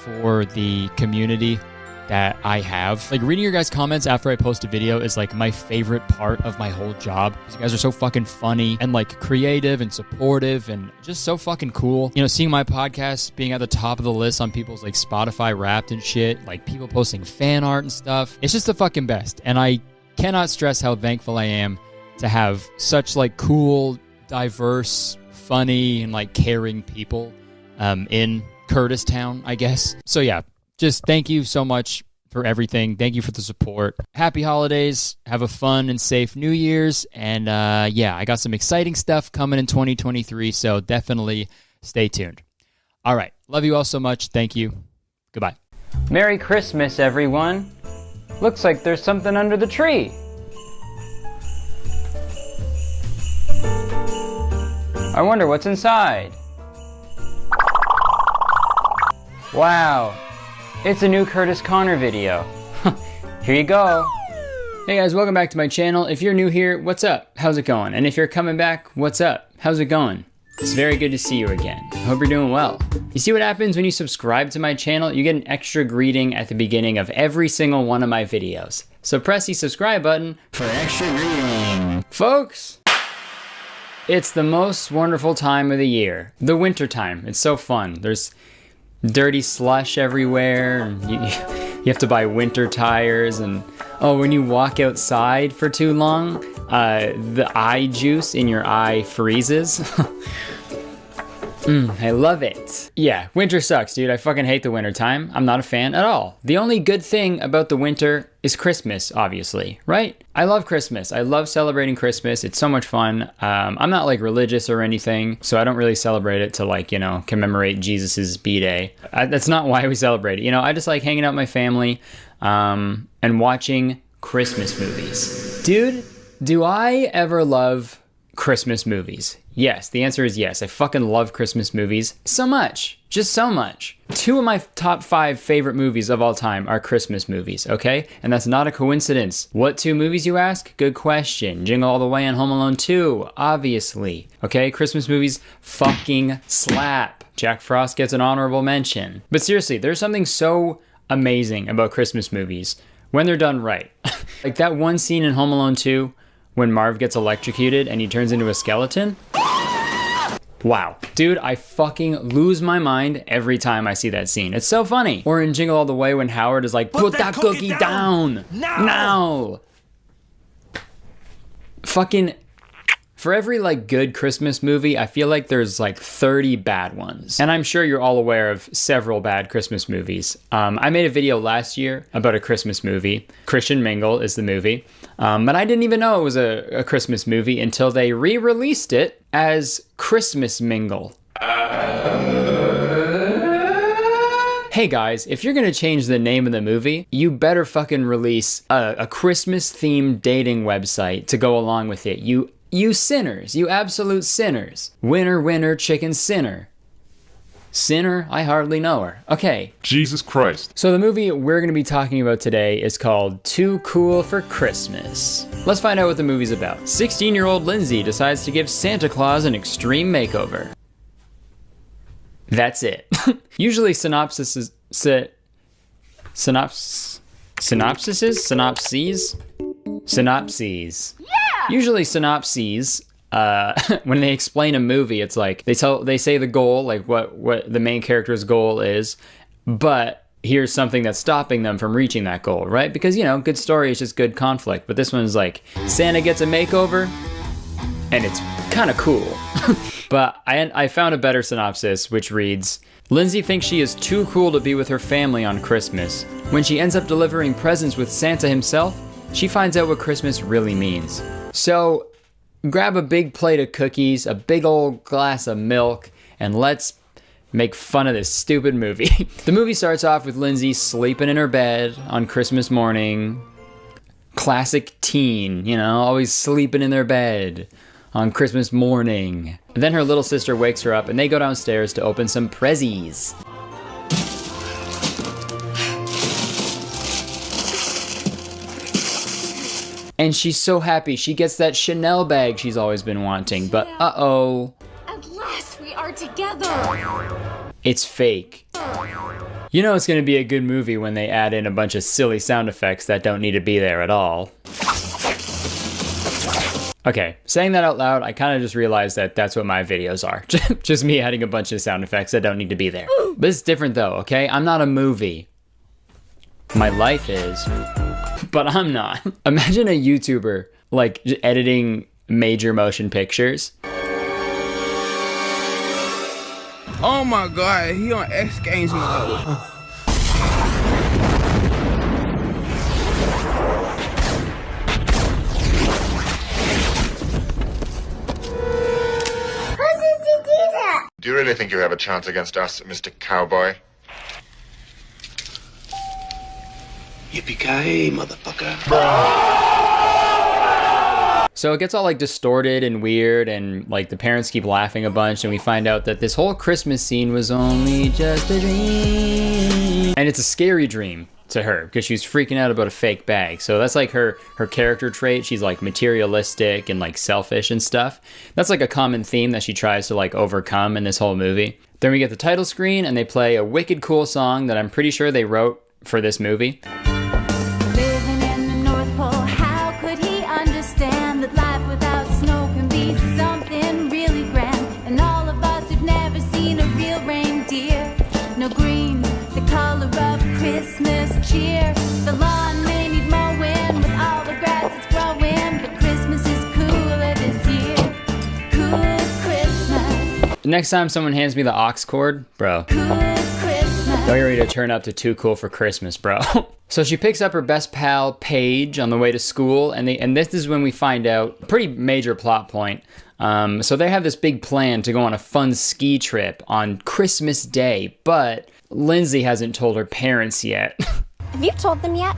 for the community that I have. Like, reading your guys' comments after I post a video is like my favorite part of my whole job. You guys are so fucking funny and like creative and supportive and just so fucking cool. You know, seeing my podcast being at the top of the list on people's like Spotify Wrapped and shit, like people posting fan art and stuff. It's just the fucking best. And I cannot stress how thankful I am to have such like cool, diverse, funny, and like caring people in Kurtis Town, I guess. So yeah, just thank you so much for everything. Thank you for the support. Happy holidays. Have a fun and safe New Year's. And yeah, I got some exciting stuff coming in 2023, so definitely stay tuned. All right. Love you all so much. Thank you. Goodbye. Merry Christmas, everyone. Looks like there's something under the tree. I wonder what's inside. Wow. It's a new Kurtis Conner video. Here you go. Hey guys, welcome back to my channel. If you're new here, what's up? How's it going? And if you're coming back, what's up? How's it going? It's very good to see you again. Hope you're doing well. You see what happens when you subscribe to my channel? You get an extra greeting at the beginning of every single one of my videos. So press the subscribe button for an extra greeting. Folks, it's the most wonderful time of the year. The winter time. It's so fun. There's dirty slush everywhere, and you have to buy winter tires, and oh, when you walk outside for too long, the eye juice in your eye freezes. I love it. Yeah, winter sucks, dude. I fucking hate the winter time. I'm not a fan at all. The only good thing about the winter is Christmas, obviously, right? I love Christmas. I love celebrating Christmas. It's so much fun. I'm not like religious or anything, so I don't really celebrate it to like, you know, commemorate Jesus's B-Day. That's not why we celebrate it. You know, I just like hanging out with my family and watching Christmas movies. Dude, do I ever love Christmas movies? Yes, the answer is yes. I fucking love Christmas movies so much. Just so much. 2 of my top 5 favorite movies of all time are Christmas movies, okay? And that's not a coincidence. What 2 movies, you ask? Good question. Jingle All the Way and Home Alone 2, obviously. Okay, Christmas movies fucking slap. Jack Frost gets an honorable mention. But seriously, there's something so amazing about Christmas movies when they're done right. Like that one scene in Home Alone 2 when Marv gets electrocuted and he turns into a skeleton. Wow. Dude, I fucking lose my mind every time I see that scene. It's so funny. Or in Jingle All the Way when Howard is like, put that cookie down! Now! Fucking... For every, like, good Christmas movie, I feel like there's, like, 30 bad ones. And I'm sure you're all aware of several bad Christmas movies. I made a video last year about a Christmas movie. Christian Mingle is the movie. But I didn't even know it was a Christmas movie until they re-released it as Christmas Mingle. Hey guys, if you're gonna change the name of the movie, you better fucking release a Christmas-themed dating website to go along with it. You sinners, you absolute sinners. Winner, winner, chicken sinner. Sinner? I hardly know her. Okay. Jesus Christ. So the movie we're going to be talking about today is called Too Cool for Christmas. Let's find out what the movie's about. 16-year-old Lindsay decides to give Santa Claus an extreme makeover. That's it. Usually synopses. Usually synopses, when they explain a movie, it's like they say the goal, like what the main character's goal is, but here's something that's stopping them from reaching that goal, right? Because, you know, good story is just good conflict. But this one's like, Santa gets a makeover, and it's kind of cool. But I found a better synopsis, which reads, Lindsay thinks she is too cool to be with her family on Christmas. When she ends up delivering presents with Santa himself, she finds out what Christmas really means. So, grab a big plate of cookies, a big old glass of milk, and let's make fun of this stupid movie. The movie starts off with Lindsay sleeping in her bed on Christmas morning. Classic teen, you know, always sleeping in their bed on Christmas morning. Then her little sister wakes her up and they go downstairs to open some prezzies. And she's so happy. She gets that Chanel bag she's always been wanting. But uh-oh. At last we are together. It's fake. You know it's gonna be a good movie when they add in a bunch of silly sound effects that don't need to be there at all. Okay, saying that out loud, I kind of just realized that that's what my videos are. Just me adding a bunch of sound effects that don't need to be there. But it's different though, okay? I'm not a movie. My life is. But I'm not. Imagine a YouTuber, like, editing major motion pictures. Oh my god, he on X Games mode. Do you really think you have a chance against us, Mr. Cowboy? Yippee-ki-yay, motherfucker. So it gets all like distorted and weird, and like the parents keep laughing a bunch, and we find out that this whole Christmas scene was only just a dream. And it's a scary dream to her because she's freaking out about a fake bag. So that's like her character trait. She's like materialistic and like selfish and stuff. That's like a common theme that she tries to like overcome in this whole movie. Then we get the title screen and they play a wicked cool song that I'm pretty sure they wrote for this movie. Living in the North Pole, how could he understand that life without snow can be something really grand? And all of us who've never seen a real reindeer. No greens, the color of Christmas cheer. The lawn may need mowing with all the grass it's growing, but Christmas is cooler this year. Cool Christmas. The next time someone hands me the aux cord, bro. Cool Christmas. Don't get ready to turn up to Too Cool for Christmas, bro. So she picks up her best pal, Paige, on the way to school, and this is when we find out a pretty major plot point. So they have this big plan to go on a fun ski trip on Christmas Day, but Lindsay hasn't told her parents yet. Have you told them yet?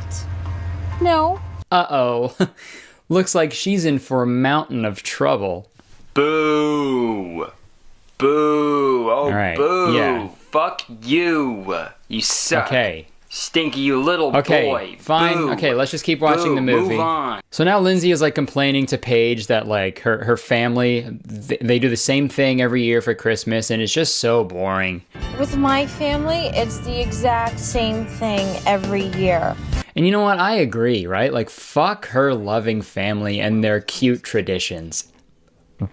No. Uh-oh. Looks like she's in for a mountain of trouble. Boo. Boo. Oh, right, boo. yeah. Fuck you. You suck. Okay. Stinky, you little Okay, boy. fine. Boo. Okay, let's just keep watching Boo. the movie. Move on. So now Lindsay is like complaining to Paige that like her family, they do the same thing every year for Christmas, and it's just so boring. With my family, it's the exact same thing every year. And you know what? I agree, right? Like, fuck her loving family and their cute traditions.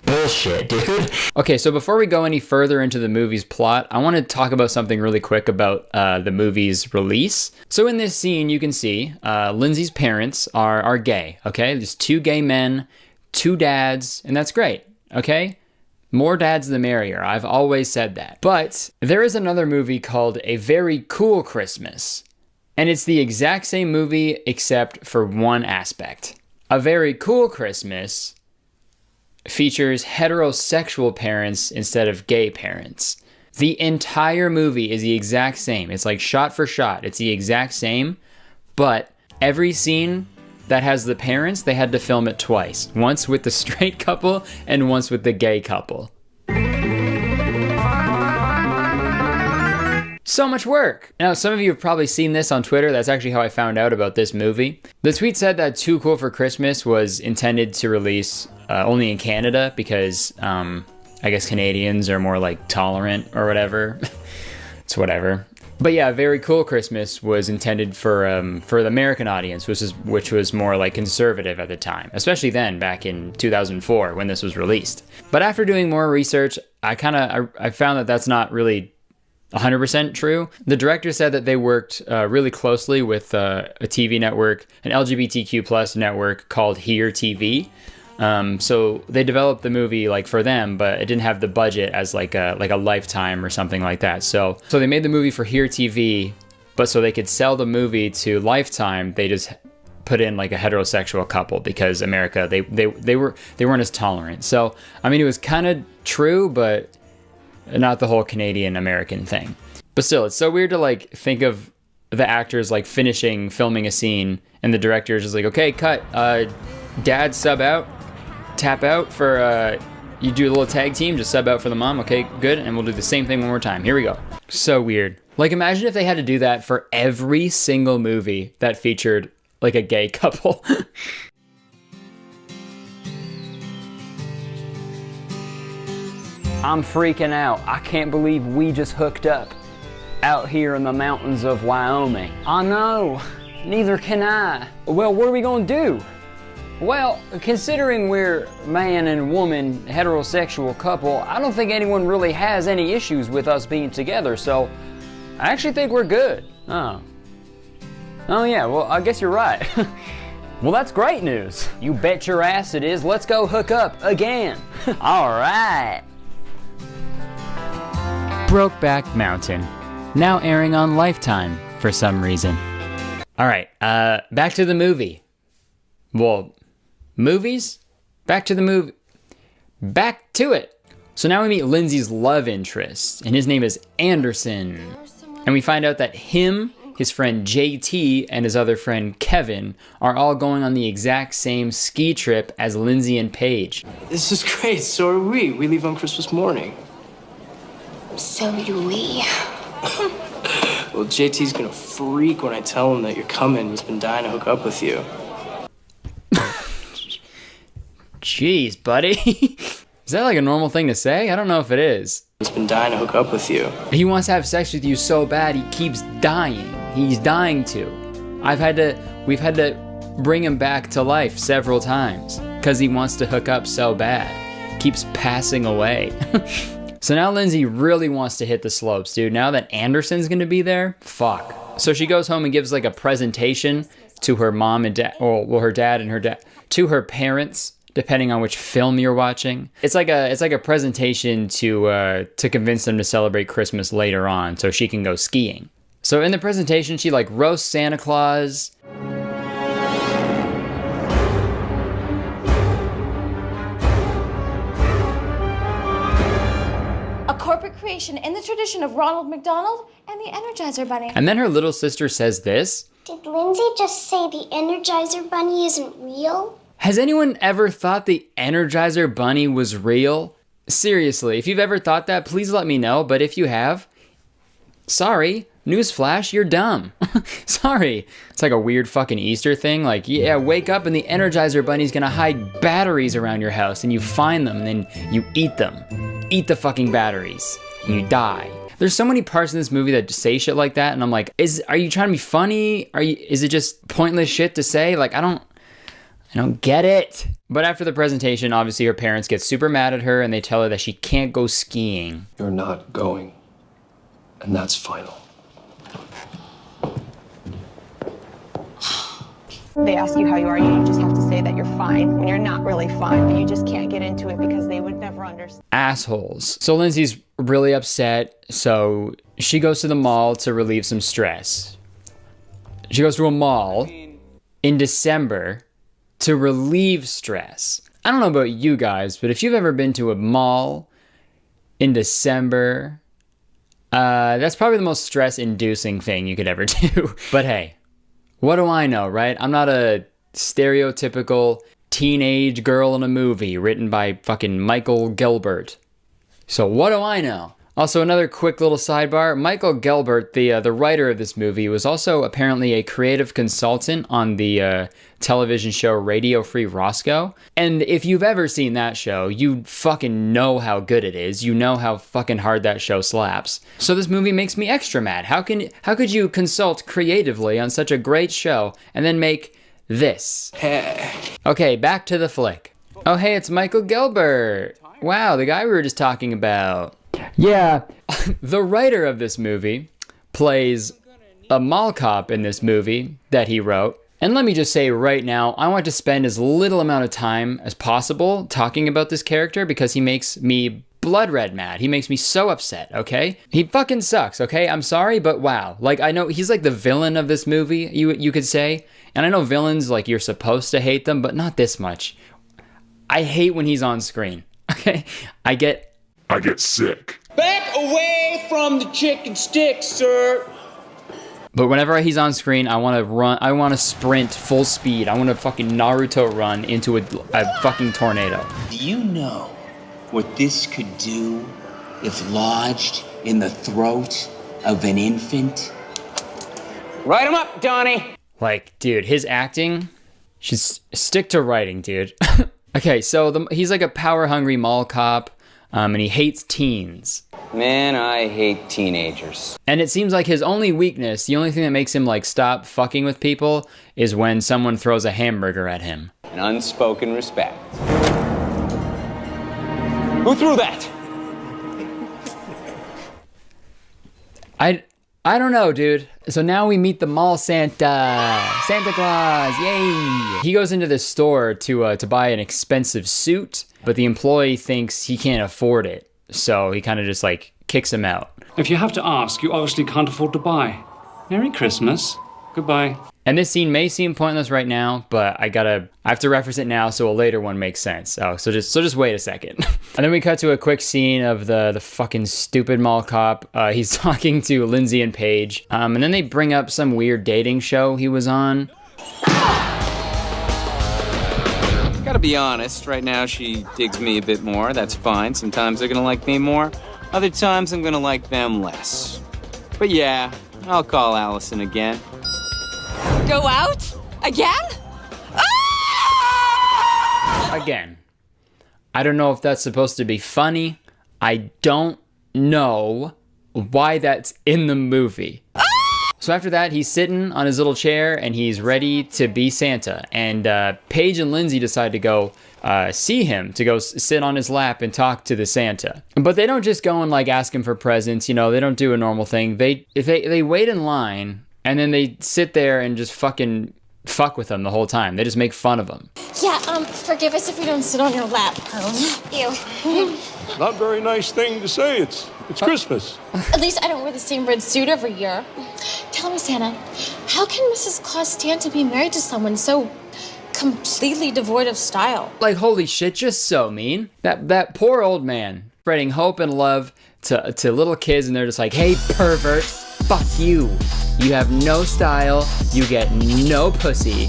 Bullshit, dude. Okay, so before we go any further into the movie's plot, I want to talk about something really quick about the movie's release. So in this scene, you can see Lindsay's parents are gay, okay? There's 2 gay men, 2 dads, and that's great, okay? More dads the merrier. I've always said that. But there is another movie called A Very Cool Christmas, and it's the exact same movie except for one aspect. A Very Cool Christmas features heterosexual parents instead of gay parents. The entire movie is the exact same. It's like shot for shot. It's the exact same, but every scene that has the parents, they had to film it twice. Once with the straight couple and once with the gay couple. So much work. Now, some of you have probably seen this on Twitter. That's actually how I found out about this movie. The tweet said that Too Cool for Christmas was intended to release only in Canada because I guess Canadians are more like tolerant or whatever. It's whatever. But yeah, Very Cool Christmas was intended for the American audience, which was more like conservative at the time, especially then back in 2004 when this was released. But after doing more research, I found that that's not really 100% true. The director said that they worked really closely with a TV network, an LGBTQ plus network called Here TV. So they developed the movie like for them, but it didn't have the budget as like a Lifetime or something like that. So they made the movie for Here TV, but so they could sell the movie to Lifetime, they just put in like a heterosexual couple because America, they weren't as tolerant. So I mean, it was kind of true, but not the whole Canadian American thing. But still, it's so weird to like think of the actors like filming a scene and the director is just like, okay, cut, dad sub out, tap out for you do a little tag team, just sub out for the mom, okay, good, and we'll do the same thing one more time. Here we go. So weird. Like, imagine if they had to do that for every single movie that featured like a gay couple. I'm freaking out. I can't believe we just hooked up out here in the mountains of Wyoming. I know, neither can I. Well, what are we gonna do? Well, considering we're man and woman heterosexual couple, I don't think anyone really has any issues with us being together, so I actually think we're good. Oh yeah, well, I guess you're right. Well, that's great news. You bet your ass it is. Let's go hook up again. All right. Brokeback Mountain, now airing on Lifetime for some reason. All right, back to the movie. Well, movies? Back to the movie. Back to it. So now we meet Lindsay's love interest, and his name is Anderson. And we find out that him, his friend JT, and his other friend Kevin are all going on the exact same ski trip as Lindsay and Paige. This is great, so are we. We leave on Christmas morning. So do we. Well, JT's gonna freak when I tell him that you're coming. He's been dying to hook up with you. Jeez, buddy. Is that like a normal thing to say? I don't know if it is. He's been dying to hook up with you. He wants to have sex with you so bad he keeps dying. He's dying to. We've had to bring him back to life several times because he wants to hook up so bad. Keeps passing away. So now Lindsay really wants to hit the slopes, dude. Now that Anderson's gonna be there, fuck. So she goes home and gives like a presentation to her mom and dad, well, her dad and her dad, to her parents, depending on which film you're watching. It's like a presentation to convince them to celebrate Christmas later on so she can go skiing. So in the presentation, she like roasts Santa Claus. Corporate creation in the tradition of Ronald McDonald and the Energizer Bunny. And then her little sister says this. Did Lindsay just say the Energizer Bunny isn't real? Has anyone ever thought the Energizer Bunny was real? Seriously, if you've ever thought that, please let me know. But if you have, sorry, newsflash, you're dumb. Sorry. It's like a weird fucking Easter thing. Like, yeah, wake up and the Energizer Bunny's gonna hide batteries around your house, and you find them, and then you eat them. Eat the fucking batteries, and you die. There's so many parts in this movie that just say shit like that, and I'm like, are you trying to be funny? Is it just pointless shit to say? Like, I don't get it. But after the presentation, obviously her parents get super mad at her and they tell her that she can't go skiing. You're not going. And that's final. They ask you how you are, you just have to say that you're fine when you're not really fine, but you just can't get into it because they would never understand. Assholes. So Lindsay's really upset, so she goes to the mall to relieve some stress. She goes to a mall in December to relieve stress. I don't know about you guys, but if you've ever been to a mall in December, that's probably the most stress-inducing thing you could ever do. But hey, what do I know, right? I'm not a stereotypical teenage girl in a movie written by fucking Michael Gelbart. So what do I know? Also, another quick little sidebar. Michael Gelbart, the writer of this movie, was also apparently a creative consultant on the television show Radio Free Roscoe. And if you've ever seen that show, you fucking know how good it is. You know how fucking hard that show slaps. So this movie makes me extra mad. How could you consult creatively on such a great show and then make this? Okay, back to the flick. Oh, hey, it's Michael Gelbart. Wow, the guy we were just talking about. Yeah. The writer of this movie plays a mall cop in this movie that he wrote. And let me just say right now, I want to spend as little amount of time as possible talking about this character because he makes me blood red mad. He makes me so upset, okay? He fucking sucks, okay? I'm sorry, but wow. Like, I know he's like the villain of this movie, you could say. And I know villains, like, you're supposed to hate them, but not this much. I hate when he's on screen, okay? I get sick. Back away from the chicken stick, sir. But whenever he's on screen, I want to run. I want to sprint full speed. I want to fucking Naruto run into a fucking tornado. Do you know what this could do if lodged in the throat of an infant? Write him up, Donnie. Like, dude, his acting should stick to writing, dude. Okay, so he's like a power-hungry mall cop. And he hates teens. Man, I hate teenagers. And it seems like his only weakness, the only thing that makes him like stop fucking with people, is when someone throws a hamburger at him. An unspoken respect. Who threw that? I don't know, dude. So now we meet the mall Santa. Santa Claus, yay! He goes into this store to buy an expensive suit, but the employee thinks he can't afford it. So he kind of just like kicks him out. If you have to ask, you obviously can't afford to buy. Merry Christmas. Goodbye. And this scene may seem pointless right now, but I have to reference it now so a later one makes sense. Oh, so just wait a second. And then we cut to a quick scene of the fucking stupid mall cop. He's talking to Lindsay and Paige. And then they bring up some weird dating show he was on. Gotta be honest, right now she digs me a bit more. That's fine. Sometimes they're gonna like me more. Other times I'm gonna like them less. But yeah, I'll call Allison again. Go out? Again? Again. I don't know if that's supposed to be funny. I don't know why that's in the movie. So after that, he's sitting on his little chair and he's ready to be Santa. And Paige and Lindsay decide to go see him, to go sit on his lap and talk to the Santa. But they don't just go and like ask him for presents, you know, they don't do a normal thing. They wait in line and then they sit there and just fucking fuck with him the whole time. They just make fun of him. Yeah, forgive us if we don't sit on your lap. Ew. Not very nice thing to say. It's Christmas. At least I don't wear the same red suit every year. Tell me, Santa, how can Mrs. Claus stand to be married to someone so completely devoid of style? Like, holy shit, just so mean. That poor old man spreading hope and love to little kids, and they're just like, hey, pervert, fuck you. You have no style. You get no pussy.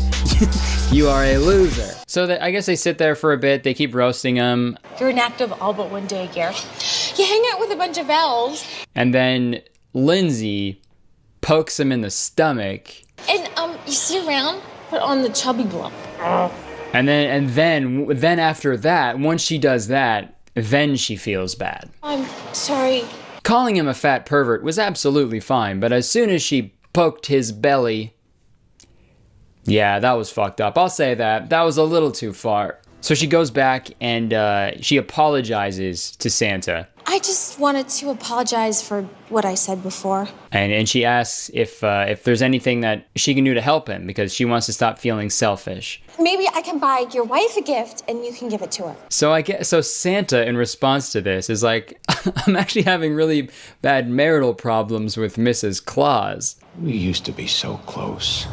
You are a loser. So I guess they sit there for a bit. They keep roasting him. You're inactive all but one day a year. You hang out with a bunch of elves. And then Lindsay pokes him in the stomach. And you sit around, put on the chubby bluff. And then after that, once she does that, then she feels bad. I'm sorry. Calling him a fat pervert was absolutely fine, but as soon as she poked his belly, yeah, that was fucked up. I'll say that. That was a little too far. So she goes back and she apologizes to Santa. I just wanted to apologize for what I said before. And she asks if there's anything that she can do to help him because she wants to stop feeling selfish. Maybe I can buy your wife a gift and you can give it to her. So Santa, in response to this, is like, I'm actually having really bad marital problems with Mrs. Claus. We used to be so close.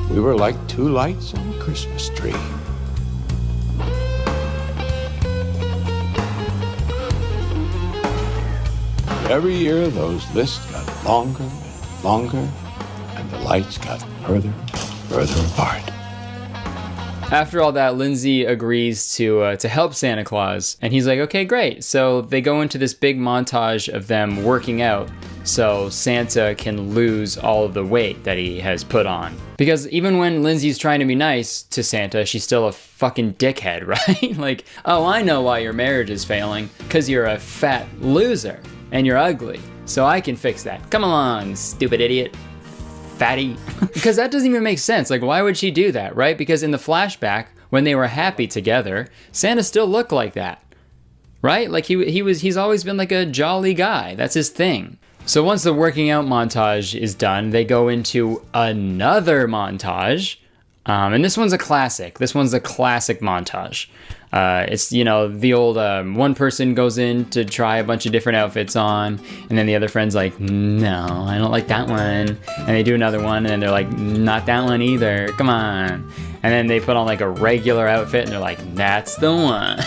We were like two lights on a Christmas tree. Every year, those lists got longer and longer, and the lights got further and further apart. After all that, Lindsay agrees to help Santa Claus, and he's like, okay, great. So they go into this big montage of them working out so Santa can lose all of the weight that he has put on. Because even when Lindsay's trying to be nice to Santa, she's still a fucking dickhead, right? Like, oh, I know why your marriage is failing, because you're a fat loser. And you're ugly, so I can fix that. Come along, stupid idiot. Fatty. Because that doesn't even make sense. Like, why would she do that, right? Because in the flashback, when they were happy together, Santa still looked like that, right? Like he's always been like a jolly guy. That's his thing. So once the working out montage is done, they go into another montage. And this one's a classic. This one's a classic montage. It's, you know, the old one person goes in to try a bunch of different outfits on, and then the other friend's like, no, I don't like that one. And they do another one, and then they're like, not that one either, come on. And then they put on like a regular outfit, and they're like, that's the one.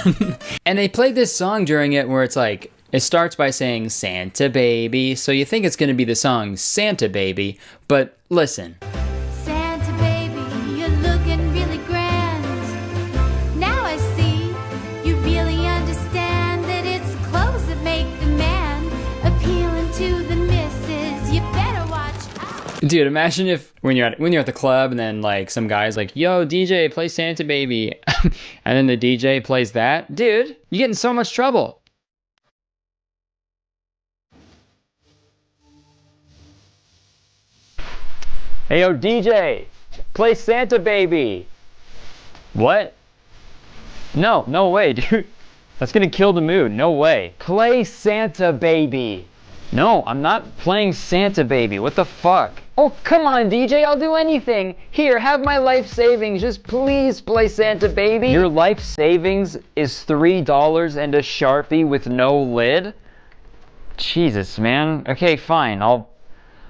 And they played this song during it where it's like, it starts by saying Santa Baby, so you think it's going to be the song Santa Baby, but listen. Santa baby, you're looking really grand. Now I see you really understand that it's clothes that make the man appealing to the missus. You better watch out. Dude, imagine if when you're at the club and then like some guy's like, yo, DJ, play Santa Baby. And then the DJ plays that. Dude, you get in so much trouble. Hey, yo, DJ, play Santa Baby. What? No way, dude. That's gonna kill the mood. No way. Play Santa Baby. No, I'm not playing Santa Baby. What the fuck? Oh, come on, DJ. I'll do anything. Here, have my life savings. Just please play Santa Baby. Your life savings is $3 and a Sharpie with no lid? Jesus, man. Okay, fine. I'll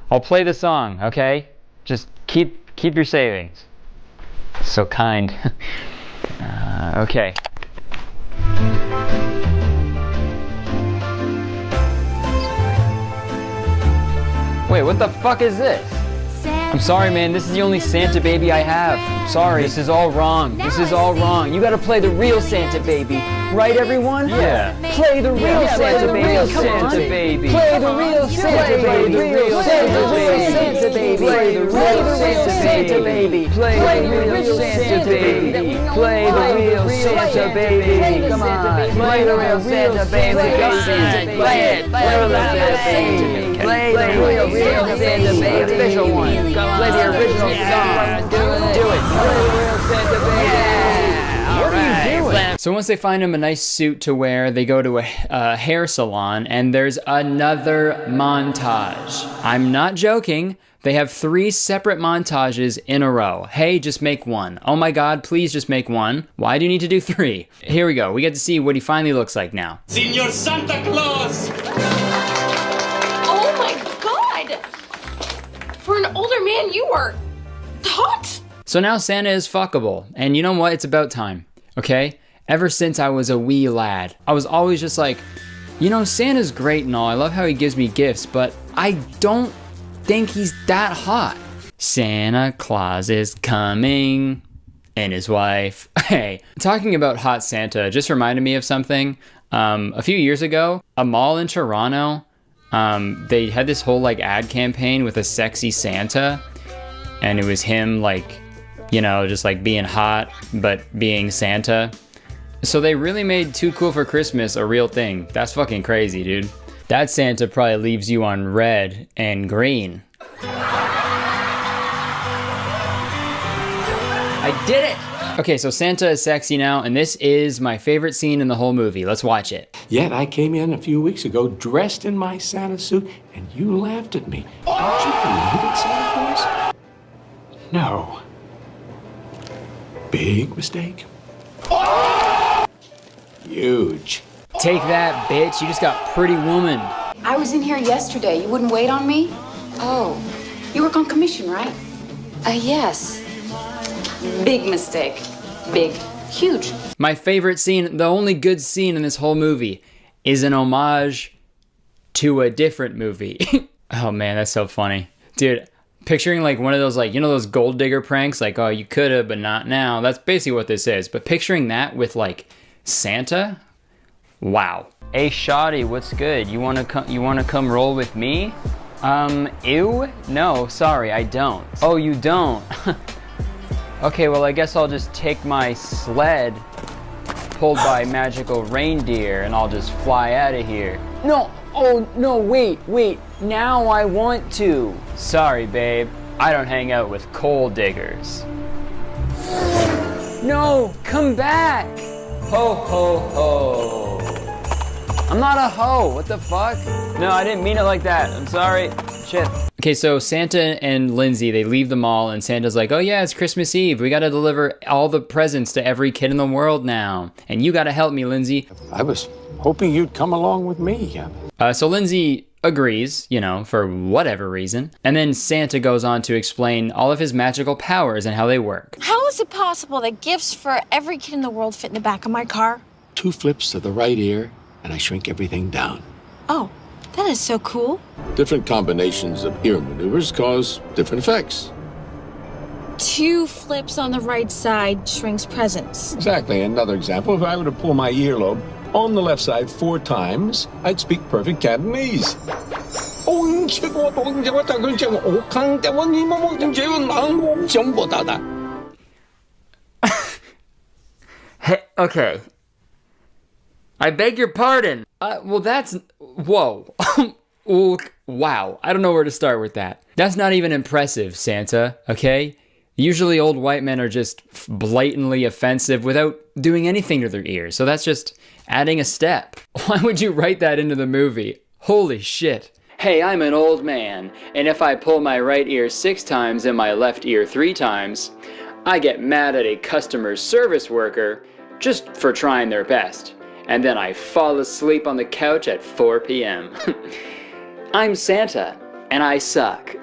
play the song, okay? Just keep your savings. So kind. Okay. Wait, what the fuck is this? I'm sorry, man. This is the only Santa Baby I have. I'm sorry. This is all wrong. This is all wrong. You gotta play the real Santa Baby. Right, everyone? Yeah. Play the real Santa Baby. Santa Baby. Play the real Santa Baby. Santa Baby. Play the real Santa Baby. Play the real Santa Baby. Play the real Santa Baby. Come on. Play the real Santa Baby. Come on. Play it. Play the real Santa Baby. Play the real Santa Baby. Official one. Play the original song. Do it. Play the real Santa Baby. What are you doing? So once they find him a nice suit to wear, they go to a hair salon, and there's another montage. I'm not joking. They have 3 separate montages in a row. Hey, just make one. Oh my God, please just make one. Why do you need to do 3? Here we go. We get to see what he finally looks like now. Senor Santa Claus! Oh my God! For an older man, you are hot. So now Santa is fuckable, and you know what? It's about time, okay? Ever since I was a wee lad, I was always just like, you know, Santa's great and all. I love how he gives me gifts, but I don't think he's that hot. Santa Claus is coming. And his wife. Hey, talking about hot Santa just reminded me of something. A few years ago, a mall in Toronto, they had this whole like ad campaign with a sexy Santa. And it was him like, you know, just like being hot, but being Santa. So they really made Too Cool for Christmas a real thing. That's fucking crazy, dude. That Santa probably leaves you on red and green. I did it! Okay, so Santa is sexy now, and this is my favorite scene in the whole movie. Let's watch it. Yet I came in a few weeks ago dressed in my Santa suit, and you laughed at me. Don't you believe it, Santa Claus? No. Big mistake. Huge. Take that, bitch. You just got Pretty Woman. I was in here yesterday. You wouldn't wait on me? Oh, you work on commission, right? Yes. Big mistake. Big. Huge. My favorite scene, the only good scene in this whole movie, is an homage to a different movie. Oh man, that's so funny. Dude, picturing like one of those, like, you know those gold digger pranks? Like, oh, you coulda, but not now. That's basically what this is. But picturing that with like Santa? Wow. Hey Shoddy, what's good? You wanna come roll with me? Ew? No, sorry, I don't. Oh, you don't? Okay, well I guess I'll just take my sled pulled by magical reindeer and I'll just fly out of here. No, oh no, wait, now I want to. Sorry, babe, I don't hang out with coal diggers. No, come back! Ho, ho, ho. I'm not a hoe, what the fuck? No, I didn't mean it like that, I'm sorry. Shit. Okay, so Santa and Lindsay, they leave the mall and Santa's like, oh yeah, it's Christmas Eve. We gotta deliver all the presents to every kid in the world now. And you gotta help me, Lindsay. I was hoping you'd come along with me. So Lindsay agrees, you know, for whatever reason. And then Santa goes on to explain all of his magical powers and how they work. How is it possible that gifts for every kid in the world fit in the back of my car? 2 flips to the right ear, and I shrink everything down. Oh, that is so cool. Different combinations of ear maneuvers cause different effects. 2 flips on the right side shrinks presents. Exactly. Another example, if I were to pull my earlobe on the left side 4 times, I'd speak perfect Cantonese. Hey, okay. I beg your pardon. Well, that's... Whoa. Wow. I don't know where to start with that. That's not even impressive, Santa, okay? Usually old white men are just blatantly offensive without doing anything to their ears. So that's just adding a step. Why would you write that into the movie? Holy shit. Hey, I'm an old man, and if I pull my right ear 6 times and my left ear 3 times, I get mad at a customer service worker just for trying their best. And then I fall asleep on the couch at 4 p.m. I'm Santa, and I suck.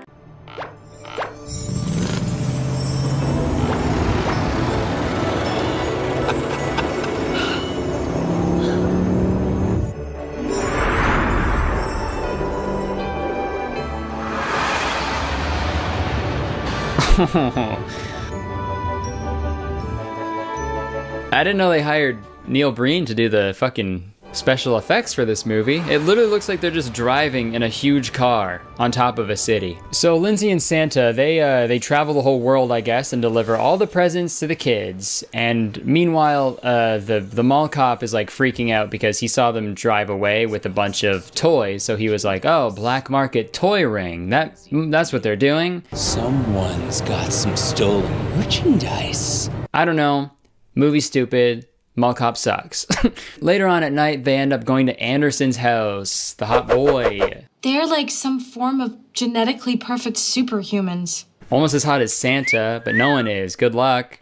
I didn't know they hired Neil Breen to do the fucking special effects for this movie. It literally looks like they're just driving in a huge car on top of a city. So Lindsay and Santa, they travel the whole world, I guess, and deliver all the presents to the kids. And meanwhile, the mall cop is like freaking out because he saw them drive away with a bunch of toys. So he was like, "Oh, black market toy ring. That's what they're doing." Someone's got some stolen merchandise. I don't know. Movie stupid. Mall cop sucks. Later on at night, they end up going to Anderson's house, the hot boy. They're like some form of genetically perfect superhumans. Almost as hot as Santa, but no one is. Good luck.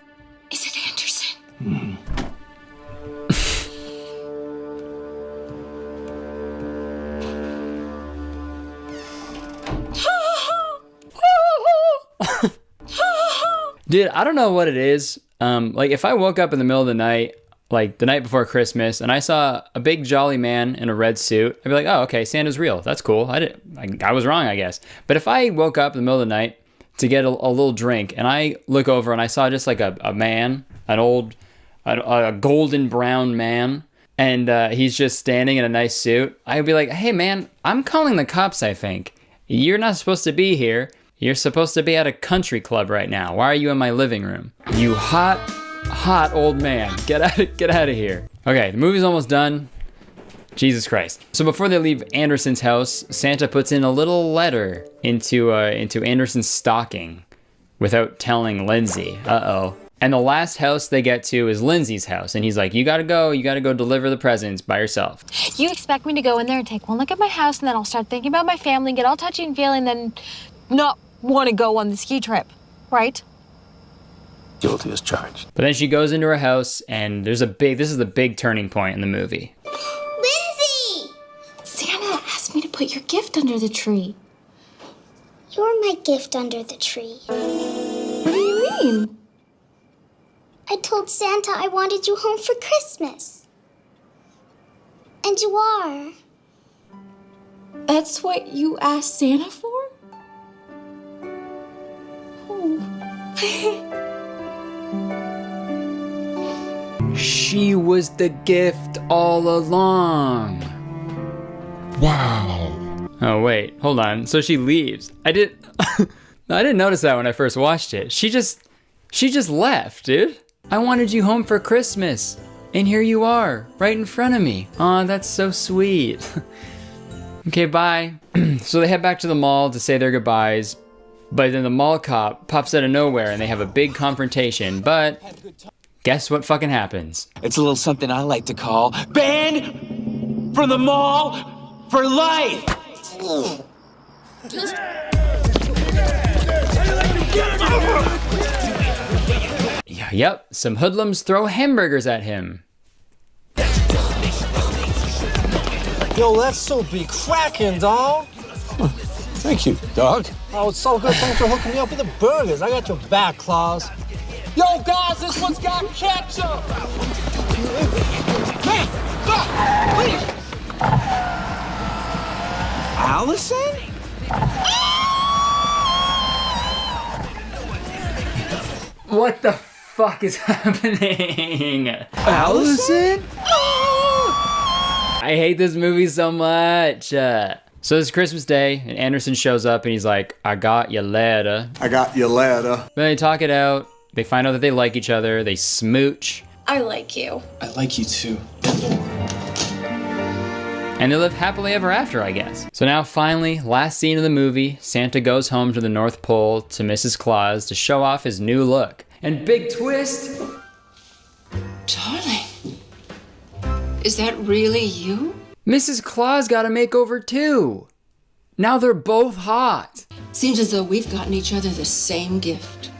Is it Anderson? Dude, I don't know what it is. Like if I woke up in the middle of the night, like the night before Christmas and I saw a big jolly man in a red suit, I'd be like, oh, okay, Santa's real. That's cool. I was wrong, I guess. But if I woke up in the middle of the night to get a little drink and I look over and I saw just like a man, a golden brown man, and he's just standing in a nice suit, I'd be like, hey man, I'm calling the cops, I think. You're not supposed to be here. You're supposed to be at a country club right now. Why are you in my living room? You hot old man. Get out of here. Okay, the movie's almost done. Jesus Christ. So before they leave Anderson's house, Santa puts in a little letter into Anderson's stocking without telling Lindsay. Uh-oh. And the last house they get to is Lindsay's house. And he's like, you gotta go deliver the presents by yourself. You expect me to go in there and take one look at my house and then I'll start thinking about my family, get all touchy and feely, and then not want to go on the ski trip, right? Guilty as charged. But then she goes into her house and this is the big turning point in the movie. Lindsay! Santa asked me to put your gift under the tree. You're my gift under the tree. What do you mean? I told Santa I wanted you home for Christmas. And you are. That's what you asked Santa for? She was the gift all along. Wow. Oh wait, hold on. So she leaves. I didn't notice that when I first watched it. She just left, dude. I wanted you home for Christmas. And here you are, right in front of me. Aw, that's so sweet. Okay, bye. So they head back to the mall to say their goodbyes. But then the mall cop pops out of nowhere and they have a big confrontation. But guess what fucking happens? It's a little something I like to call banned from the mall for life. Yep, some hoodlums throw hamburgers at him. Yo, that soup be cracking, dog. Thank you, dog. Oh, it's so good. Thanks for hooking me up with the burgers. I got your back, Claus. Yo, guys, this one's got ketchup. Hey, stop, please. Allison? What the fuck is happening? Allison? I hate this movie so much. So it's Christmas Day, and Anderson shows up, and he's like, I got your letter. I got your letter. Then they talk it out. They find out that they like each other. They smooch. I like you. I like you too. And they live happily ever after, I guess. So now finally, last scene of the movie, Santa goes home to the North Pole to Mrs. Claus to show off his new look. And big twist! Darling, is that really you? Mrs. Claus got a makeover too. Now they're both hot. Seems as though we've gotten each other the same gift.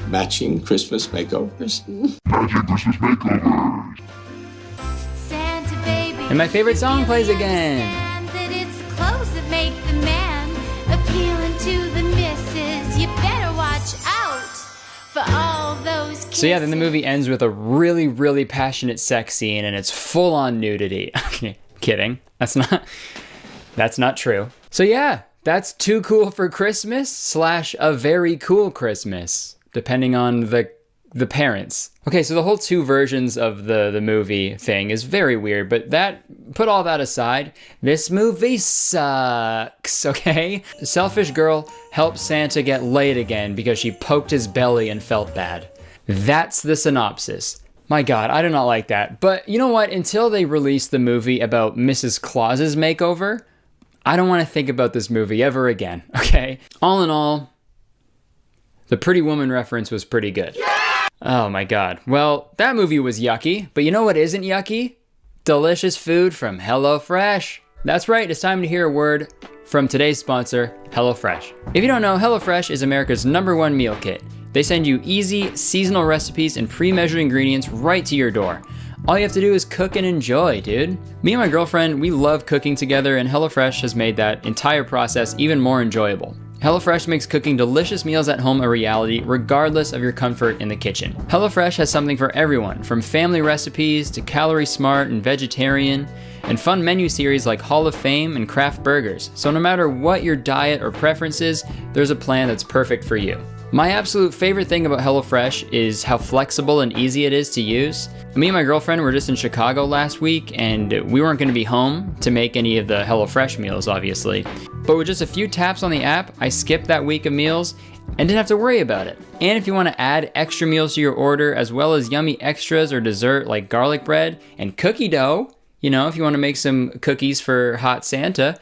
Matching Christmas makeovers. Santa baby, And my favorite song plays again. that it's the clothes that make the man appealing to the missus. You better watch out for all those kisses. So yeah, then the movie ends with a really, really passionate sex scene, and it's full on nudity. Kidding. That's not true. So yeah, that's Too Cool for Christmas / A Very Cool Christmas, depending on the parents. Okay, so the whole two versions of the movie thing is very weird, but put all that aside, this movie sucks, okay? The selfish girl helps Santa get laid again because she poked his belly and felt bad. That's the synopsis. My God, I do not like that. But you know what? Until they release the movie about Mrs. Claus's makeover, I don't want to think about this movie ever again, okay? All in all, the Pretty Woman reference was pretty good. Oh my God. Well, that movie was yucky, but you know what isn't yucky? Delicious food from HelloFresh. That's right, it's time to hear a word from today's sponsor, HelloFresh. If you don't know, HelloFresh is America's #1 meal kit. They send you easy, seasonal recipes and pre-measured ingredients right to your door. All you have to do is cook and enjoy, dude. Me and my girlfriend, we love cooking together, and HelloFresh has made that entire process even more enjoyable. HelloFresh makes cooking delicious meals at home a reality, regardless of your comfort in the kitchen. HelloFresh has something for everyone, from family recipes to calorie smart and vegetarian, and fun menu series like Hall of Fame and craft burgers. So no matter what your diet or preference is, there's a plan that's perfect for you. My absolute favorite thing about HelloFresh is how flexible and easy it is to use. Me and my girlfriend were just in Chicago last week, and we weren't going to be home to make any of the HelloFresh meals, obviously. But with just a few taps on the app, I skipped that week of meals and didn't have to worry about it. And if you want to add extra meals to your order, as well as yummy extras or dessert like garlic bread and cookie dough, you know, if you want to make some cookies for Hot Santa,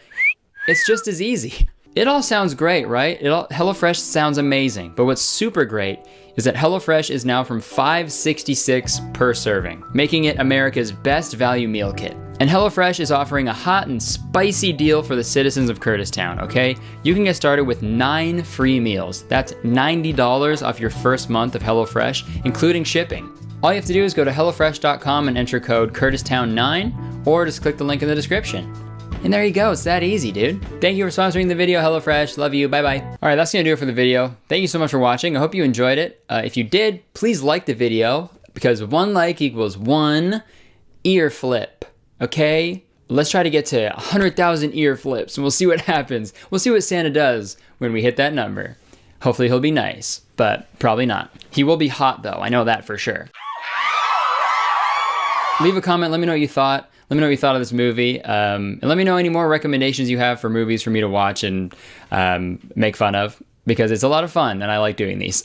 it's just as easy. It all sounds great, right? HelloFresh sounds amazing, but what's super great is that HelloFresh is now from $5.66 per serving, making it America's best value meal kit. And HelloFresh is offering a hot and spicy deal for the citizens of Kurtistown, okay? You can get started with 9 free meals. That's $90 off your first month of HelloFresh, including shipping. All you have to do is go to HelloFresh.com and enter code Kurtistown9, or just click the link in the description. And there you go, it's that easy, dude. Thank you for sponsoring the video, HelloFresh. Love you, bye-bye. All right, that's gonna do it for the video. Thank you so much for watching. I hope you enjoyed it. If you did, please like the video, because 1 like equals 1 ear flip, okay? Let's try to get to 100,000 ear flips, and we'll see what happens. We'll see what Santa does when we hit that number. Hopefully he'll be nice, but probably not. He will be hot though, I know that for sure. Leave a comment, let me know what you thought. Let me know what you thought of this movie, and let me know any more recommendations you have for movies for me to watch and make fun of, because it's a lot of fun and I like doing these.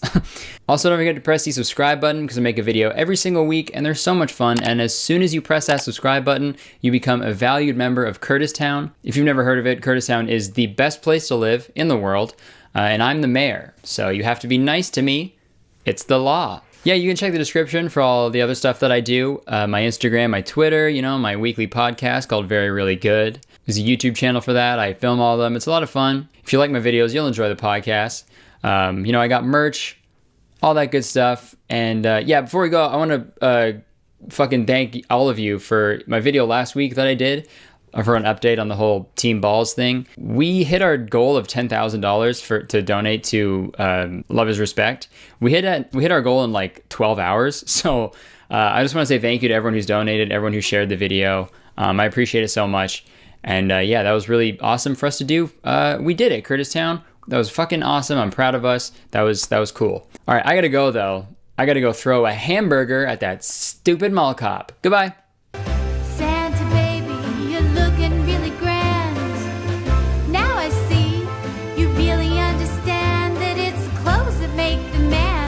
Also, don't forget to press the subscribe button, because I make a video every single week and they're so much fun, and as soon as you press that subscribe button, you become a valued member of Kurtistown. If you've never heard of it, Kurtistown is the best place to live in the world, and I'm the mayor, so you have to be nice to me. It's the law. Yeah, you can check the description for all the other stuff that I do. My Instagram, my Twitter, you know, my weekly podcast called Very Really Good. There's a YouTube channel for that. I film all of them. It's a lot of fun. If you like my videos, you'll enjoy the podcast. You know, I got merch, all that good stuff. And yeah, before we go, I want to fucking thank all of you for my video last week that I did for an update on the whole Team Balls thing. We hit our goal of $10,000 to donate to Love is Respect. We hit our goal in like 12 hours. So I just want to say thank you to everyone who's donated, everyone who shared the video. I appreciate it so much. And yeah, that was really awesome for us to do. We did it, Kurtistown. That was fucking awesome. I'm proud of us. That was cool. All right, I gotta go though. I gotta go throw a hamburger at that stupid mall cop. Goodbye.